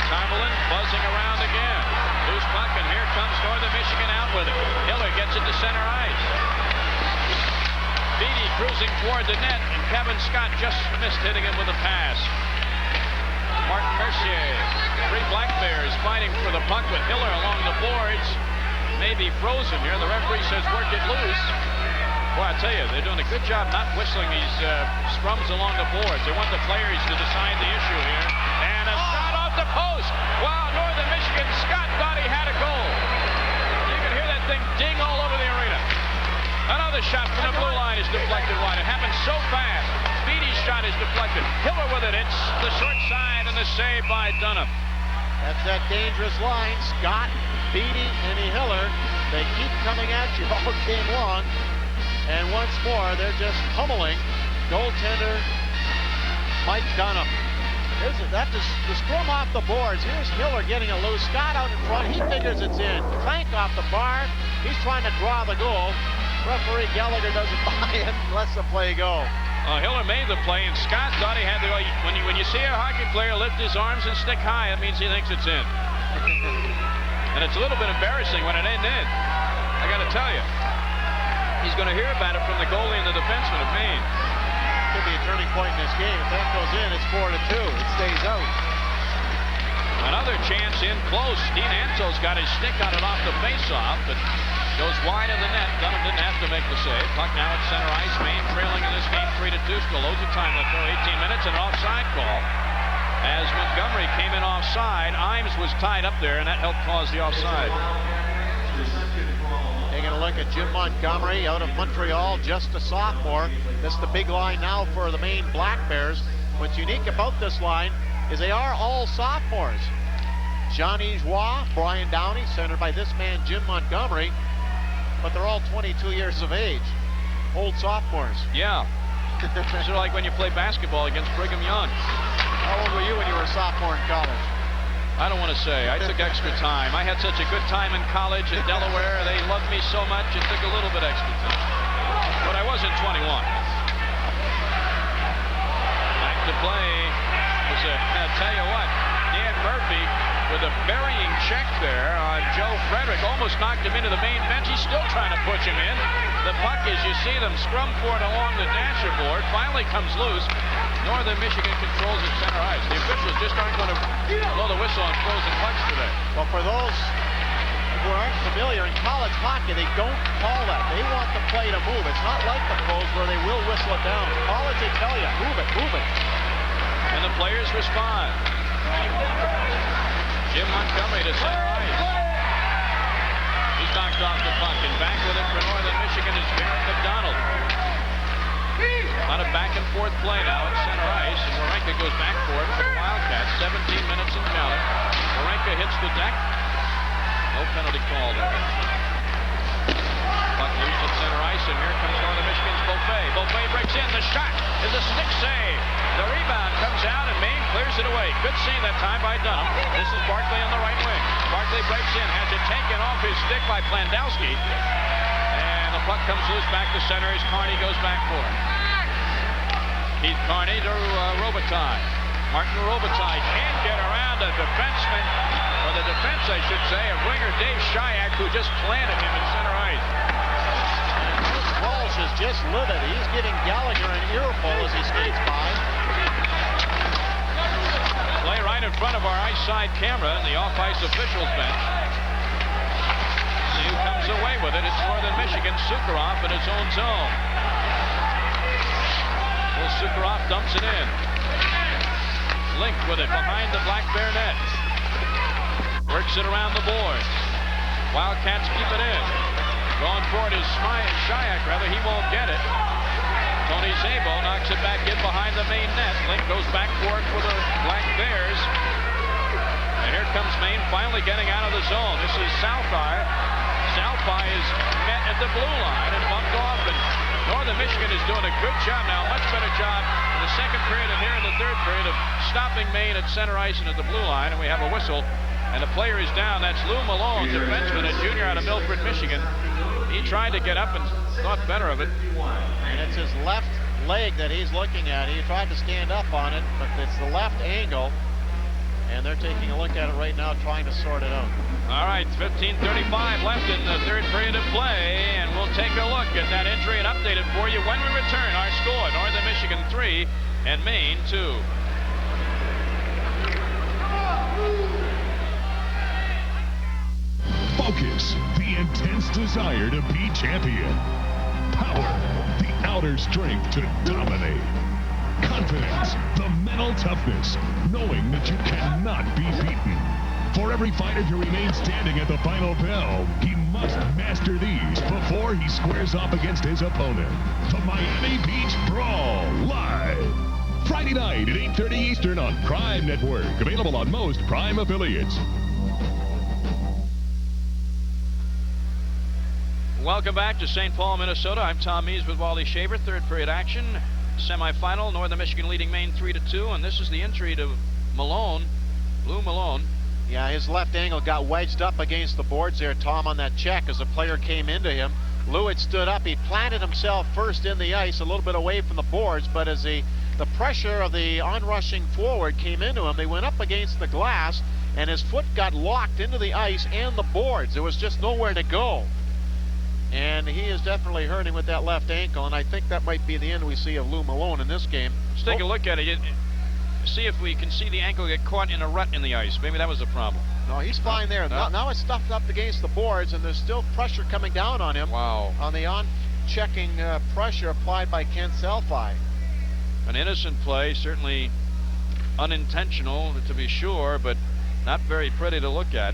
S2: Tomberlin buzzing around again. Loose puck, and here comes Northern Michigan out with it. Hiller gets it to center ice. Beatty cruising toward the net, and Kevin Scott just missed hitting him with a pass. Martin Mercier, 3 Black Bears fighting for the puck with Hiller along the boards. Maybe frozen here. The referee says work it loose. Boy, I tell you, they're doing a good job not whistling these scrums along the boards. They want the players to decide the issue here. And a shot off the post. Wow, Northern Michigan, Scott thought he had a goal. You can hear that thing ding all over the arena. Another shot from the blue line is deflected wide. It happened so fast. Beatty's shot is deflected. Hiller with it. It's the short side and the save by Dunham.
S1: That's that dangerous line. Scott, Beatty, and Hiller. They keep coming at you all game long. And once more, they're just pummeling goaltender Mike Dunham. The scrum off the boards. Here's Hiller getting a loose. Scott out in front. He figures it's in. Clank off the bar. He's trying to draw the goal. Referee Gallagher doesn't buy it and lets the play go.
S2: Hiller made the play, and Scott thought he had the. When you see a hockey player lift his arms and stick high, it means he thinks it's in. And it's a little bit embarrassing when it ain't in. I got to tell you. He's going to hear about it from the goalie and the defenseman of Maine.
S1: Could be a turning point in this game. If that goes in, it's 4-2. It stays out.
S2: Another chance in close. Dean Anto's got his stick on it off the faceoff, but goes wide of the net. Dunham didn't have to make the save. Puck now at center ice. Maine trailing in this game 3-2. Still loads of time left. 18 minutes and an offside call. As Montgomery came in offside, Imes was tied up there, and that helped cause the offside.
S1: Taking a look at Jim Montgomery out of Montreal, just a sophomore. This is the big line now for the Maine Black Bears. What's unique about this line is they are all sophomores. Johnny Joie, Brian Downey, centered by this man, Jim Montgomery, but they're all 22 years of age. Old sophomores.
S2: Yeah. Sort of like when you play basketball against Brigham Young.
S1: How old were you when you were a sophomore in college?
S2: I don't want to say. I took extra time. I had such a good time in college at Delaware. They loved me so much, it took a little bit extra time. But I wasn't 21. Back to play. I'll tell you what, Dan Murphy with a burying check there on Joe Frederick. Almost knocked him into the main bench. He's still trying to push him in. The puck, as you see them scrum for it along the dasher board, finally comes loose. Northern Michigan controls at center ice. The officials just aren't going to blow the whistle on frozen pucks today.
S1: Well, for those who aren't familiar, in college hockey, they don't call that. They want the play to move. It's not like the pros where they will whistle it down. In college, they tell you, move it, move it.
S2: And the players respond. Jim Montgomery to center ice. He's knocked off the puck, and back with it for Northern Michigan is Garrett McDonald. A lot of back and forth play now at center ice, and Warenka goes back for it for the Wildcats. 17 minutes in counting. Warenka hits the deck. No penalty call there. Puck loose at center ice, and here comes Northern Michigan's Beaufait. Beaufait breaks in. The shot is a stick save. The rebound comes out, and Maine clears it away. Good save that time by Dunham. This is Barkley on the right wing. Barkley breaks in, has it taken off his stick by Plandowski. And the puck comes loose back to center as Carney goes back for it. Keith Carney to Robitaille. Martin Robitaille can't get around a defenseman, or the defense, I should say, of winger Dave Shayak, who just planted him in center ice.
S1: Walsh is just livid. He's giving Gallagher an earful as he skates by.
S2: Play right in front of our ice side camera in the off-ice officials bench. See who comes away with it. It's Northern Michigan. Sukharov in his own zone. Well, Sukharov dumps it in. Link with it behind the Black Bear net. Works it around the boards. Wildcats keep it in. Going for it is Shayak, rather. He won't get it. Tony Szabo knocks it back in behind the main net. Link goes back for it for the Black Bears. And here comes Maine finally getting out of the zone. This is Southeye. Southeye is met at the blue line and bumped off. And Northern Michigan is doing a good job now. Much better job in the second period and here in the third period of stopping Maine at center ice and at the blue line. And we have a whistle. And the player is down. That's Lou Malone, defenseman, a junior out of Milford, Michigan. He tried to get up and thought better of it.
S1: And it's his left leg that he's looking at. He tried to stand up on it, but it's the left angle. And they're taking a look at it right now, trying to sort it out.
S2: All right, 15:35 left in the third period of play, and we'll take a look at that injury and update it for you when we return. Our score, Northern Michigan 3 and Maine 2.
S3: Focus, the intense desire to be champion. Power, the outer strength to dominate. Confidence, the mental toughness, knowing that you cannot be beaten. For every fighter to remain standing at the final bell, he must master these before he squares off against his opponent. The Miami Beach Brawl, live. Friday night at 8:30 Eastern on Prime Network. Available on most Prime affiliates.
S2: Welcome back to St. Paul, Minnesota. I'm Tom Mees with Wally Shaver. Third period action. Semifinal. Northern Michigan leading Maine 3-2. And this is the injury to Malone. Lou Malone.
S1: Yeah, his left angle got wedged up against the boards there, Tom, on that check as the player came into him. Lou had stood up. He planted himself first in the ice, a little bit away from the boards, but as the pressure of the onrushing forward came into him, they went up against the glass, and his foot got locked into the ice and the boards. There was just nowhere to go. And he is definitely hurting with that left ankle, and I think that might be the end we see of Lou Malone in this game.
S2: Let's take a look at it. See if we can see the ankle get caught in a rut in the ice. Maybe that was the problem.
S1: No, he's fine there. Now it's stuffed up against the boards, and there's still pressure coming down on him.
S2: Wow.
S1: On the on-checking pressure applied by Ken Selfie.
S2: An innocent play, certainly unintentional to be sure, but not very pretty to look at.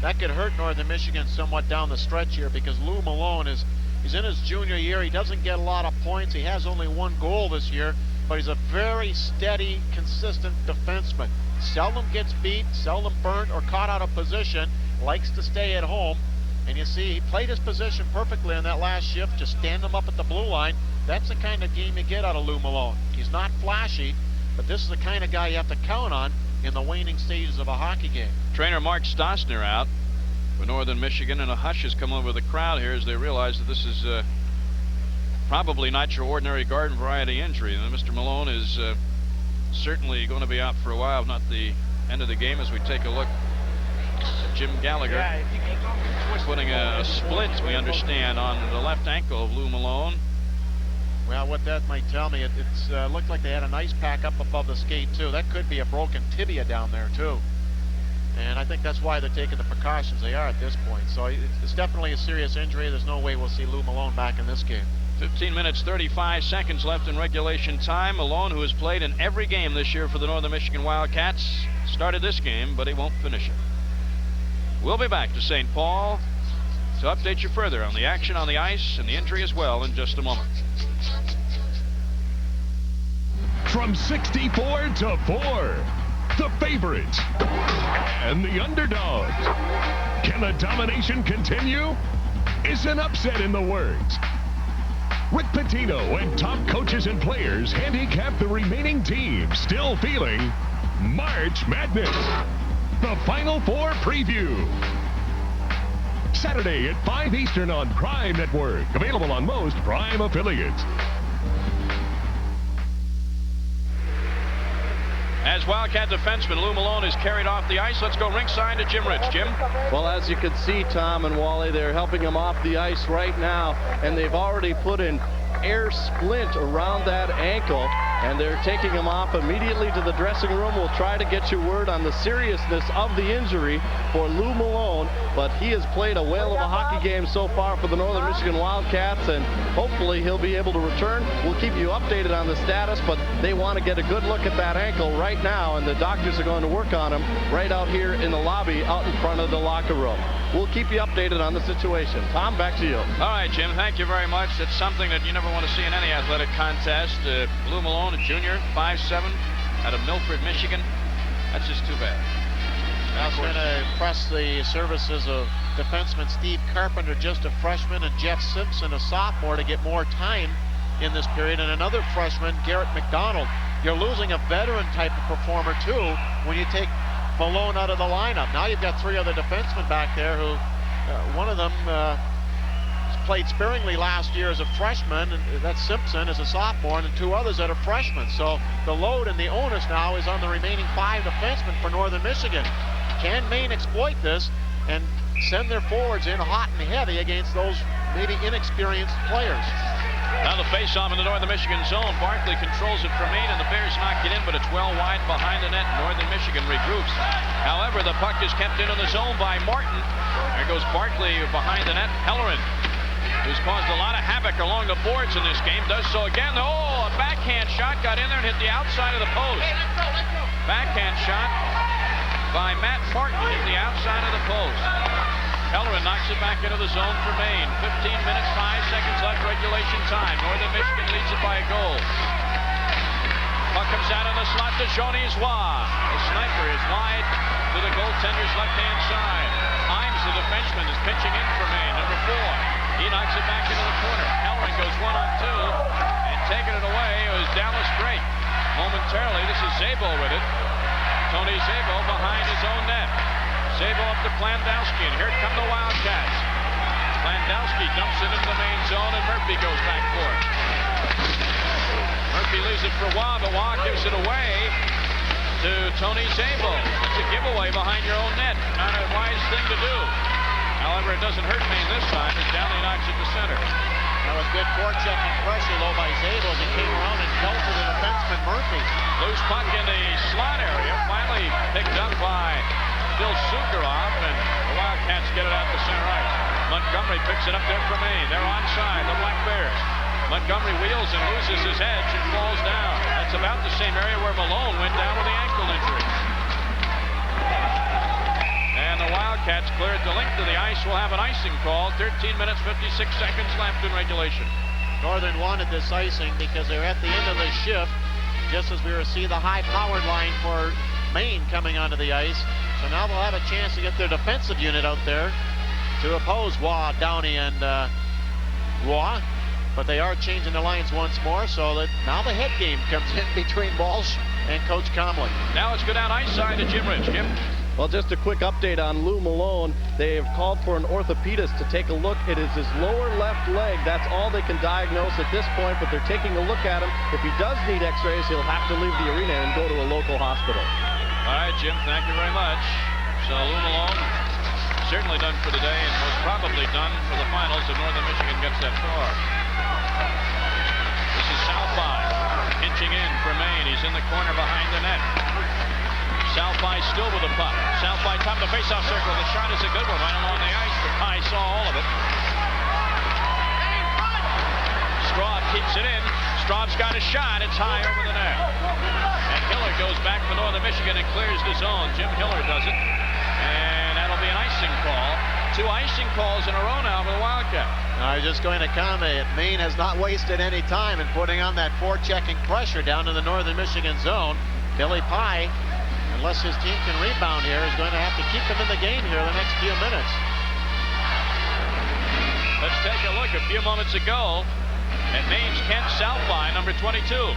S1: That could hurt Northern Michigan somewhat down the stretch here because Lou Malone he's in his junior year. He doesn't get a lot of points. He has only one goal this year, but he's a very steady, consistent defenseman. Seldom gets beat, seldom burnt or caught out of position, likes to stay at home. And you see, he played his position perfectly in that last shift, just stand him up at the blue line. That's the kind of game you get out of Lou Malone. He's not flashy, but this is the kind of guy you have to count on in the waning stages of a hockey game.
S2: Trainer Mark Stosner out for Northern Michigan, and a hush has come over the crowd here as they realize that this is probably not your ordinary garden variety injury. And Mr. Malone is certainly going to be out for a while, if not the end of the game, as we take a look at Jim Gallagher. Putting a splint, we understand, on the left ankle of Lou Malone.
S1: Well, what that might tell me, it looked like they had an ice pack up above the skate, too. That could be a broken tibia down there, too. And I think that's why they're taking the precautions they are at this point. So it's definitely a serious injury. There's no way we'll see Lou Malone back in this game.
S2: 15 minutes, 35 seconds left in regulation time. Malone, who has played in every game this year for the Northern Michigan Wildcats, started this game, but he won't finish it. We'll be back to St. Paul to update you further on the action on the ice and the injury as well in just a moment.
S3: From 64 to 4, the favorites and the underdogs. Can the domination continue? Is an upset in the works? Rick Pitino and top coaches and players handicap the remaining teams still feeling March Madness. The Final Four preview. Saturday at 5 Eastern on Prime Network. Available on most Prime affiliates.
S2: As Wildcat defenseman Lou Malone is carried off the ice, let's go ringside to Jim Rich. Jim?
S5: Well, as you can see, Tom and Wally, they're helping him off the ice right now, and they've already put an air splint around that ankle, and they're taking him off immediately to the dressing room. We'll try to get you word on the seriousness of the injury for Lou Malone, but he has played a whale of a hockey game so far for the Northern Michigan Wildcats, and hopefully he'll be able to return. We'll keep you updated on the status, but they want to get a good look at that ankle right now, and the doctors are going to work on him right out here in the lobby out in front of the locker room. We'll keep you updated on the situation. Tom, back to you.
S2: All right, Jim, thank you very much. It's something that you never want to see in any athletic contest. Lou Malone, a junior, 5'7", out of Milford, Michigan. That's just too bad.
S1: That's going to press the services of defenseman Steve Carpenter, just a freshman, and Jeff Simpson, a sophomore, to get more time in this period. And another freshman, Garrett McDonald. You're losing a veteran type of performer, too, when you take Malone out of the lineup. Now you've got three other defensemen back there who, one of them played sparingly last year as a freshman, and that's Simpson as a sophomore, and two others that are freshmen. So the load and the onus now is on the remaining 5 defensemen for Northern Michigan. Can Maine exploit this and send their forwards in hot and heavy against those maybe inexperienced players?
S2: Now the face-off in the Northern Michigan zone. Barkley controls it from Maine, and the Bears knock it in, but it's well wide behind the net. Northern Michigan regroups. However, the puck is kept into the zone by Martin. There goes Barkley behind the net. Pellerin, who's caused a lot of havoc along the boards in this game, does so again. Oh, a backhand shot got in there and hit the outside of the post. Backhand shot by Matt Martin hit the outside of the post. Pellerin knocks it back into the zone for Maine. 15 minutes, 5 seconds left regulation time. Northern Michigan leads it by a goal. Puck comes out in the slot to Johnny Zwa. The sniper is wide to the goaltender's left-hand side. Himes, the defenseman, is pitching in for Maine, number 4. He knocks it back into the corner. Pellerin goes 1-on-2, and taking it away is Dallas Drake. Momentarily, this is Szabo with it. Tony Szabo behind his own net. Szabo up to Plandowski, and here come the Wildcats. Plandowski dumps it into the main zone, and Murphy goes back for it. Murphy leaves it for Waugh, but Waugh gives it away to Tony Szabo. It's a giveaway behind your own net. Not a wise thing to do. However, it doesn't hurt Maine this time as Downey knocks it to center.
S1: That was good forechecking pressure, though, by Szabo as he came around and belted the defenseman Murphy.
S2: Loose puck in the slot area, finally picked up by Bill Sukharov, and the Wildcats get it out to center ice. Montgomery picks it up there for Maine. They're onside, the Black Bears. Montgomery wheels and loses his edge and falls down. That's about the same area where Malone went down with the ankle injury. And the Wildcats clear it the length of the ice. Will have an icing call. 13 minutes, 56 seconds left in regulation.
S1: Northern wanted this icing because they're at the end of the shift, just as we were seeing the high-powered line for Maine coming onto the ice. So now they'll have a chance to get their defensive unit out there to oppose Waugh, Downey, and Roy. But they are changing the lines once more, so that now the head game comes in between Walsh and Coach Comley.
S2: Now let's go down ice side to Jim Rich. Jim?
S5: Well, just a quick update on Lou Malone. They have called for an orthopedist to take a look. It is his lower left leg. That's all they can diagnose at this point, but they're taking a look at him. If he does need x-rays, he'll have to leave the arena and go to a local hospital.
S2: All right, Jim, thank you very much. So Lou Malone certainly done for the day, and most probably done for the finals if Northern Michigan gets that far. This is Southby pinching in for Maine. He's in the corner behind the net. Southby still with the puck. Southby top of the faceoff circle. The shot is a good one right along the ice, but Pye saw all of it. Keeps it in. Straub's got a shot. It's high over the net. And Hiller goes back for Northern Michigan and clears the zone. Jim Hiller does it. And that'll be an icing call. 2 icing calls in a row now for the Wildcats.
S1: I was just going to comment. Maine has not wasted any time in putting on that forechecking pressure down in the Northern Michigan zone. Billy Pye, unless his team can rebound here, is going to have to keep them in the game here the next few minutes.
S2: Let's take a look. A few moments ago at Maine's Kent Southby, number 22.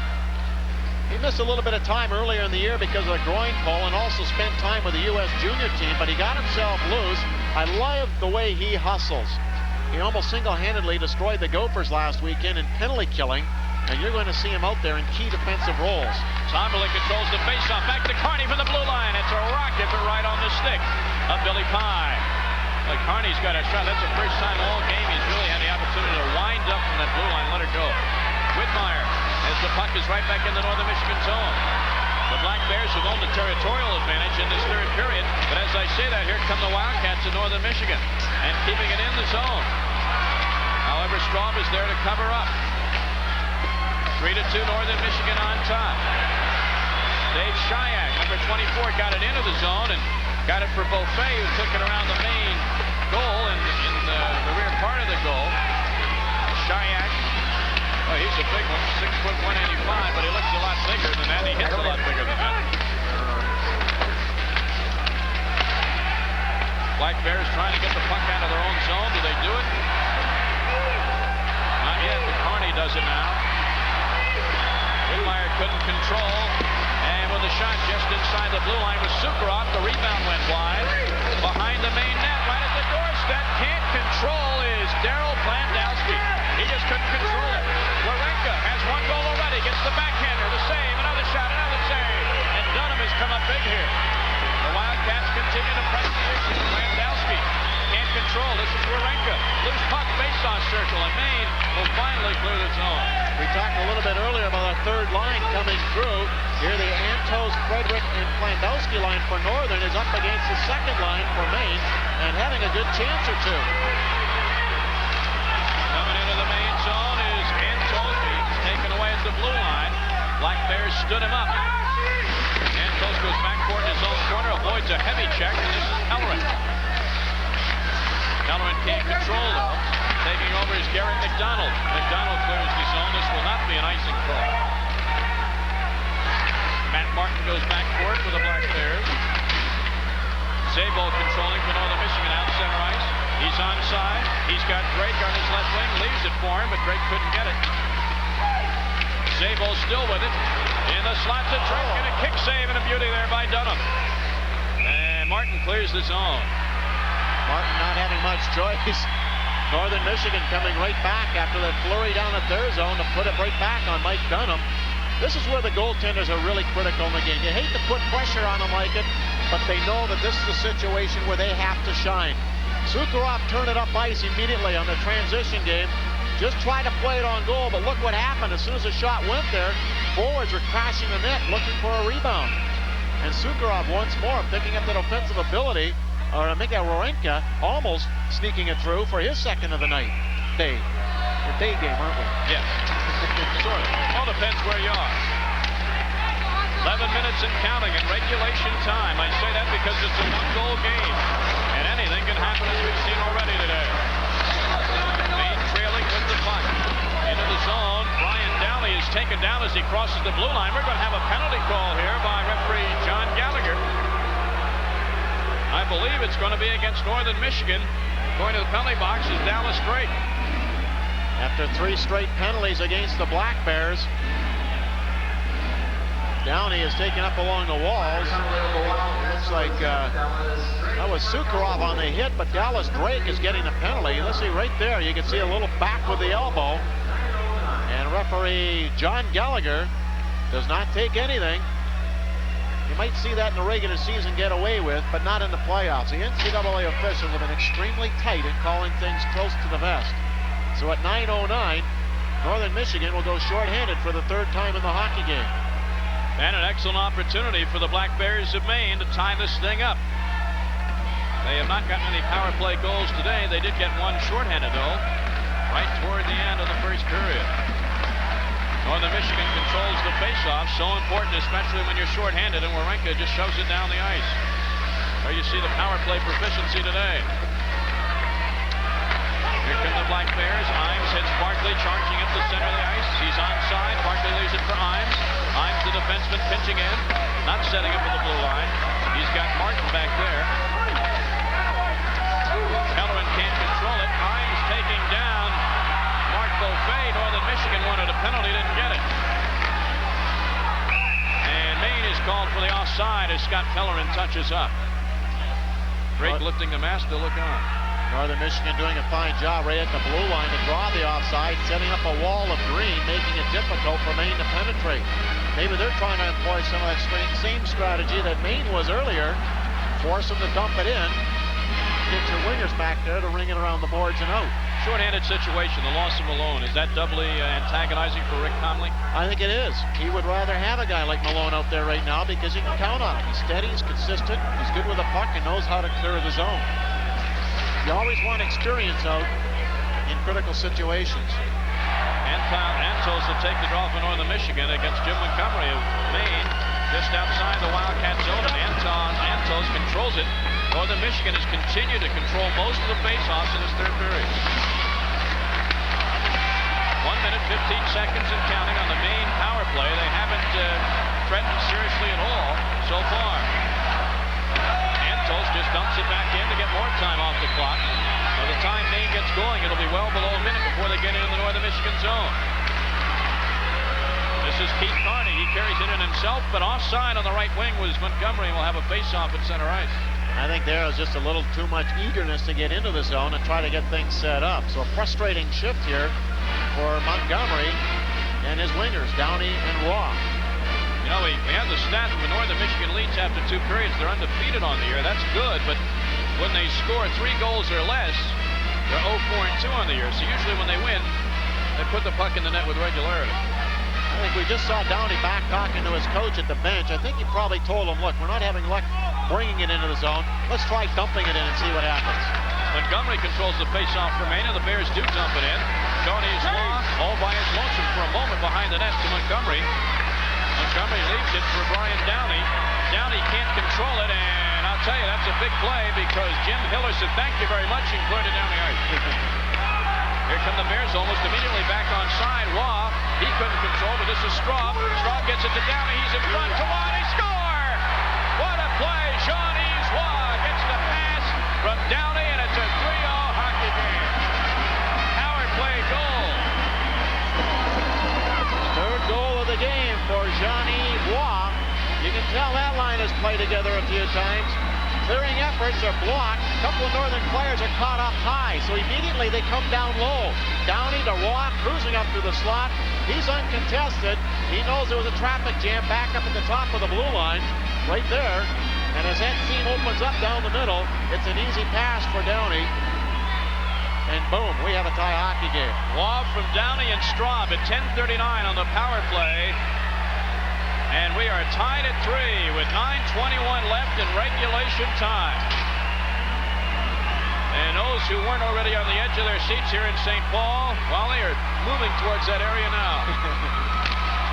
S1: He missed a little bit of time earlier in the year because of a groin pull and also spent time with the U.S. junior team, but he got himself loose. I love the way he hustles. He almost single-handedly destroyed the Gophers last weekend in penalty killing, and you're going to see him out there in key defensive roles.
S2: Tomberlin controls the faceoff. Back to Carney for the blue line. It's a rocket, but right on the stick of Billy Pye. Well, Carney's got a shot. That's the first time all game he's really had the opportunity to wind up from that blue line, let her go. Whitmire, as the puck is right back in the Northern Michigan zone. The Black Bears have owned the territorial advantage in this third period, but as I say that, here come the Wildcats in Northern Michigan and keeping it in the zone. However, Straub is there to cover up. 3-2 Northern Michigan on top. Dave Shayak, number 24, got it into the zone and got it for Beaufait, who took it around the main goal and in the rear part of the goal. Shayak, well, he's a big one, 6 foot 185, but he looks a lot bigger than that. He hits a lot bigger than that. Black Bears trying to get the puck out of their own zone. Do they do it? Not yet, but Carney does it now. Whitmire couldn't control, and with a shot just inside the blue line with Sukharov, the rebound went wide. Behind the main net, right at the doorstep, can't control is Daryl Plandowski. He just couldn't control it. Warenka has 1 goal already, gets the backhander, the save, another shot, another save. And Dunham has come up big here. The Wildcats continue to press the issue. Plandowski can't control. This is Warenka. Loose puck, face-off circle, and Maine will finally clear the zone.
S1: We talked a little bit earlier about a third line coming through. Here the Antos, Frederick, and Plandowski line for Northern is up against the second line for Maine and having a good chance or two.
S2: Coming into the main zone is Antos. He's taken away at the blue line. Black Bears stood him up. Antos goes backcourt in his own corner, avoids a heavy check, and this is Pellerin. Pellerin can't control though. Taking over is Garrett McDonald. McDonald clears the zone. This will not be an icing call. Matt Martin goes backcourt for the Black Bears. Zabel controlling for Northern Michigan out center ice. He's onside. He's got Drake on his left wing. Leaves it for him, but Drake couldn't get it. Zabel still with it. In the slot to Drake, and a kick save and a beauty there by Dunham. And Martin clears the zone.
S1: Martin not having much choice. Northern Michigan coming right back after that flurry down at their zone to put it right back on Mike Dunham. This is where the goaltenders are really critical in the game. You hate to put pressure on them like it, but they know that this is a situation where they have to shine. Sukharov turned it up ice immediately on the transition game. Just tried to play it on goal, but look what happened. As soon as the shot went there, forwards were crashing the net looking for a rebound. And Sukharov once more picking up that offensive ability, or Mika Warenka almost sneaking it through for his second of the night. Day game, aren't we?
S2: Yes. Sort of. All depends where you are. 11 minutes and counting in regulation time. I say that because it's a 1-goal game. And anything can happen as we've seen already today. Maine trailing with the puck. Into the zone. Brian Downey is taken down as he crosses the blue line. We're going to have a penalty call here by referee John Gallagher. I believe it's going to be against Northern Michigan. Going to the penalty box is Dallas Drake.
S1: After 3 straight penalties against the Black Bears, Downey is taken up along the walls. Looks like that was Sukharov on the hit, but Dallas Drake is getting the penalty. Let's see right there. You can see a little back with the elbow. And referee John Gallagher does not take anything. You might see that in the regular season get away with, but not in the playoffs. The NCAA officials have been extremely tight in calling things close to the vest. So at 9:09, Northern Michigan will go shorthanded for the 3rd time in the hockey game.
S2: And an excellent opportunity for the Black Bears of Maine to tie this thing up. They have not gotten any power play goals today. They did get one shorthanded, though, right toward the end of the first period. Northern Michigan controls the faceoff. So important, especially when you're shorthanded, and Wawrinka just shoves it down the ice. There you see the power play proficiency today. Here come the Black Bears. Imes hits Barkley, charging up the center of the ice. He's onside. Barkley leaves it for Imes. Imes, the defenseman, pinching in. Not setting up at the blue line. He's got Martin back there. Pellerin can't control it. Imes taking down Mark Beaufait. Northern Michigan wanted a penalty, didn't get it. And Maine is called for the offside as Scott Pellerin touches up. Drake lifting the mask to look on.
S1: Northern Michigan doing a fine job right at the blue line to draw the offside, setting up a wall of green, making it difficult for Maine to penetrate. Maybe they're trying to employ some of that same strategy that Maine was earlier. Force them to dump it in. Get your wingers back there to ring it around the boards and out.
S2: Short-handed situation, the loss of Malone. Is that doubly antagonizing for Rick Comley?
S1: I think it is. He would rather have a guy like Malone out there right now because you can count on him. He's steady, he's consistent, he's good with the puck, and knows how to clear the zone. You always want experience out in critical situations.
S2: Antos will take the draw for Northern Michigan against Jim Montgomery of Maine, just outside the Wildcat zone, and Antos controls it. Northern Michigan has continued to control most of the faceoffs in this third period. 1 minute, 15 seconds and counting on the Maine power play. They haven't threatened seriously at all so far. Antos just dumps it back in to get more time off the clock. By the time Maine gets going, it'll be well below a minute before they get into the Northern Michigan zone. This is Keith Carney. He carries it in himself, but offside on the right wing was Montgomery. Will have a face-off at center ice.
S1: I think there was just a little too much eagerness to get into the zone and try to get things set up. So a frustrating shift here for Montgomery and his wingers, Downey and Raw.
S2: You know, we have the stat when Northern Michigan leads after 2 periods. They're undefeated on the year. That's good, but when they score 3 goals or less, they're 0-4-2 on the year. So usually when they win, they put the puck in the net with regularity.
S1: I think we just saw Downey back talking to his coach at the bench. I think he probably told him, look, we're not having luck bringing it into the zone. Let's try dumping it in and see what happens.
S2: Montgomery controls the face-off for Maine, and the Bears do dump it in. Johnny's long, all by his lonesome for a moment behind the net to Montgomery. Montgomery leaves it for Brian Downey. Downey can't control it, and I'll tell you, that's a big play because Jim Hiller said thank you very much and cleared it down the ice. Here come the Bears almost immediately back on side. Waugh, he couldn't control, but this is Straub. Straub gets it to Downey. He's in front to Waugh. He score! What a play! Jean-Yves Waugh gets the pass from Downey, and it's a 3-0 hockey game. Power play goal.
S1: Third goal of the game for Jean-Yves Waugh. You can tell that line has played together a few times. Clearing efforts are blocked. A couple of Northern players are caught up high, so immediately they come down low. Downey to Waugh, cruising up through the slot. He's uncontested. He knows there was a traffic jam back up at the top of the blue line, right there. And as that seam opens up down the middle, it's an easy pass for Downey. And boom, we have a tie hockey game.
S2: Waugh from Downey and Straub at 10:39 on the power play. And we are tied at 3 with 9:21 left in regulation time. And those who weren't already on the edge of their seats here in St. Paul, well, they are moving towards that area now.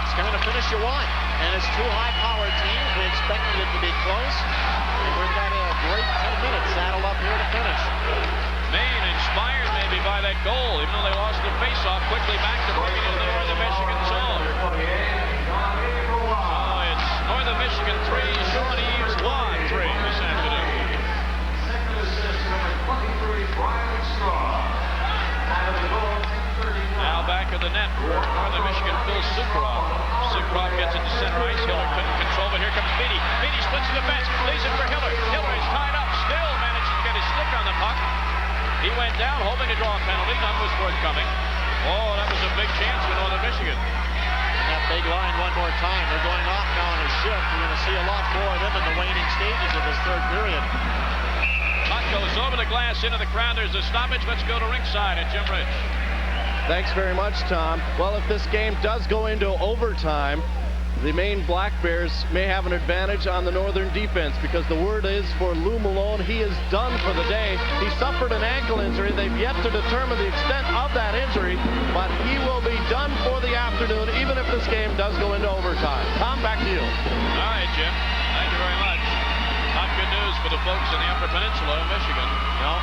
S1: It's kind of finish you want. And it's 2 high-powered teams. We expected it to be close. And we've got a great 10 minutes saddled up here to finish.
S2: Maine inspired maybe by that goal, even though they lost the face-off, quickly back to bringing it into the Michigan zone. Northern Michigan 3, Jean-Yves Waugh 3 this afternoon. Now back of the net for Northern Michigan, Phil Sukarov. Sukarov gets it to center ice. Hiller couldn't control, but here comes Beatty. Beatty splits the defense, leaves it for Hiller. Hiller is tied up, still manages to get his stick on the puck. He went down, hoping to draw a penalty. None was forthcoming. Oh, that was a big chance for Northern Michigan.
S1: That big line one more time. They're going off now on a shift. We're going to see a lot more of them in the waning stages of this third period.
S2: Puck goes over the glass into the crowd. There's a stoppage. Let's go to ringside at Jim Rich.
S5: Thanks very much, Tom. Well, if this game does go into overtime, the Maine Black Bears may have an advantage on the Northern defense because the word is for Lou Malone, he is done for the day. He suffered an ankle injury. They've yet to determine the extent of that injury, but he will be done for the afternoon, even if this game does go into overtime. Tom, back to you.
S2: All right, Jim. Thank you very much. Not good news for the folks in the Upper Peninsula of Michigan.
S1: No.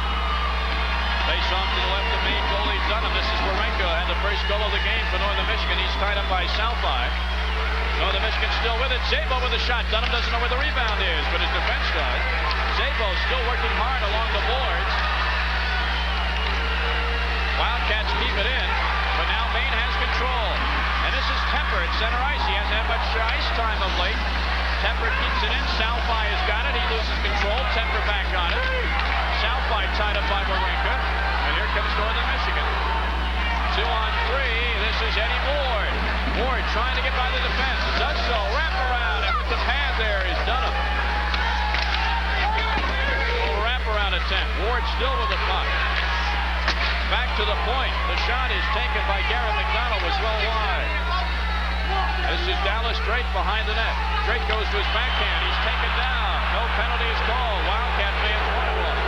S2: Face off to the left of Maine goalie Dunham. This is Warenko, had the first goal of the game for Northern Michigan. He's tied up by Southby. Northern Michigan still with it. Szabo with a shot. Dunham doesn't know where the rebound is, but his defense does. Szabo still working hard along the boards. Wildcats keep it in, but now Maine has control. And this is Temper at center ice. He hasn't had much ice time of late. Temper keeps it in. Southby has got it. He loses control. Temper back on it. Southby tied up by Warenko. And here comes Northern Michigan. 2 on 3. This is Eddie Ward. Ward trying to get by the defense. Does so. Wrap around. At the pad there is Dunham. Little wrap around attempt. Ward still with the puck. Back to the point. The shot is taken by Garrett McDonald. Was well wide. This is Dallas Drake behind the net. Drake goes to his backhand. He's taken down. No penalty is called. Wildcat fans want it one.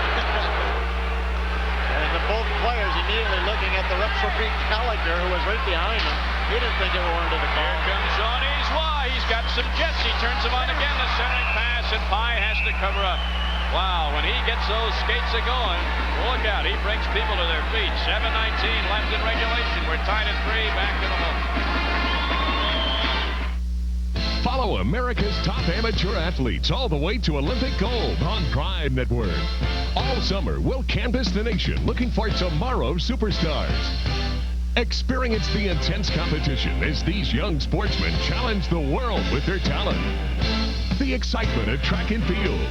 S1: And both players immediately looking at the referee Gallagher, who was right behind him. He didn't think it warranted a call.
S2: Here comes Johnny's why. He's got some jets. He turns him on again. The centering pass, and Pye has to cover up. Wow, when he gets those skates a-going, look out. He brings people to their feet. 7:19 left in regulation. We're tied at 3. Back in a moment.
S3: Follow America's top amateur athletes all the way to Olympic gold on Prime Network. All summer, we'll canvass the nation looking for tomorrow's superstars. Experience the intense competition as these young sportsmen challenge the world with their talent. The excitement of track and field,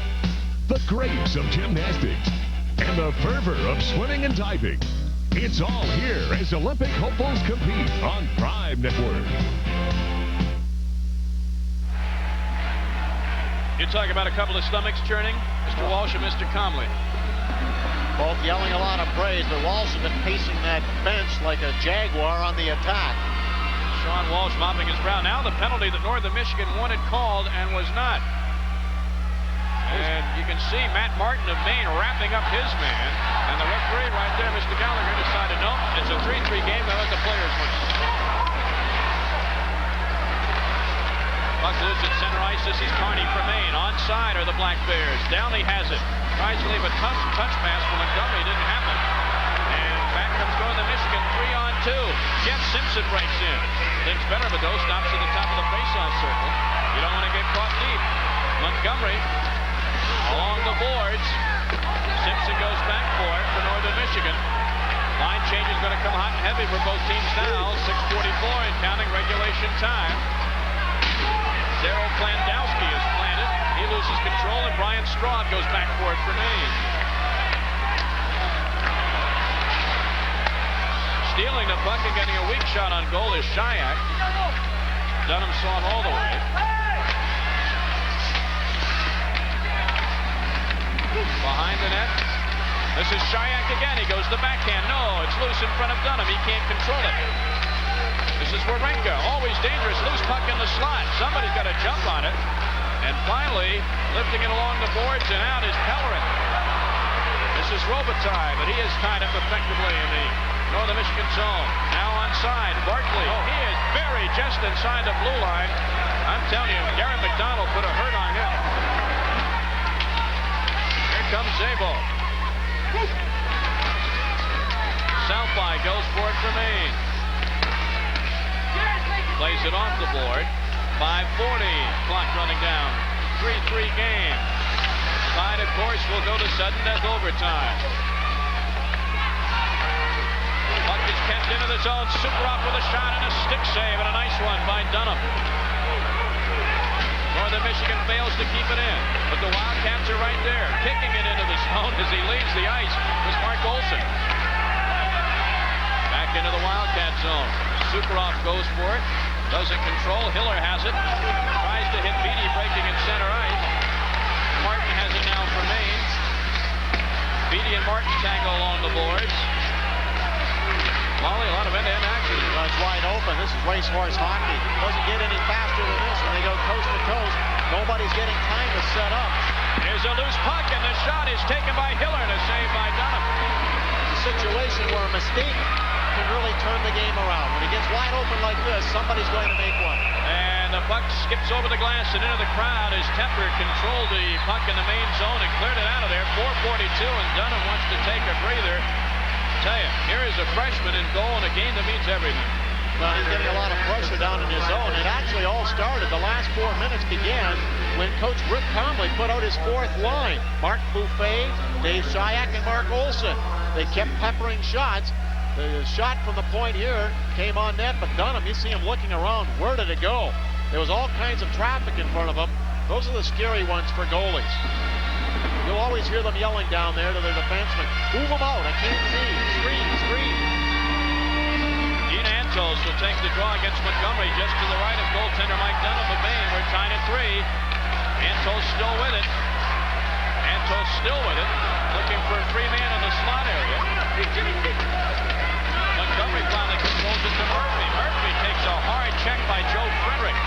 S3: the grace of gymnastics, and the fervor of swimming and diving. It's all here as Olympic hopefuls compete on Prime Network.
S2: You talk about a couple of stomachs churning, Mr. Walsh and Mr. Comley.
S1: Both yelling a lot of praise, but Walsh has been pacing that bench like a jaguar on the attack.
S2: Sean Walsh mopping his brow. Now the penalty that Northern Michigan wanted called and was not. And you can see Matt Martin of Maine wrapping up his man. And the referee right there, Mr. Gallagher, decided, no, it's a 3-3 game. They'll let the players win. Puck loose at center ice. This is Carney for Maine. Onside are the Black Bears. Downey has it. Tries to leave a touch pass for Montgomery. Didn't happen. And back comes Northern Michigan. 3 on 2. Jeff Simpson breaks in. Thinks better of it, though. Stops at the top of the faceoff circle. You don't want to get caught deep. Montgomery along the boards. Simpson goes back for it for Northern Michigan. Line change is going to come hot and heavy for both teams now. 6:44 and counting regulation time. Daryl Klandowski is planted. He loses control, and Brian Straub goes back for it for Maine. Stealing the puck and getting a weak shot on goal is Shayak. Dunham saw him all the way. Behind the net. This is Shayak again. He goes the backhand. No, it's loose in front of Dunham. He can't control it. This is Warenko, always dangerous, loose puck in the slot. Somebody's got to jump on it. And finally, lifting it along the boards and out is Pellerin. This is Robitaille, but he is tied up effectively in the Northern Michigan zone. Now onside, Barkley. He is buried just inside the blue line. I'm telling you, Garrett McDonald put a hurt on him. Here comes Szabo. Southby goes for it for Maine. Plays it off the board. 5:40. Clock running down. 3-3 game. Tied, of course, will go to sudden death overtime. Puck is kept into the zone. Superoff with a shot and a stick save, and a nice one by Dunham. Northern Michigan fails to keep it in, but the Wildcats are right there, kicking it into the zone as he leaves the ice. Was Mark Olson. Back into the Wildcat zone. Superoff goes for it. Doesn't control. Hiller has it. Tries to hit Beatty, breaking at center ice. Martin has it now for Maine. Beatty and Martin tangle along the boards. Wally, a lot of end-to-end action.
S1: Well, it's wide open. This is racehorse hockey. Doesn't get any faster than this when they go coast to coast. Nobody's getting time to set up.
S2: Here's a loose puck, and the shot is taken by Hiller and a save by Dunham.
S1: It's a situation where a mistake can really turn the game around. When he gets wide open like this, somebody's going to make one.
S2: And the puck skips over the glass and into the crowd as Tepper controlled the puck in the main zone and cleared it out of there. 4:42, and Dunham wants to take a breather. Tell you, here is a freshman in goal in a game that means everything.
S1: Well, he's getting a lot of pressure down in his zone. It actually all started. The last 4 minutes began when Coach Rick Comley put out his fourth line. Mark Buffet, Dave Shayak, and Mark Olson. They kept peppering shots. The shot from the point here came on net, but Dunham, you see him looking around. Where did it go? There was all kinds of traffic in front of him. Those are the scary ones for goalies. You'll always hear them yelling down there to their defensemen. Move them out. I can't see. Screen.
S2: Dean Antos will take the draw against Montgomery just to the right of goaltender Mike Dunham of Maine. We're tied at 3. Antos still with it. Looking for a free man in the slot area. Montgomery finally controls it to Murphy. Murphy takes a hard check by Joe Frederick.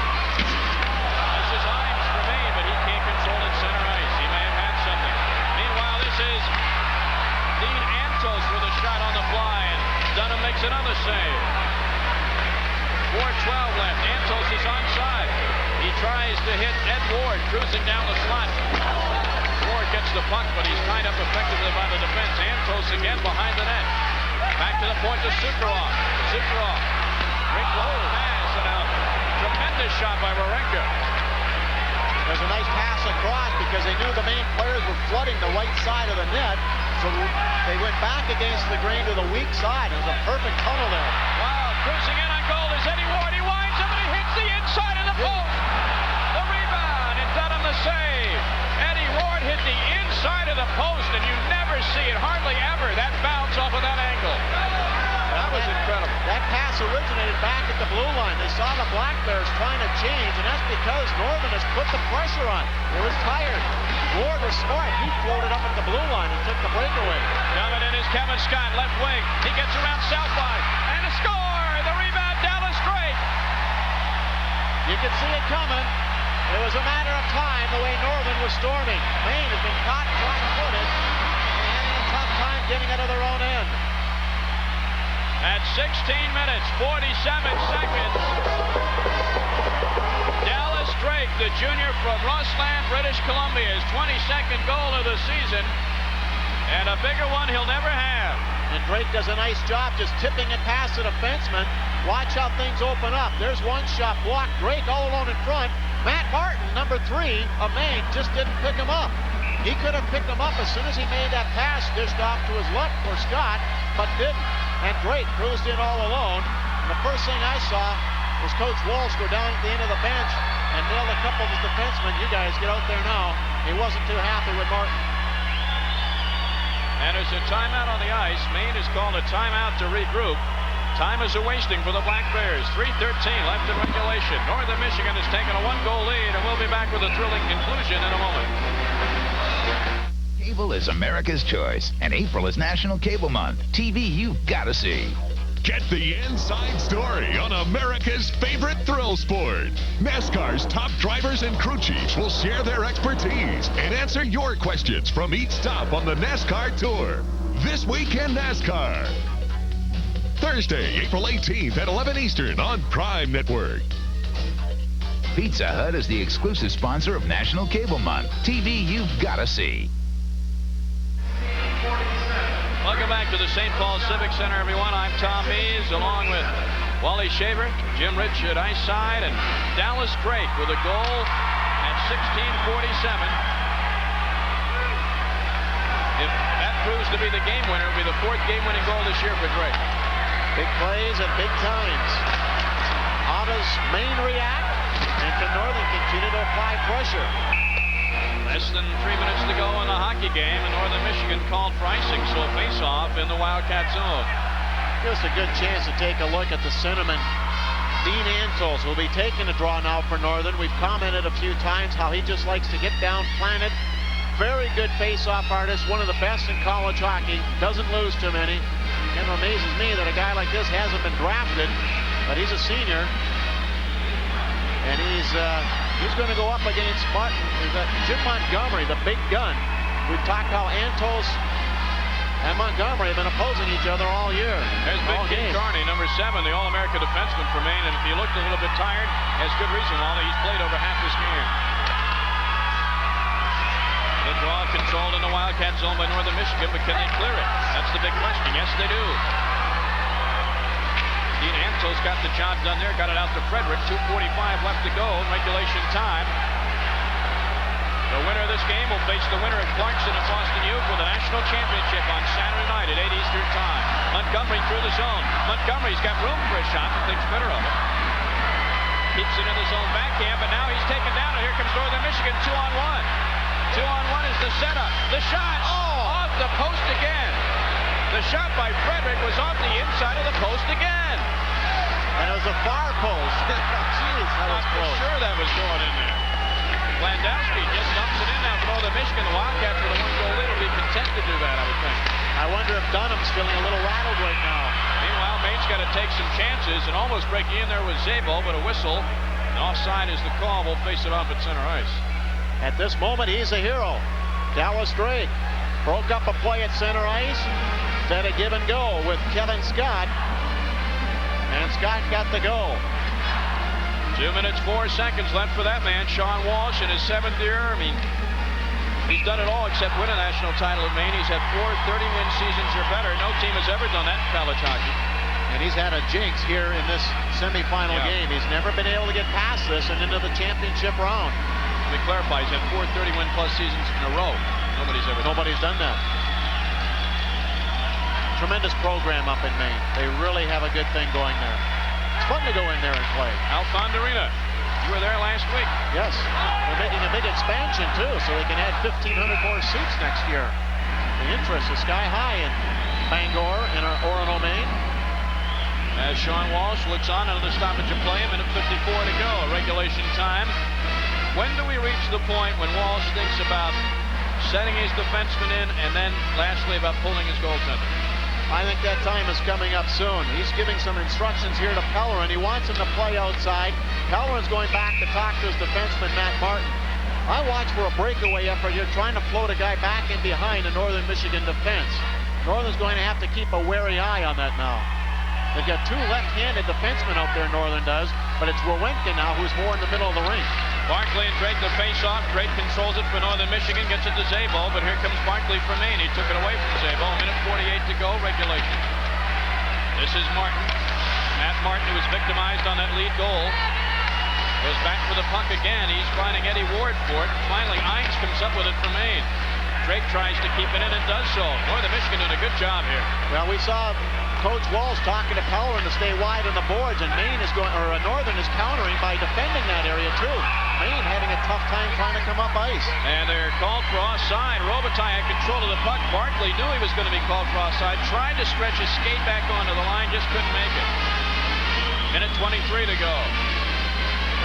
S2: This is Imes for Maine, but he can't control it center ice. He may have had something. Meanwhile, this is Dean Antos with a shot on the fly, and Dunham makes another save. 4:12 left. Antos is onside. He tries to hit Ed Ward, cruising down the slot. Ward gets the puck, but he's tied up effectively by the defense. Antos again behind the net. Back to the point to Sukarov. Great low pass and a tremendous shot by Warenka.
S1: There's a nice pass across because they knew the Maine players were flooding the right side of the net. So they went back against the grain to the weak side. It was a perfect tunnel there.
S2: Wow, cruising in on goal is Eddie Ward. He winds up and he hits the inside of the post. The rebound and Dunham the save. Eddie Ward hit the inside of the post, and you never see it, hardly ever, that bounce off of that angle. That was incredible.
S1: That pass originated back at the blue line. They saw the Black Bears trying to change, and that's because Northern has put the pressure on. They was tired. Ward was smart. He floated up at the blue line and took the breakaway.
S2: Coming in is Kevin Scott, left wing. He gets around Southby, and a score! The rebound, Dallas Drake.
S1: You could see it coming. It was a matter of time the way Northern was storming. Maine has been caught flat-footed and having a tough time getting it to their own end.
S2: At 16 minutes, 47 seconds, Dallas Drake, the junior from Rossland, British Columbia, his 22nd goal of the season, and a bigger one he'll never have.
S1: And Drake does a nice job just tipping it past the defenseman. Watch how things open up. There's one shot blocked. Drake all alone in front. Matt Martin, number 3 of Maine, just didn't pick him up. He could have picked him up as soon as he made that pass, dished off to his left for Scott, but didn't. And Drake cruised in all alone. And the first thing I saw was Coach Walsh go down at the end of the bench and nail a couple of his defensemen. You guys get out there now. He wasn't too happy with Martin.
S2: And there's a timeout on the ice. Maine has called a timeout to regroup. Time is a-wasting for the Black Bears. 3:13 left in regulation. Northern Michigan has taken a 1-goal lead, and we'll be back with a thrilling conclusion in a moment.
S9: Cable is America's choice, and April is National Cable Month. TV you've got to see.
S3: Get the inside story on America's favorite thrill sport. NASCAR's top drivers and crew chiefs will share their expertise and answer your questions from each stop on the NASCAR Tour. This week in NASCAR. Thursday, April 18th at 11 Eastern on Prime Network.
S9: Pizza Hut is the exclusive sponsor of National Cable Month. TV you've got to see.
S2: Welcome back to the St. Paul Civic Center, everyone. I'm Tom Mees, along with Wally Shaver, Jim Rich at ice side, and Dallas Drake with a goal at 16:47. If that proves to be the game winner, it'll be the 4th game-winning goal this year for Drake.
S1: Big plays at big times. How does Maine react? And can Northern continue to apply pressure?
S2: Less than 3 minutes to go in the hockey game, and Northern Michigan called for icing, so face-off in the Wildcat zone.
S1: Just a good chance to take a look at the centerman, Dean Antos, will be taking a draw now for Northern. We've commented a few times how he just likes to get down, planted. Very good face-off artist, one of the best in college hockey. Doesn't lose too many. It amazes me that a guy like this hasn't been drafted, but he's a senior. And he's going to go up against Jim Montgomery, the big gun. We've talked how Antos and Montgomery have been opposing each other all year.
S2: There's Big Kid Carney, number 7, the All-America defenseman for Maine. And if he looked a little bit tired, has good reason, Wally. He's played over half this game. The draw controlled in the Wildcat zone by Northern Michigan, but can they clear it? That's the big question. Yes, they do. Dean Antos got the job done there, got it out to Frederick. 2:45 left to go in regulation time. The winner of this game will face the winner of Clarkson and Boston U for the national championship on Saturday night at 8 Eastern time. Montgomery through the zone. Montgomery's got room for a shot and thinks better of it. Keeps it in the zone backhand, but now he's taken down, and here comes Northern Michigan 2-on-1. 2-on-1 is the setup. The shot off the post again. The shot by Frederick was off the inside of the post again.
S1: And it was a far post. Jeez, that was close.
S2: Sure that was going in there. Landowski just dumps it in now for Northern Michigan. The Wildcats with a 1-goal lead will be content to do that, I would think.
S1: I wonder if Dunham's feeling a little rattled right now.
S2: Meanwhile, Maine's got to take some chances, and almost breaking in there was Zabel, but a whistle. And offside is the call. We'll face it off at center ice.
S1: At this moment, he's a hero. Dallas Drake broke up a play at center ice. Instead of give and go with Kevin Scott. And Scott got the goal.
S2: 2 minutes, 4 seconds left for that man, Sean Walsh, in his 7th year. I mean, he's done it all except win a national title at Maine. He's had 4 30-win seasons or better. No team has ever done that in college hockey.
S1: And he's had a jinx here in this semifinal game. He's never been able to get past this and into the championship round.
S2: Let me clarify, he's had 4 30-win-plus seasons in a row. Nobody's done that.
S1: Tremendous program up in Maine. They really have a good thing going there. It's fun to go in there and play.
S2: Alfond Arena. You were there last week.
S1: Yes. They're making a big expansion, too, so they can add 1,500 more seats next year. The interest is sky high in Bangor and Orono, Maine.
S2: As Sean Walsh looks on, another stoppage of play, a minute 54 to go, regulation time. When do we reach the point when Walsh thinks about setting his defenseman in, and then lastly about pulling his goaltender?
S1: I think that time is coming up soon. He's giving some instructions here to Pellerin. He wants him to play outside. Pellerin's going back to talk to his defenseman, Matt Martin. I watch for a breakaway effort here, trying to float a guy back in behind the Northern Michigan defense. Northern's going to have to keep a wary eye on that now. They've got 2 left-handed defensemen out there, Northern does, but it's Rowenka now who's more in the middle of the rink.
S2: Barkley and Drake the face-off. Drake controls it for Northern Michigan, gets it to Zabel, but here comes Barkley from Maine. He took it away from Zabel. A minute 48 to go, regulation. This is Martin. Matt Martin, who was victimized on that lead goal, goes back for the puck again. He's finding Eddie Ward for it. Finally, Hines comes up with it for Maine. Drake tries to keep it in and does so. Northern Michigan doing a good job here.
S1: Well, we saw Coach Walsh talking to Pellerin to stay wide on the boards, and Maine is going, or Northern is countering by defending that area too. Maine having a tough time trying to come up ice.
S2: And they're called for offside. Robitaille had control of the puck. Barkley knew he was going to be called for offside. Tried to stretch his skate back onto the line, just couldn't make it. Minute 23 to go.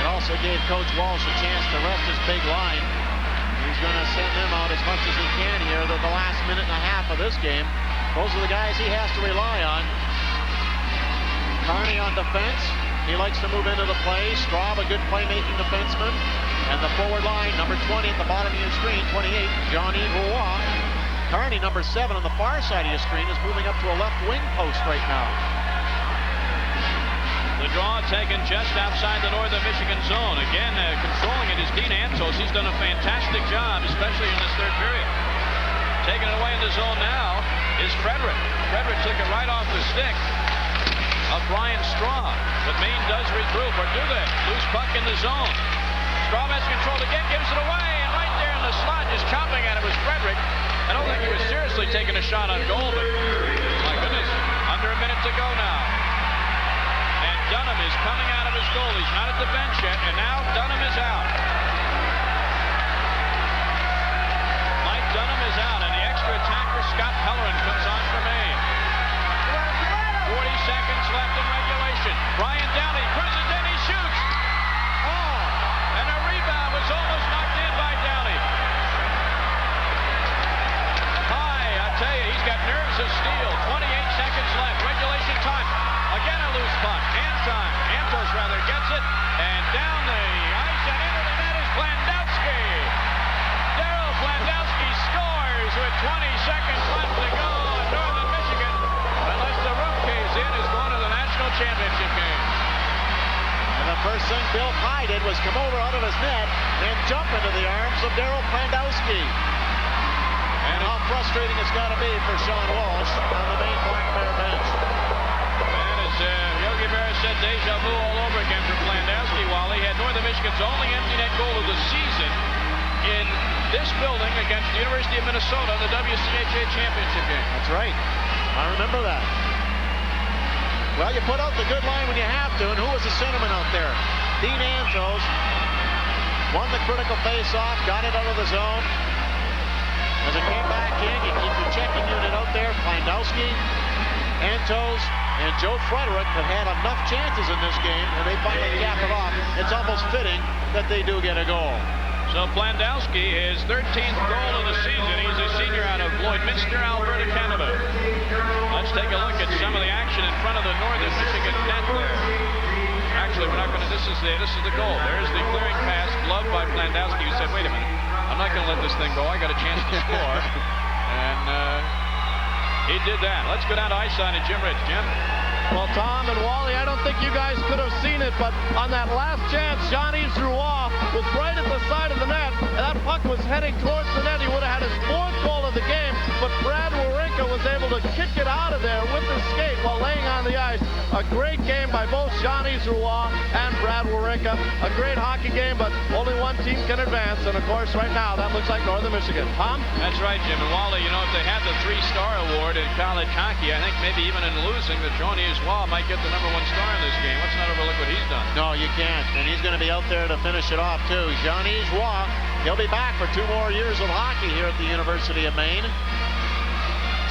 S1: It also gave Coach Walsh a chance to rest his big line. He's going to send them out as much as he can here. The last minute and a half of this game. Those are the guys he has to rely on. Carney on defense. He likes to move into the play. Straub, a good playmaking defenseman. And the forward line, number 20 at the bottom of your screen, 28, Jean-Yves Roy. Carney, number 7 on the far side of your screen, is moving up to a left wing post right now.
S2: The draw taken just outside the Northern Michigan zone. Again, controlling it is Dean Antos. He's done a fantastic job, especially in this 3rd period. Taking it away in the zone now is Frederick. Frederick took it right off the stick of Brian Straub. But Maine does regroup, or do they? Loose puck in the zone. Straub has control again, gives it away, and right there in the slot, just chopping at it was Frederick. I don't think he was seriously taking a shot on goal, but my goodness, under a minute to go now. And Dunham is coming out of his goal. He's not at the bench yet, and now Dunham is out. Mike Dunham is out, and the extra attacker, Scott Pellerin, comes on for Maine. 40 seconds left in regulation. Brian Downey cruises in, he shoots. Oh, and a rebound was almost knocked in by Downey. I tell you, he's got nerves of steel. 28 seconds left, regulation time. Again a loose puck, hand time. Antos rather gets it, and down the ice and into the net is Blandowski. Daryl Blandowski scores with 20 seconds left to go.
S1: the first thing Bill Pye did was come over out of his net and jump into the arms of Darryl Pandowski. And how frustrating it's got to be for Sean Walsh on the Maine Black Bear bench.
S2: And as Yogi Berra said, deja vu all over again for Pandowski. While he had Northern Michigan's only empty net goal of the season in this building against the University of Minnesota in the WCHA championship game.
S1: That's right. I remember that. Well, you put out the good line when you have to, and who was the centerman out there? Dean Antos won the critical face-off, got it out of the zone. As it came back in, you keep your checking unit out there. Pandowski, Antos, and Joe Frederick have had enough chances in this game, and they finally cap it off. It's almost fitting that they do get a goal.
S2: So Pandowski, his 13th goal of the season. He's a senior out of Lloydminster, Alberta, Canada. Let's take a look at some of the action in front of the Northern Michigan net there. Actually, we're not going to. This is the goal. There's the clearing pass, gloved by Pandowski, who said, "Wait a minute, I'm not going to let this thing go. I got a chance to score." And he did that. Let's go down to ice on it, Jim Rich. Jim.
S5: Well, Tom and Wally, I don't think you guys could have seen it, but on that last chance, Jean-Yves Roy was right at the side of the net, and that puck was heading towards the net. He would have had his 4th goal of the game, but Brad Wawrinka was able to kick it out of there with his skate while laying on the ice. A great game by both Jean-Yves Roy and Brad Wawrinka. A great hockey game, but only one team can advance, and of course, right now, that looks like Northern Michigan. Tom?
S2: That's right, Jim. And Wally, you know, if they had the 3-star award in college hockey, I think maybe even in losing, that Jean-Yves Roy might get the #1 star in this game. Let's not overlook what he's done.
S1: No, you can't. And he's going to be out there to finish it off, too. Jean-Yves Roy, he'll be back for 2 more years of hockey here at the University of Maine.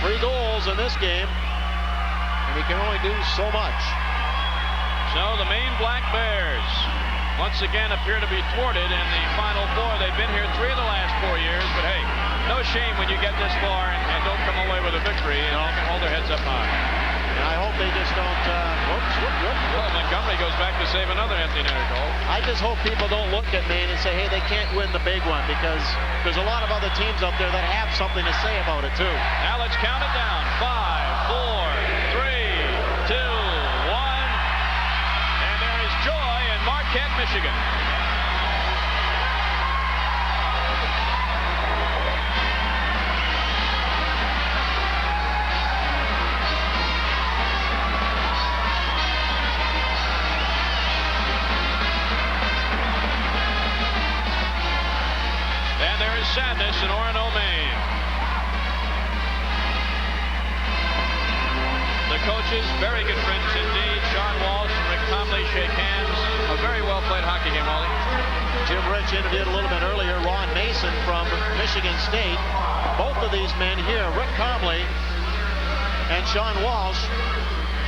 S1: 3 goals in this game, and he can only do so much.
S2: So the Maine Black Bears once again appear to be thwarted in the Final Four. They've been here 3 of the last 4 years, but hey, no shame when you get this far and don't come away with a victory and they can hold their heads up high.
S1: And I hope they just don't,
S2: Well, Montgomery goes back to save another empty netter goal.
S1: I just hope people don't look at Maine and say, hey, they can't win the big one, because there's a lot of other teams up there that have something to say about it, too.
S2: Now let's count it down. 5, 4, 3, 2, 1. And there is joy in Marquette, Michigan. Sadness in Orono, Maine. The coaches, very good friends indeed. Sean Walsh and Rick Comley shake hands. A very well played hockey game, Wally.
S1: Jim Rich interviewed a little bit earlier Ron Mason from Michigan State. Both of these men here, Rick Comley and Sean Walsh,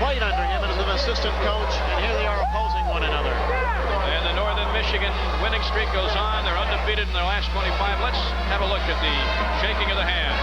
S1: played under him as an assistant coach, and here they are opposing one another.
S2: And the Northern Michigan winning streak goes on. They're undefeated in their last 25. Let's have a look at the shaking of the hands.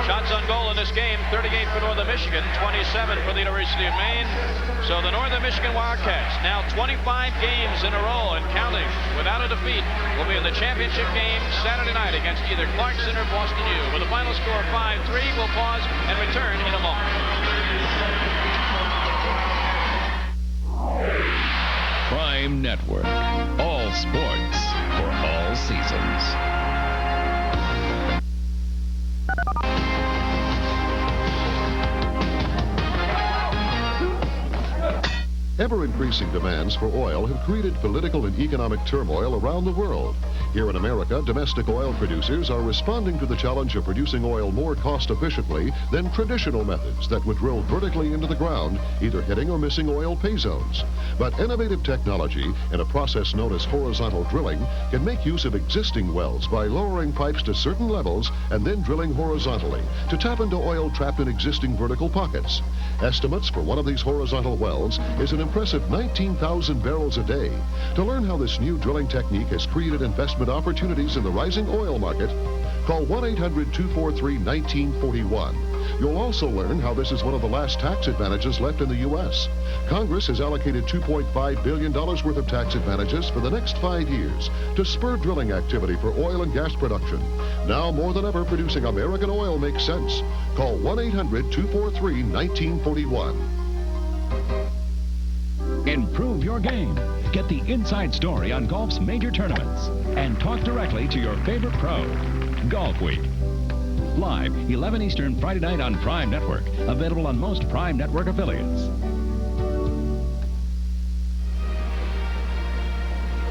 S2: Shots on goal in this game, 38 for Northern Michigan, 27 for the University of Maine. So the Northern Michigan Wildcats, now 25 games in a row and counting without a defeat, will be in the championship game Saturday night against either Clarkson or Boston U. With a final score of 5-3, we'll pause and return in a moment.
S4: Prime Network. All sports for all seasons.
S8: Ever-increasing demands for oil have created political and economic turmoil around the world. Here in America, domestic oil producers are responding to the challenge of producing oil more cost-efficiently than traditional methods that would drill vertically into the ground, either hitting or missing oil pay zones. But innovative technology and a process known as horizontal drilling can make use of existing wells by lowering pipes to certain levels and then drilling horizontally to tap into oil trapped in existing vertical pockets. Estimates for one of these horizontal wells is an impressive 19,000 barrels a day. To learn how this new drilling technique has created investment opportunities in the rising oil market, Call 1-800-243-1941. You'll also learn how this is one of the last tax advantages left in the U.S. Congress has allocated $2.5 billion worth of tax advantages for the next 5 years to spur drilling activity for oil and gas production. Now more than ever, producing American oil makes sense. Call 1-800-243-1941.
S4: Improve your game. Get the inside story on golf's major tournaments and talk directly to your favorite pro. Golf Week. Live, 11 Eastern, Friday night on Prime Network. Available on most Prime Network affiliates.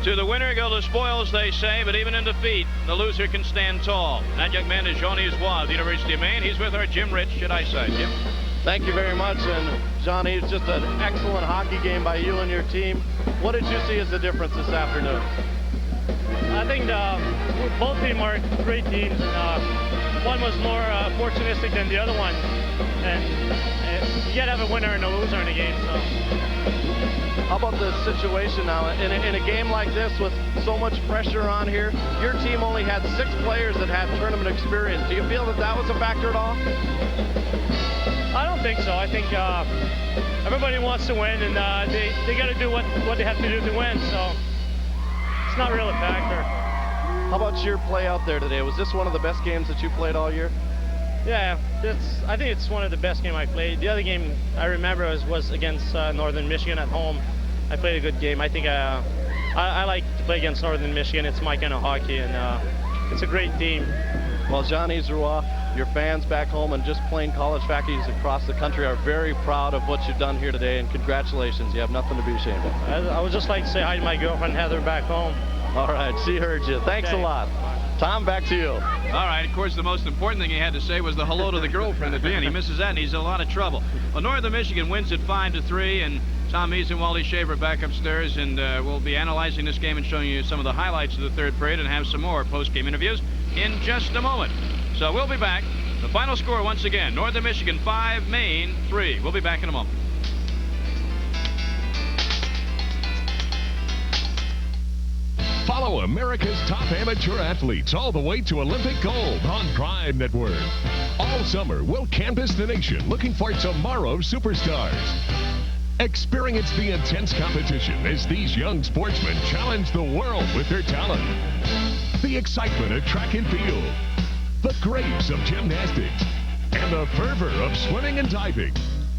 S2: To the winner go the spoils, they say, but even in defeat, the loser can stand tall. That young man is Jean-Yves Roy of the University of Maine. He's with our Jim Rich at Eyesight. Jim?
S5: Thank you very much. And Jean-Yves, just an excellent hockey game by you and your team. What did you see as the difference this afternoon?
S7: I think both teams are great teams. One was more opportunistic than the other one. And you got to have a winner and a loser in the game. So.
S5: How about the situation now? In a game like this with so much pressure on here, your team only had 6 players that had tournament experience. Do you feel that that was a factor at all?
S7: I don't think so. I think everybody wants to win, and they got to do what they have to do to win. So it's not really a factor.
S5: How about your play out there today? Was this one of the best games that you played all year?
S7: Yeah, I think it's one of the best games I played. The other game I remember was against Northern Michigan at home. I played a good game. I think I like to play against Northern Michigan. It's my kind of hockey, and it's a great team.
S5: Well, Jean-Yves Roy, your fans back home and just plain college faculties across the country are very proud of what you've done here today, and congratulations. You have nothing to be ashamed of.
S7: I would just like to say hi to my girlfriend, Heather, back home.
S5: All right, she heard you. Thanks a lot. Tom, back to you.
S2: All right, of course, the most important thing he had to say was the hello to the girlfriend at the end. He misses that, and he's in a lot of trouble. Well, Northern Michigan wins it 5-3, and Tom Mees and Wally Shaver back upstairs, and we'll be analyzing this game and showing you some of the highlights of the third period and have some more post-game interviews in just a moment. So we'll be back. The final score once again, Northern Michigan 5, Maine 3. We'll be back in a moment.
S3: Follow America's top amateur athletes all the way to Olympic gold on Prime Network. All summer, we'll canvass the nation looking for tomorrow's superstars. Experience the intense competition as these young sportsmen challenge the world with their talent. The excitement of track and field, the grace of gymnastics, and the fervor of swimming and diving.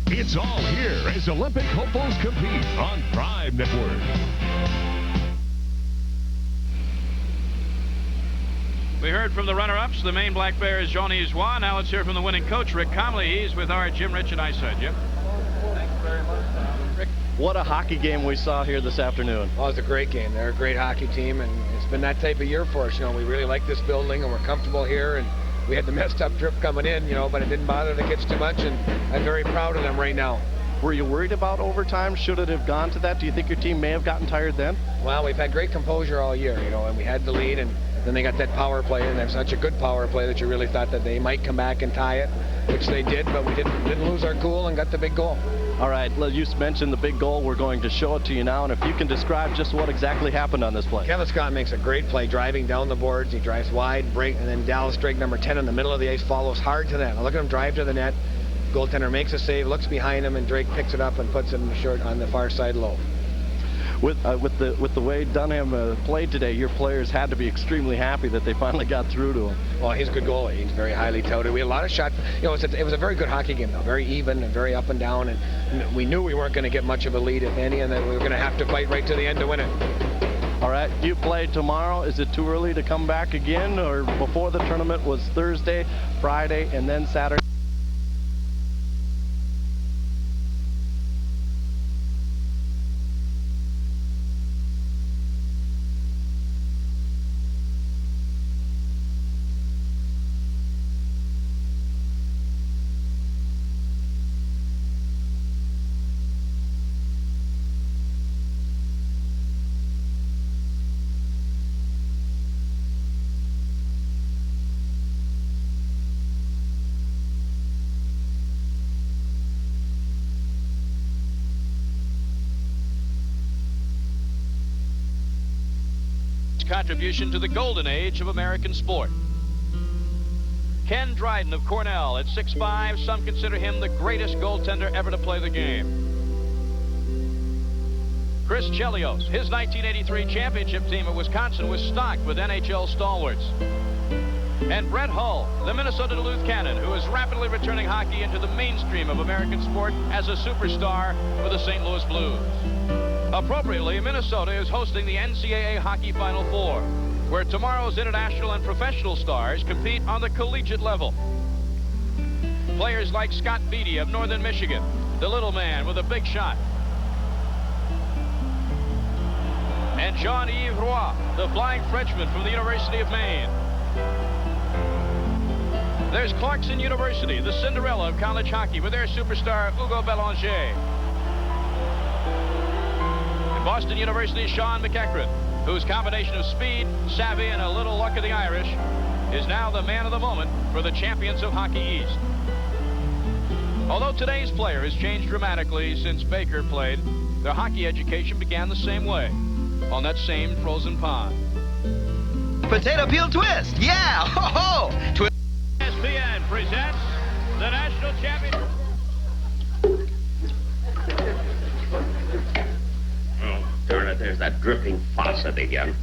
S3: It's all here as Olympic hopefuls compete on Prime Network.
S2: We heard from the runner-ups, the Maine Black Bears, Jean-Yves Roy. Now let's hear from the winning coach, Rick Comley. He's with our Jim Rich at Eyesight. Jim?
S5: Thank you very much, Rick. What a hockey game we saw here this afternoon.
S10: Well, it was a great game. They're a great hockey team, and it's been that type of year for us. You know, we really like this building, and we're comfortable here, and we had the messed up trip coming in, you know, but it didn't bother the kids too much, and I'm very proud of them right now.
S5: Were you worried about overtime? Should it have gone to that? Do you think your team may have gotten tired then?
S10: Well, we've had great composure all year, you know, and we had the lead, and then they got that power play, and that's such a good power play that you really thought that they might come back and tie it, which they did, but we didn't lose our cool and got the big goal.
S5: All right, you mentioned the big goal. We're going to show it to you now, and if you can describe just what exactly happened on this play.
S10: Kevin Scott makes a great play driving down the boards. He drives wide, break, and then Dallas Drake, number 10 in the middle of the ice, follows hard to that. Now look at him drive to the net. Goaltender makes a save, looks behind him, and Drake picks it up and puts it in the short on the far side low.
S5: With the way Dunham played today, your players had to be extremely happy that they finally got through to him.
S10: Well, he's a good goalie. He's very highly touted. We had a lot of shots. You know, it was a very good hockey game, though. Very even and very up and down. And we knew we weren't going to get much of a lead, if any, and that we were going to have to fight right to the end to win it.
S5: All right, you play tomorrow. Is it too early to come back again, or before the tournament was Thursday, Friday, and then Saturday?
S2: Contribution to the golden age of American sport. Ken Dryden of Cornell at 6'5". Some consider him the greatest goaltender ever to play the game. Chris Chelios, his 1983 championship team at Wisconsin was stocked with NHL stalwarts. And Brett Hull, the Minnesota Duluth Cannon, who is rapidly returning hockey into the mainstream of American sport as a superstar for the St. Louis Blues. Appropriately, Minnesota is hosting the NCAA Hockey Final Four, where tomorrow's international and professional stars compete on the collegiate level. Players like Scott Beatty of Northern Michigan, the little man with a big shot. And Jean-Yves Roy, the flying Frenchman from the University of Maine. There's Clarkson University, the Cinderella of college hockey, with their superstar Hugo Bélanger. And Boston University's Sean McEachran, whose combination of speed, savvy, and a little luck of the Irish is now the man of the moment for the champions of Hockey East. Although today's player has changed dramatically since Baker played, their hockey education began the same way, on that same frozen pond.
S11: Potato peel twist, yeah! Ho ho!
S2: ESPN presents the national championship.
S12: Oh, darn it, there's that dripping faucet again.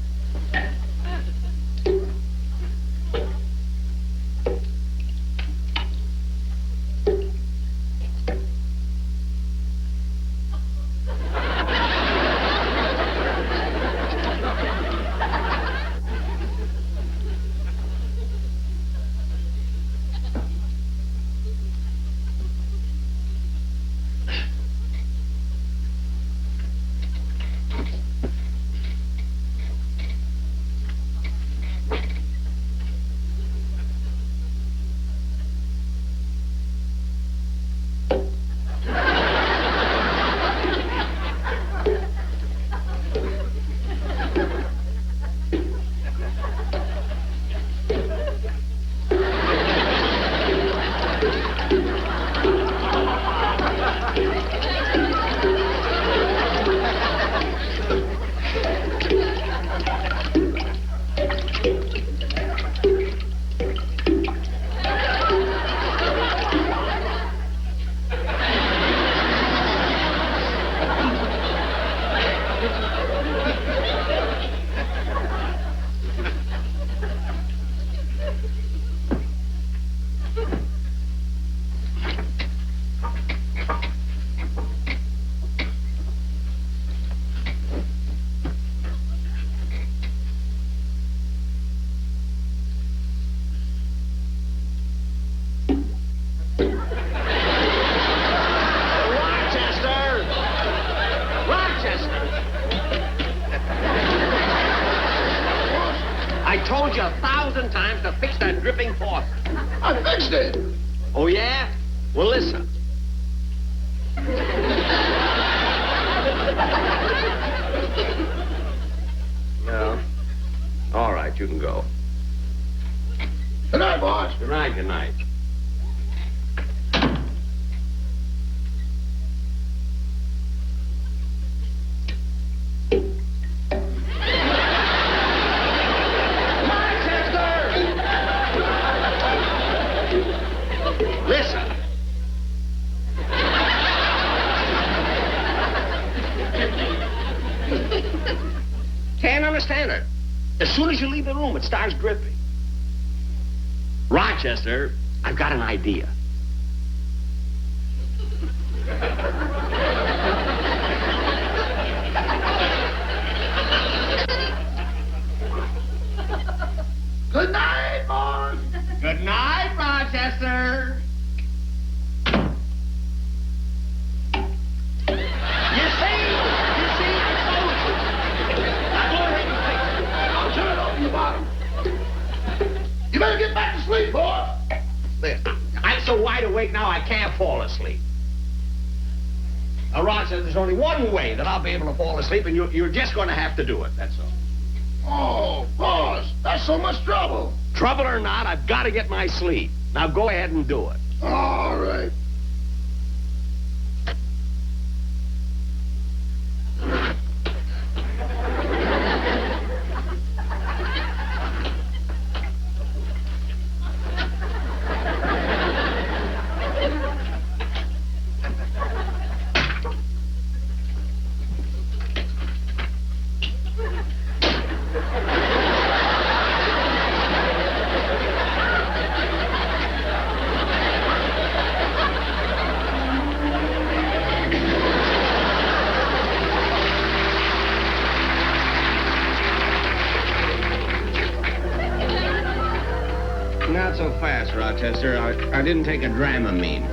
S11: told you 1,000 times to fix that dripping faucet.
S12: I fixed it.
S11: Oh, yeah? Well, listen. No. All right, you can go.
S12: Good night, boss.
S11: Good night, good night. Listen. Can't understand it. As soon as you leave the room, it starts dripping. Rochester, I've got an idea.
S12: Good night, boss.
S11: Good night, Rochester. You see, I told you. Now go ahead and fix it.
S12: I'll turn it over your bottom. You better get back to sleep, boy.
S11: I'm so wide awake now I can't fall asleep. Now, Rochester, there's only one way that I'll be able to fall asleep, and you're just going to have to do it, that's all.
S12: Oh, boss, that's so much trouble.
S11: Trouble or not, I've got to get my sleep. Now go ahead and do it.
S12: All right.
S11: not so fast, Rochester. I didn't take a Dramamine.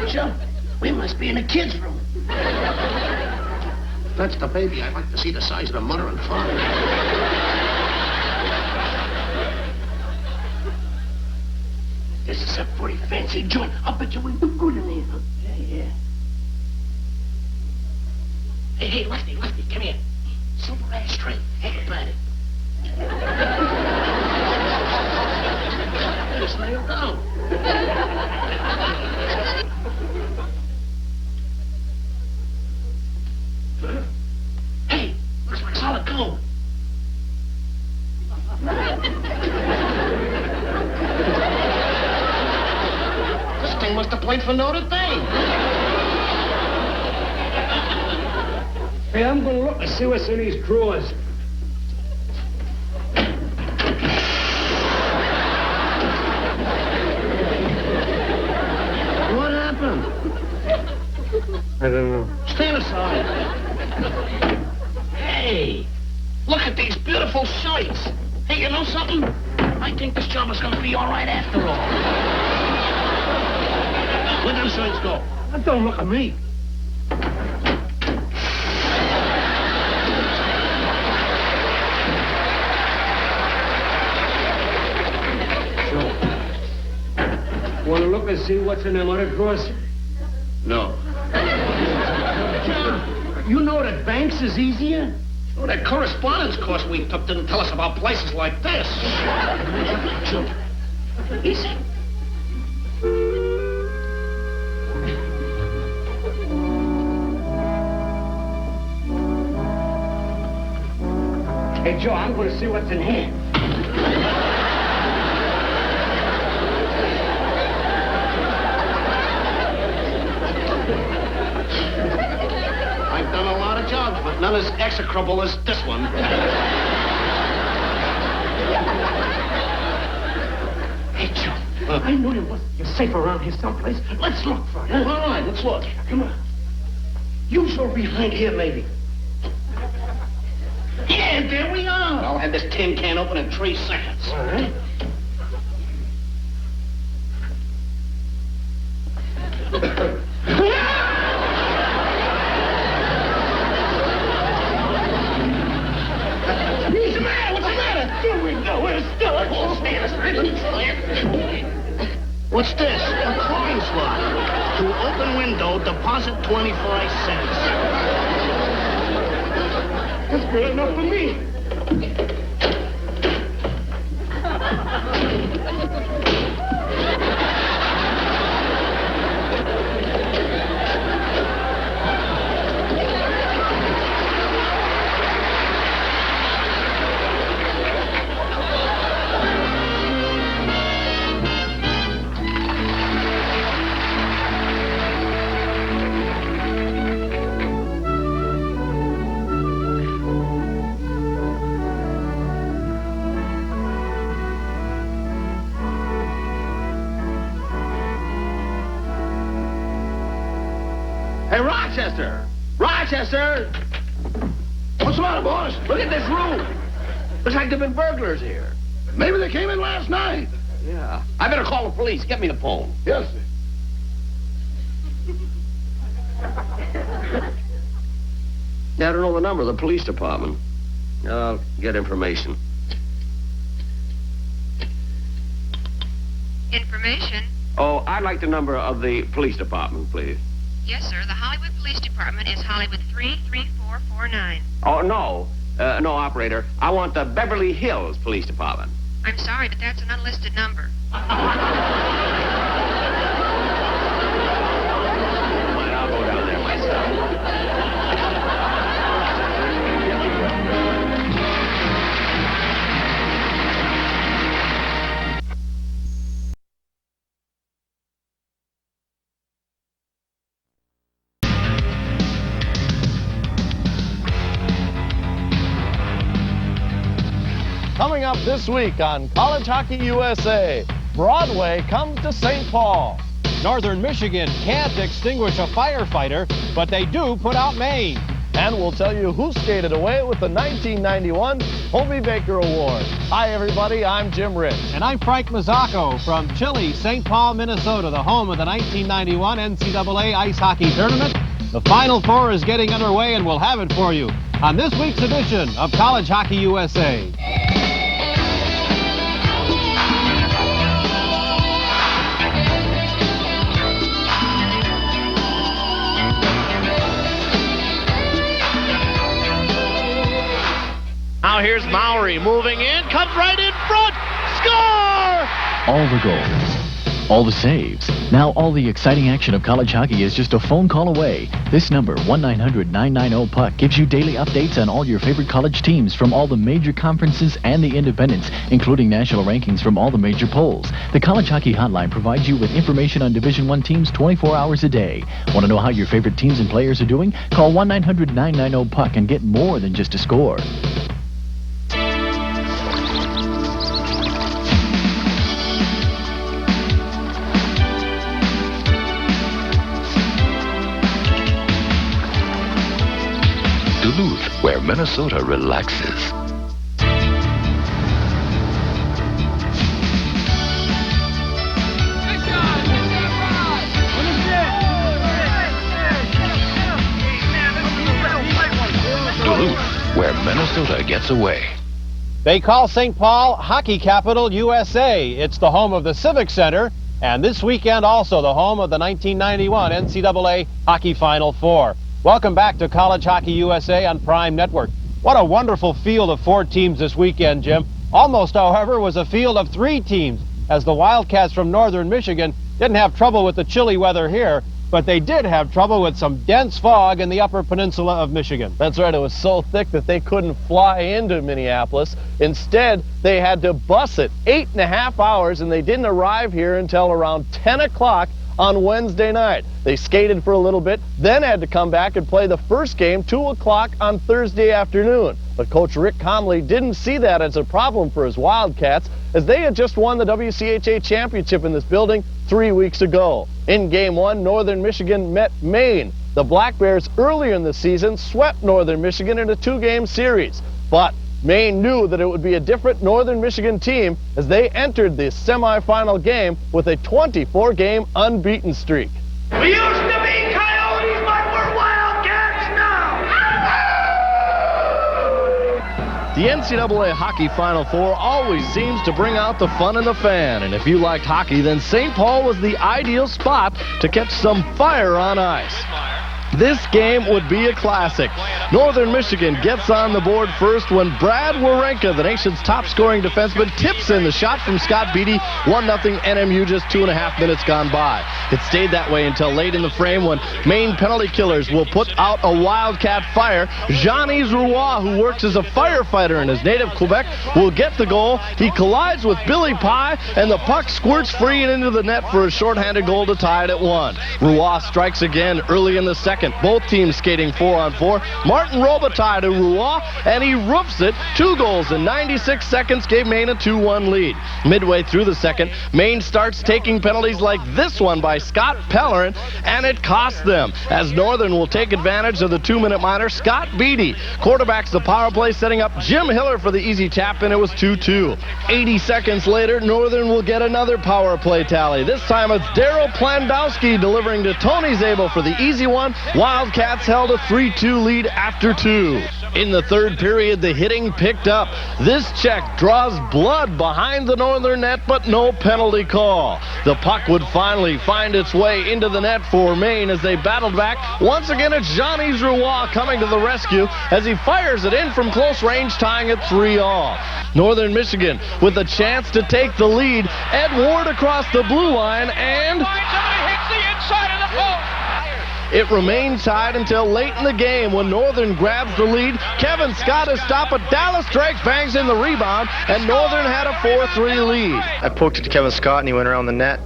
S12: Joe, we must be in a kid's room. That's the baby. I'd like to see the size of the mother and father. This is a pretty fancy joint. I'll bet you we do good in here. Huh? Yeah. Hey, Lefty, come here. Silver ashtray. Hey, buddy. Just nailed down. Hey, looks like solid gold. This thing must have played for Notre Dame.
S11: Hey, I'm gonna look and see what's in these drawers.
S12: What happened?
S11: I don't know.
S12: Stand aside. Hey, look at these beautiful shirts. Hey, you know something? I think this job is going to be all right after all. Where do the shirts go?
S11: Don't look at me. Sure. Want to look and see what's in them other drawers?
S12: No.
S11: You know that Banks is easier?
S12: Oh, that correspondence course we took didn't tell us about places like this. Easy.
S11: Hey, Joe, I'm going to see what's in here.
S12: I've done a lot of jobs, but none as execrable as this one.
S11: Hey, Joe, I know you're safe around here someplace. Let's look for it, huh?
S12: All right, let's look.
S11: Come on. Usual behind here, maybe.
S12: Yeah, there we are. I'll have this tin can open in 3 seconds.
S11: All right.
S12: What's the matter? What's the matter?
S11: Here we go. We're stuck.
S12: Stand aside. What's this? A coin slot. To open window, deposit 25 cents.
S11: That's good enough for me.
S12: Hey, Rochester! Rochester! What's the matter, boss? Look at this room. Looks like there've been burglars here. Maybe they came in last night. Yeah. I better call the police. Get me the phone. Yes, sir. Yeah, I don't know the number of the police department. I'll get information.
S13: Information?
S12: Oh, I'd like the number of the police department, please.
S13: Yes, sir. The Hollywood Police Department is Hollywood 33449.
S12: Oh, no.
S11: No, operator. I want the Beverly Hills Police Department.
S13: I'm sorry, but that's an unlisted number.
S11: Fine, I'll go down there myself.
S5: Coming up this week on College Hockey USA, Broadway comes to St. Paul.
S15: Northern Michigan can't extinguish a firefighter, but they do put out Maine.
S5: And we'll tell you who skated away with the 1991 Hobie Baker Award. Hi, everybody. I'm Jim Rich.
S15: And I'm Frank Mazzacco from chilly St. Paul, Minnesota, the home of the 1991 NCAA Ice Hockey Tournament. The Final Four is getting underway, and we'll have it for you on this week's edition of College Hockey USA.
S1: Now here's Mowry moving in, comes right in front, score!
S17: All the goals, all the saves. Now all the exciting action of college hockey is just a phone call away. This number, 1-900-990-PUCK, gives you daily updates on all your favorite college teams from all the major conferences and the independents, including national rankings from all the major polls. The College Hockey Hotline provides you with information on Division I teams 24 hours a day. Want to know how your favorite teams and players are doing? Call 1-900-990-PUCK and get more than just a score.
S3: Duluth, where Minnesota relaxes. Duluth, where Minnesota gets away.
S15: They call St. Paul Hockey Capital USA. It's the home of the Civic Center, and this weekend also the home of the 1991 NCAA Hockey Final Four. Welcome back to College Hockey USA on Prime Network. What a wonderful field of 4 teams this weekend, Jim. Almost, however, was a field of 3 teams, as the Wildcats from Northern Michigan didn't have trouble with the chilly weather here, but they did have trouble with some dense fog in the upper peninsula of Michigan.
S5: That's right. It was so thick that they couldn't fly into Minneapolis. Instead, they had to bus it 8.5 hours, and they didn't arrive here until around 10 o'clock on Wednesday night. They skated for a little bit, then had to come back and play the first game 2 o'clock on Thursday afternoon. But Coach Rick Conley didn't see that as a problem for his Wildcats, as they had just won the WCHA championship in this building 3 weeks ago. In Game 1, Northern Michigan met Maine. The Black Bears earlier in the season swept Northern Michigan in a 2-game series. But Maine knew that it would be a different Northern Michigan team as they entered the semifinal game with a 24-game unbeaten streak.
S12: We used to be Coyotes, but we're Wildcats now!
S5: The NCAA Hockey Final Four always seems to bring out the fun in the fan, and if you liked hockey, then St. Paul was the ideal spot to catch some fire on ice. This game would be a classic. Northern Michigan gets on the board first when Brad Wawrinka, the nation's top-scoring defenseman, tips in the shot from Scott Beatty. 1-0 NMU, just 2.5 minutes gone by. It stayed that way until late in the frame when Maine penalty killers will put out a Wildcat fire. Jean-Yves Roy, who works as a firefighter in his native Quebec, will get the goal. He collides with Billy Pye, and the puck squirts free and into the net for a shorthanded goal to tie it at 1. Roy strikes again early in the second. Both teams skating 4-on-4. Martin Robitaille to Roy, and he roofs it. 2 goals in 96 seconds gave Maine a 2-1 lead. Midway through the second, Maine starts taking penalties like this one by Scott Pellerin, and it costs them, as Northern will take advantage of the 2-minute minor. Scott Beatty quarterbacks the power play, setting up Jim Hiller for the easy tap, and it was 2-2. 80 seconds later, Northern will get another power play tally. This time it's Daryl Plandowski delivering to Tony Zabel for the easy one, Wildcats held a 3-2 lead after 2. In the third period, the hitting picked up. This check draws blood behind the northern net, but no penalty call. The puck would finally find its way into the net for Maine as they battled back. Once again, it's Johnny Drouin coming to the rescue as he fires it in from close range, tying it 3-all. Northern Michigan with a chance to take the lead. Ed Ward across the blue line, and
S2: hits the inside of the post.
S5: it remained tied until late in the game when Northern grabs the lead. Kevin Scott is stopped, but Dallas Drake bangs in the rebound, and Northern had a 4-3 lead.
S16: I poked it to Kevin Scott, and he went around the net.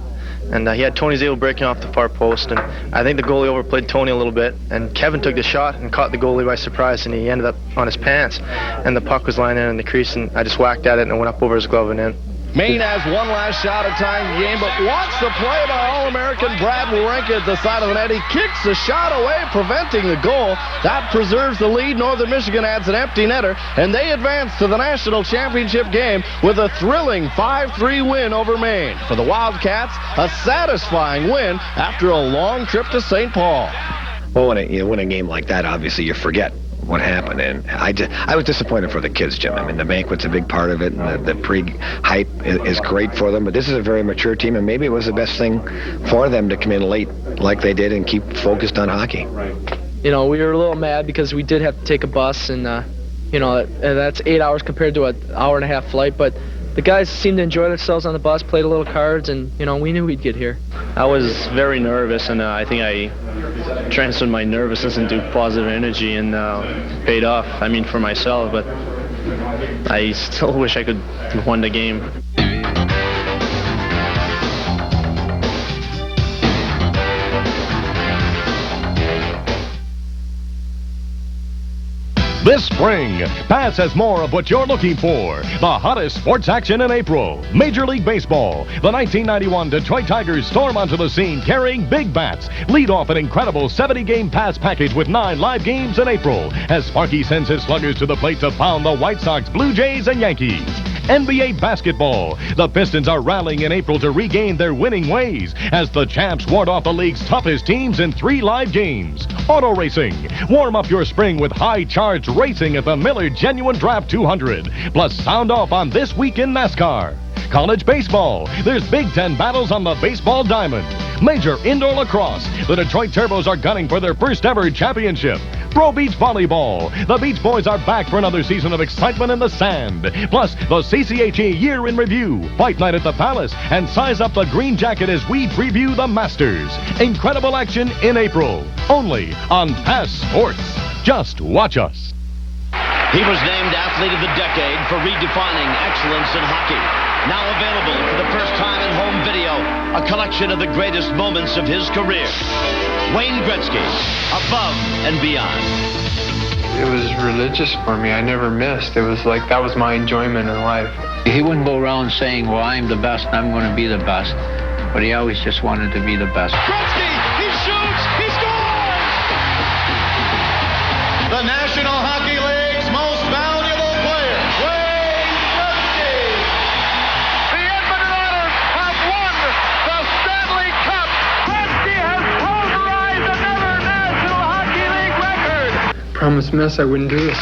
S16: And he had Tony Zale breaking off the far post, and I think the goalie overplayed Tony a little bit, and Kevin took the shot and caught the goalie by surprise, and he ended up on his pants, and the puck was lying in the crease, and I just whacked at it, and it went up over his glove and in.
S5: Maine has one last shot at tying the game, but watch the play by All-American Brad Wawrinka at the side of the net. He kicks the shot away, preventing the goal. That preserves the lead. Northern Michigan adds an empty netter, and they advance to the national championship game with a thrilling 5-3 win over Maine. For the Wildcats, a satisfying win after a long trip to St. Paul.
S10: Well, when you win a game like that, obviously you forget what happened, and I was disappointed for the kids, Jim. I mean, the banquet's a big part of it, and the pre-hype is great for them, but this is a very mature team, and maybe it was the best thing for them to come in late like they did and keep focused on hockey.
S18: You know, we were a little mad because we did have to take a bus, and you know, that's 8 hours compared to an hour-and-a-half flight, but the guys seemed to enjoy themselves on the bus, played a little cards, and, you know, we knew we'd get here.
S19: I was very nervous, and I think I transferred my nervousness into positive energy, and paid off, I mean, for myself, but I still wish I could have won the game.
S3: This spring, Pass has more of what you're looking for. The hottest sports action in April. Major League Baseball. The 1991 Detroit Tigers storm onto the scene carrying big bats. Lead off an incredible 70-game Pass package with 9 live games in April as Sparky sends his sluggers to the plate to pound the White Sox, Blue Jays, and Yankees. NBA basketball. The Pistons are rallying in April to regain their winning ways as the champs ward off the league's toughest teams in 3 live games. Auto racing. Warm up your spring with high-charged racing at the Miller Genuine Draft 200. Plus sound off on This Week in NASCAR. College baseball. There's Big Ten battles on the baseball diamond. Major indoor lacrosse. The Detroit Turbos are gunning for their first ever championship. Pro Beach volleyball. The Beach Boys are back for another season of excitement in the sand. Plus, the CCHE Year in Review, Fight Night at the Palace, and Size Up the Green Jacket as we preview the Masters. Incredible action in April. Only on Pass Sports. Just watch us.
S24: He was named Athlete of the Decade for redefining excellence in hockey. Now available for the first time in home video, a collection of the greatest moments of his career. Wayne Gretzky, Above and Beyond.
S25: It was religious for me. I never missed. It was like that was my enjoyment in life.
S26: He wouldn't go around saying, well, I'm the best, I'm going to be the best. But he always just wanted to be the best.
S27: Gretzky, he shoots, he scores! The National Hockey League's most valuable player, Wayne Gretzky. The Edmonton Oilers have won the Stanley Cup. Gretzky has pulverized another National Hockey League record.
S25: Promise Miss, I wouldn't do this.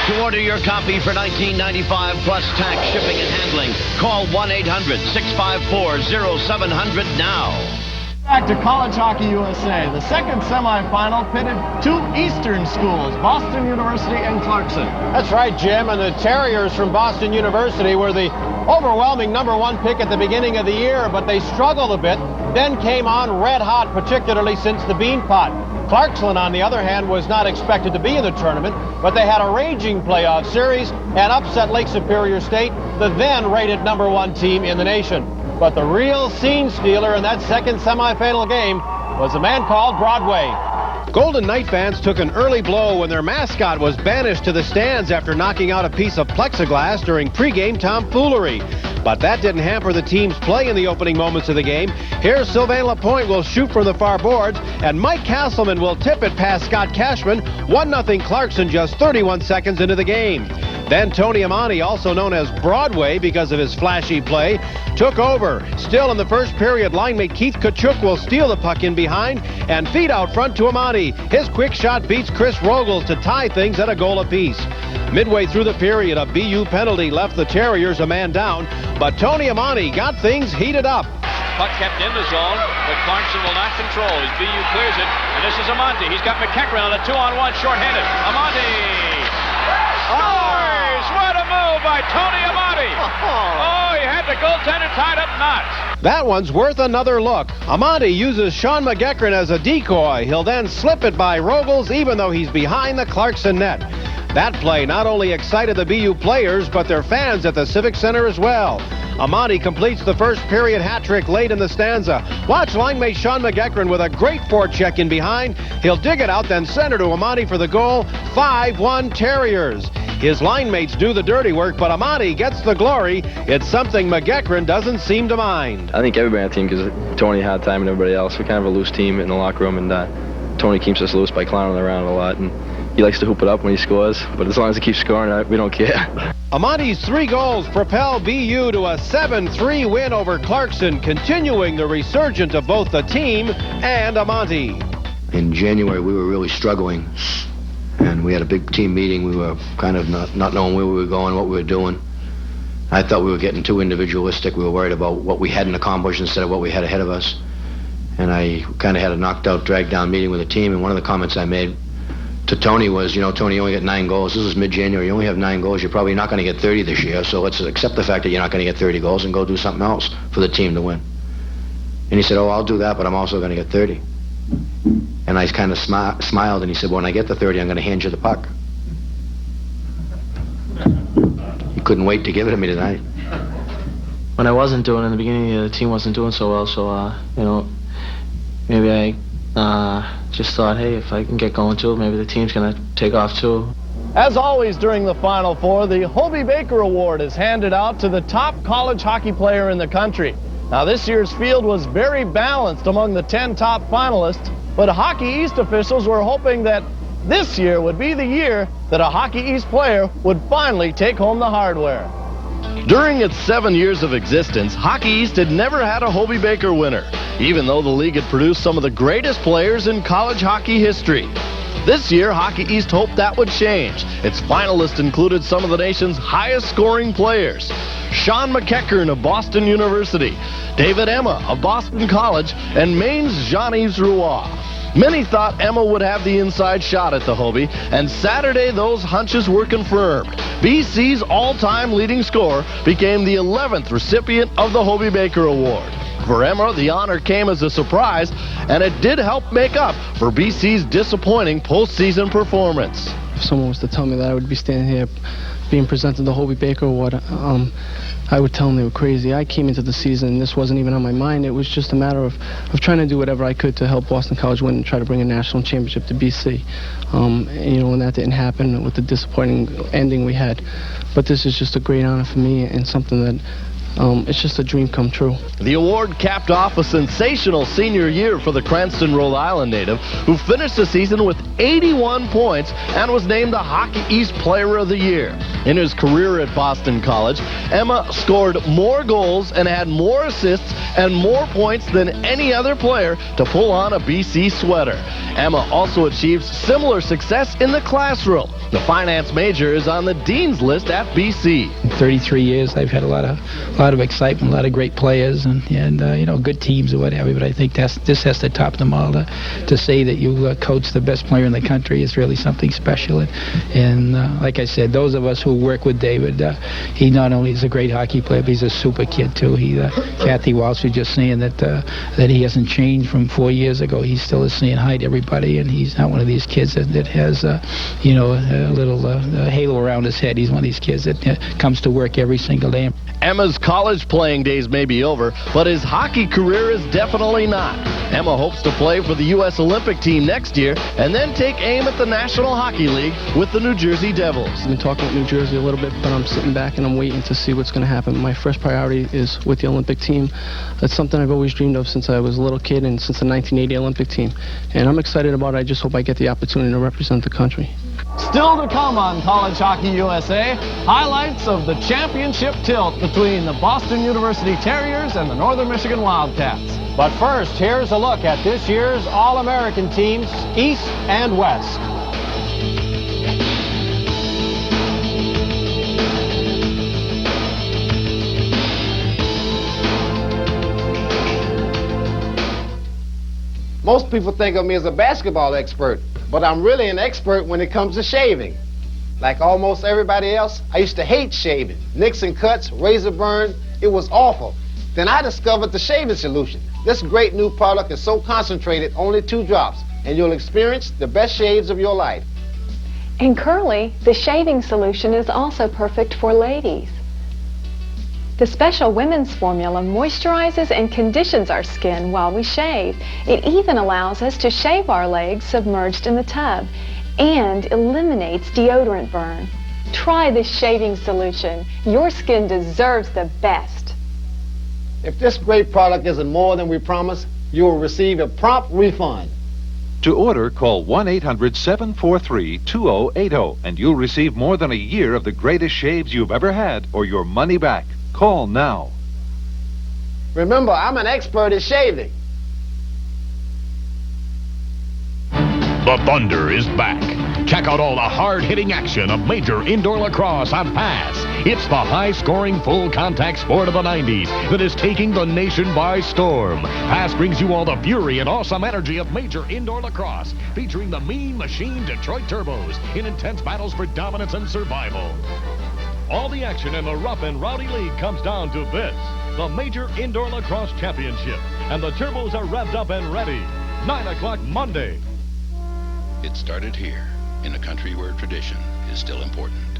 S24: To order your copy for $19.95 plus tax, shipping, and handling, call 1-800-654-0700 now.
S15: Back to College Hockey USA. The second semifinal pitted 2 Eastern schools, Boston University and Clarkson. That's right, Jim, and the Terriers from Boston University were the overwhelming #1 pick at the beginning of the year, but they struggled a bit, then came on red hot, particularly since the Beanpot. Clarkson, on the other hand, was not expected to be in the tournament, but they had a raging playoff series and upset Lake Superior State, the then rated #1 team in the nation. But the real scene stealer in that second semifinal game was a man called Broadway. Golden Knight fans took an early blow when their mascot was banished to the stands after knocking out a piece of plexiglass during pregame tomfoolery. But that didn't hamper the team's play in the opening moments of the game. Here's Sylvain Lapointe will shoot from the far boards, and Mike Castleman will tip it past Scott Cashman. 1-0 Clarkson just 31 seconds into the game. Then Tony Amani, also known as Broadway because of his flashy play, took over. Still in the first period, line mate Keith Kachuk will steal the puck in behind and feed out front to Amani. His quick shot beats Chris Rogels to tie things at a goal apiece. Midway through the period, a BU penalty left the Terriers a man down, but Tony Amani got things heated up.
S2: Puck kept in the zone, but Clarkson will not control as BU clears it. And this is Amante. He's got McEachran on a 2-on-1 shorthanded. Amante scores! What a move by Tony Amante! Oh, he had the goaltender tied up knots.
S15: That one's worth another look. Amante uses Sean McEachran as a decoy. He'll then slip it by Rogels even though he's behind the Clarkson net. That play not only excited the BU players, but their fans at the Civic Center as well. Amante completes the first period hat trick late in the stanza. Watch line mate Sean McEachran with a great forecheck in behind. He'll dig it out, then center to Amante for the goal. 5-1 Terriers. His line mates do the dirty work, but Amante gets the glory. It's something McEachran doesn't seem to mind.
S16: I think everybody on the team, because Tony had time and everybody else. We're kind of a loose team in the locker room, and Tony keeps us loose by clowning around a lot. And he likes to hoop it up when he scores, but as long as he keeps scoring, we don't care.
S15: Amante's 3 goals propel BU to a 7-3 win over Clarkson, continuing the resurgence of both the team and Amante.
S12: In January, we were really struggling, and we had a big team meeting. We were kind of not knowing where we were going, what we were doing. I thought we were getting too individualistic. We were worried about what we hadn't accomplished instead of what we had ahead of us. And I kind of had a knocked-out, dragged-down meeting with the team, and one of the comments I made to Tony was, Tony, you only got 9 goals. This is mid-January. You only have 9 goals. You're probably not going to get 30 this year, so let's accept the fact that you're not going to get 30 goals and go do something else for the team to win. And he said, oh, I'll do that, but I'm also going to get 30. And I kind of smiled, and he said, well, when I get the 30, I'm going to hand you the puck. He couldn't wait to give it to me tonight.
S18: When I wasn't doing it in the beginning, the team wasn't doing so well, so, maybe I just thought, hey, if I can get going too, maybe the team's going to take off too.
S5: As always during the Final Four, the Hobey Baker Award is handed out to the top college hockey player in the country. Now, this year's field was very balanced among the 10 top finalists, but Hockey East officials were hoping that this year would be the year that a Hockey East player would finally take home the hardware. During its 7 years of existence, Hockey East had never had a Hobey Baker winner, even though the league had produced some of the greatest players in college hockey history. This year, Hockey East hoped that would change. Its finalists included some of the nation's highest-scoring players. Sean McEachran of Boston University, David Emma of Boston College, and Maine's Jean-Yves Roy. Many thought Emma would have the inside shot at the Hobey, and Saturday those hunches were confirmed. BC's all-time leading scorer became the 11th recipient of the Hobey Baker Award. For Emma, the honor came as a surprise, and it did help make up for BC's disappointing postseason performance.
S18: If someone was to tell me that I would be standing here being presented the Hobey Baker Award, I would tell them they were crazy. I came into the season and this wasn't even on my mind. It was just a matter of trying to do whatever I could to help Boston College win and try to bring a national championship to BC. And that didn't happen with the disappointing ending we had. But this is just a great honor for me and something that it's just a dream come true.
S5: The award capped off a sensational senior year for the Cranston, Rhode Island native, who finished the season with 81 points and was named the Hockey East Player of the Year. In his career at Boston College, Emma scored more goals and had more assists and more points than any other player to pull on a BC sweater. Emma also achieved similar success in the classroom. The finance major is on the dean's list at BC.
S6: In 33 years, I've had a lot of excitement, a lot of great players, and good teams or whatever. But I think this has to top them all. To say that you coach the best player in the country is really something special. And like I said, those of us who work with David, he not only is a great hockey player, but he's a super kid too. Kathy Walsh was just saying that he hasn't changed from 4 years ago. He still is saying hi to everybody, and he's not one of these kids that has a little halo around his head. He's one of these kids that comes to work every single day.
S5: Emma's college playing days may be over, but his hockey career is definitely not. Emma hopes to play for the U.S. Olympic team next year and then take aim at the National Hockey League with the New Jersey Devils.
S18: I've been talking with New Jersey a little bit, but I'm sitting back and I'm waiting to see what's going to happen. My first priority is with the Olympic team. That's something I've always dreamed of since I was a little kid and since the 1980 Olympic team. And I'm excited about it. I just hope I get the opportunity to represent the country.
S5: Still to come on College Hockey USA, highlights of the championship tilt between the Boston University Terriers and the Northern Michigan Wildcats.
S15: But first, here's a look at this year's All-American teams, East and West.
S8: Most people think of me as a basketball expert, but I'm really an expert when it comes to shaving. Like almost everybody else, I used to hate shaving. Nicks and cuts, razor burn, it was awful. Then I discovered the shaving solution. This great new product is so concentrated, only 2 drops, and you'll experience the best shaves of your life.
S9: In curly, the shaving solution is also perfect for ladies. The special women's formula moisturizes and conditions our skin while we shave. It even allows us to shave our legs submerged in the tub and eliminates deodorant burn. Try this shaving solution. Your skin deserves the best.
S8: If this great product isn't more than we promised, you will receive a prompt refund.
S14: To order, call 1-800-743-2080 and you'll receive more than a year of the greatest shaves you've ever had or your money back. Call now.
S8: Remember, I'm an expert at shaving.
S3: The Thunder is back. Check out all the hard-hitting action of major indoor lacrosse on Pass. It's the high-scoring, full-contact sport of the 90s that is taking the nation by storm. Pass brings you all the fury and awesome energy of major indoor lacrosse, featuring the Mean Machine Detroit Turbos in intense battles for dominance and survival. All the action in the rough and rowdy league comes down to this, the Major Indoor Lacrosse Championship, and the Turbos are revved up and ready. 9 o'clock Monday.
S20: It started here, in a country where tradition is still important,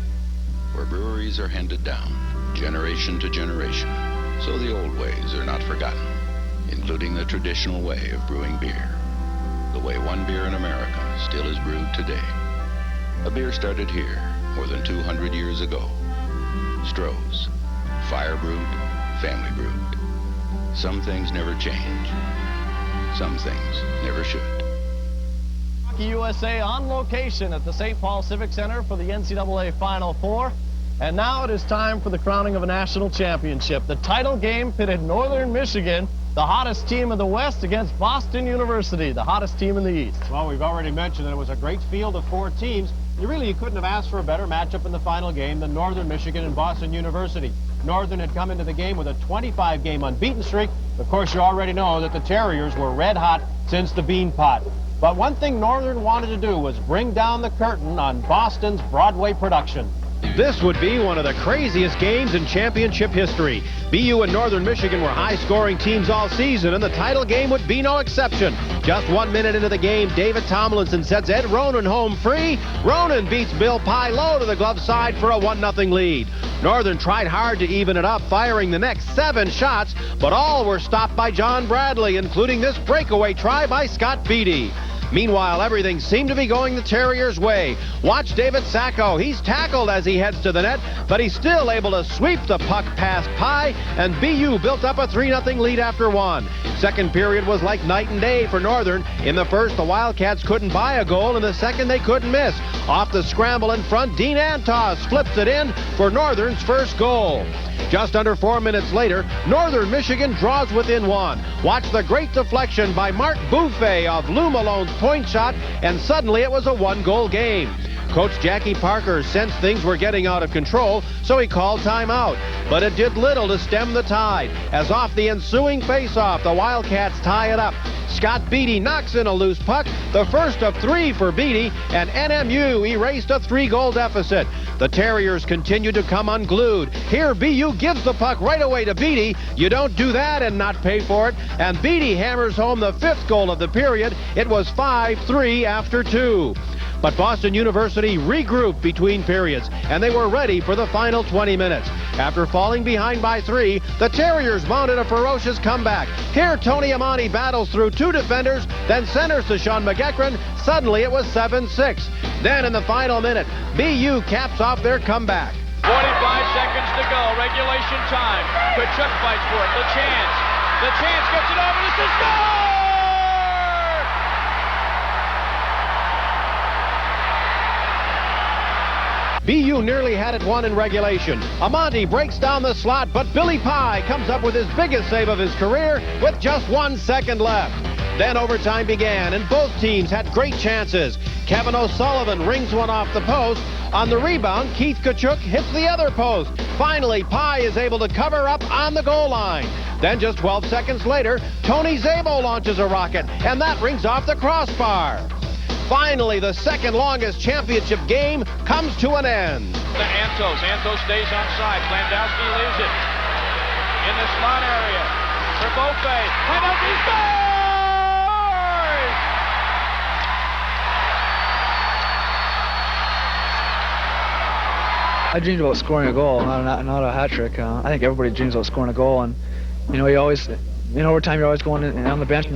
S20: where breweries are handed down, generation to generation, so the old ways are not forgotten, including the traditional way of brewing beer, the way one beer in America still is brewed today. A beer started here more than 200 years ago. Stroh's, fire brewed, family brewed. Some things never change. Some things never should.
S5: Hockey USA on location at the St. Paul Civic Center for the NCAA Final Four. And now it is time for the crowning of a national championship. The title game pitted Northern Michigan, the hottest team in the West, against Boston University, the hottest team in the East.
S15: Well, we've already mentioned that it was a great field of 4 teams. You couldn't have asked for a better matchup in the final game than Northern Michigan and Boston University. Northern had come into the game with a 25-game unbeaten streak. Of course, you already know that the Terriers were red hot since the Bean Pot. But one thing Northern wanted to do was bring down the curtain on Boston's Broadway production. This would be one of the craziest games in championship history. BU and Northern Michigan were high-scoring teams all season, and the title game would be no exception. Just 1 minute into the game, David Tomlinson sets Ed Ronan home free. Ronan beats Bill Pye low to the glove side for a 1-0 lead. Northern tried hard to even it up, firing the next 7 shots, but all were stopped by John Bradley, including this breakaway try by Scott Beatty. Meanwhile, everything seemed to be going the Terriers' way. Watch David Sacco. He's tackled as he heads to the net, but he's still able to sweep the puck past Pye, and BU built up a 3-0 lead after 1. Second period was like night and day for Northern. In the first, the Wildcats couldn't buy a goal. In the second, they couldn't miss. Off the scramble in front, Dean Antos flips it in for Northern's first goal. Just under 4 minutes later, Northern Michigan draws within 1. Watch the great deflection by Mark Buffet of Lou Malone's point shot, and suddenly it was a 1-goal game. Coach Jackie Parker sensed things were getting out of control, so he called timeout. But it did little to stem the tide, as off the ensuing face-off, the Wildcats tie it up. Scott Beatty knocks in a loose puck, the first of 3 for Beatty, and NMU erased a 3-goal deficit. The Terriers continued to come unglued. Here, BU gives the puck right away to Beatty. You don't do that and not pay for it. And Beatty hammers home the 5th goal of the period. It was 5-3 after 2. But Boston University regrouped between periods, and they were ready for the final 20 minutes. After falling behind by 3, the Terriers mounted a ferocious comeback. Here, Tony Amani battles through 2 defenders, then centers to Sean McEachran. Suddenly, it was 7-6. Then, in the final minute, BU caps off their comeback.
S2: 45 seconds to go. Regulation time. Kachuk fights for it. The chance gets it over to score!
S15: BU nearly had it won in regulation. Amonte breaks down the slot, but Billy Pye comes up with his biggest save of his career with just 1 second left. Then overtime began, and both teams had great chances. Kevin O'Sullivan rings one off the post. On the rebound, Keith Kachuk hits the other post. Finally, Pye is able to cover up on the goal line. Then just 12 seconds later, Tony Szabo launches a rocket, and that rings off the crossbar. Finally, the second longest championship game comes to an end.
S2: Antos stays on side. Landowski leaves it in the slot area for Beaufait. Landowski scores!
S18: I dreamed about scoring a goal, not a hat trick. I think everybody dreams about scoring a goal, and you always, overtime you're always going on the bench.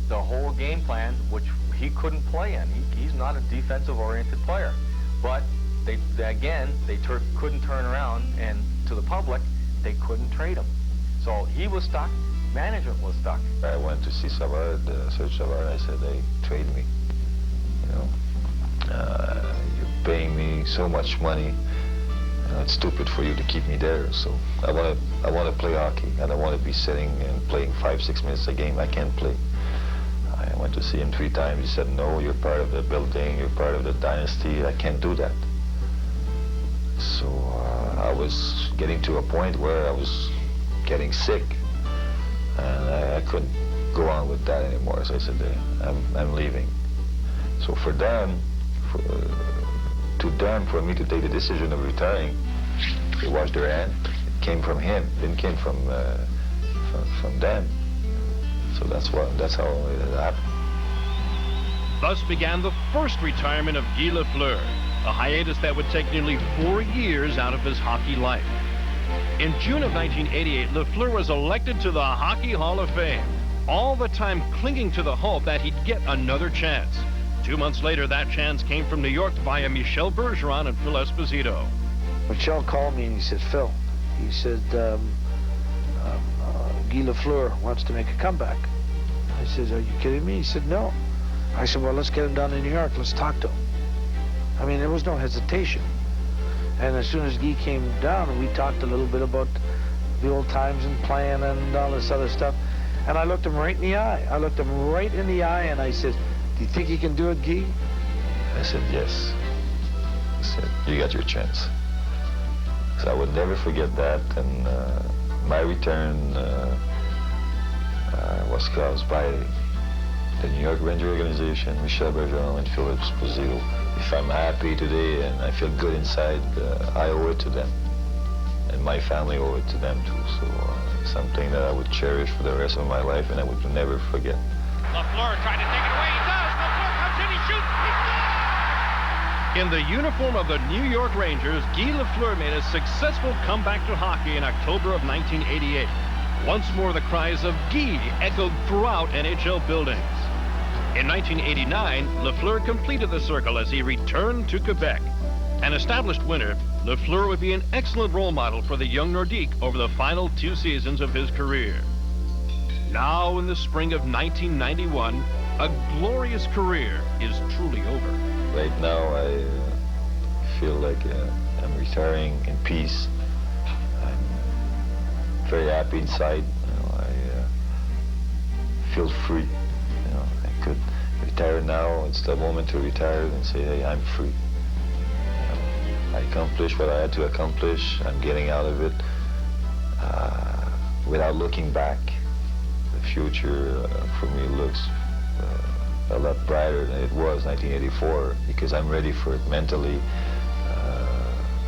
S4: The whole game plan, which he couldn't play in. He's not a defensive-oriented player, but they couldn't turn around, and to the public, they couldn't trade him. So he was stuck. Management was stuck.
S7: I went to see Savard, Serge Savard. I said, "Hey, trade me. You're paying me so much money. It's stupid for you to keep me there. So I want to play hockey. I don't want to be sitting and playing 5-6 minutes a game. I can't play." I went to see him 3 times. He said, "No, you're part of the building. You're part of the dynasty. I can't do that." So I was getting to a point where I was getting sick, and I couldn't go on with that anymore. So I said, I'm leaving. So for me to take the decision of retiring, they washed their hand. It came from him. It didn't came from them. So that's how it happened.
S11: Thus began the first retirement of Guy Lafleur, a hiatus that would take nearly 4 years out of his hockey life. In June of 1988, Lafleur was elected to the Hockey Hall of Fame, all the time clinging to the hope that he'd get another chance. 2 months later, that chance came from New York via Michel Bergeron and Phil Esposito.
S13: Michel called me and he said, "Phil," he said, "Guy Lafleur wants to make a comeback." I said, "Are you kidding me?" He said, "No." I said, "Well, let's get him down to New York. Let's talk to him." I mean, there was no hesitation. And as soon as Guy came down, we talked a little bit about the old times and playing and all this other stuff. And I looked him right in the eye. And I said, "Do you think you can do it, Guy?"
S7: I said, "Yes." He said, "You got your chance." So I would never forget that. And my return was caused by the New York Ranger organization, Michel Bergeron and Phil Esposito. If I'm happy today and I feel good inside, I owe it to them. And my family owe it to them too. So something that I would cherish for the rest of my life and I would never forget.
S2: Lafleur tried to take it away. He does. Lafleur comes in. He shoots. He scores!
S11: In the uniform of the New York Rangers, Guy Lafleur made a successful comeback to hockey in October of 1988. Once more, the cries of Guy echoed throughout NHL buildings. In 1989, Lafleur completed the circle as he returned to Quebec. An established winner, Lafleur would be an excellent role model for the young Nordique over the final 2 seasons of his career. Now, in the spring of 1991, a glorious career is truly over.
S7: Right now, I feel like I'm retiring in peace. I'm very happy inside. I feel free. I could retire now. It's the moment to retire and say, "Hey, I'm free." I accomplished what I had to accomplish. I'm getting out of it without looking back. The future for me looks a lot brighter than it was 1984 because I'm ready for it mentally.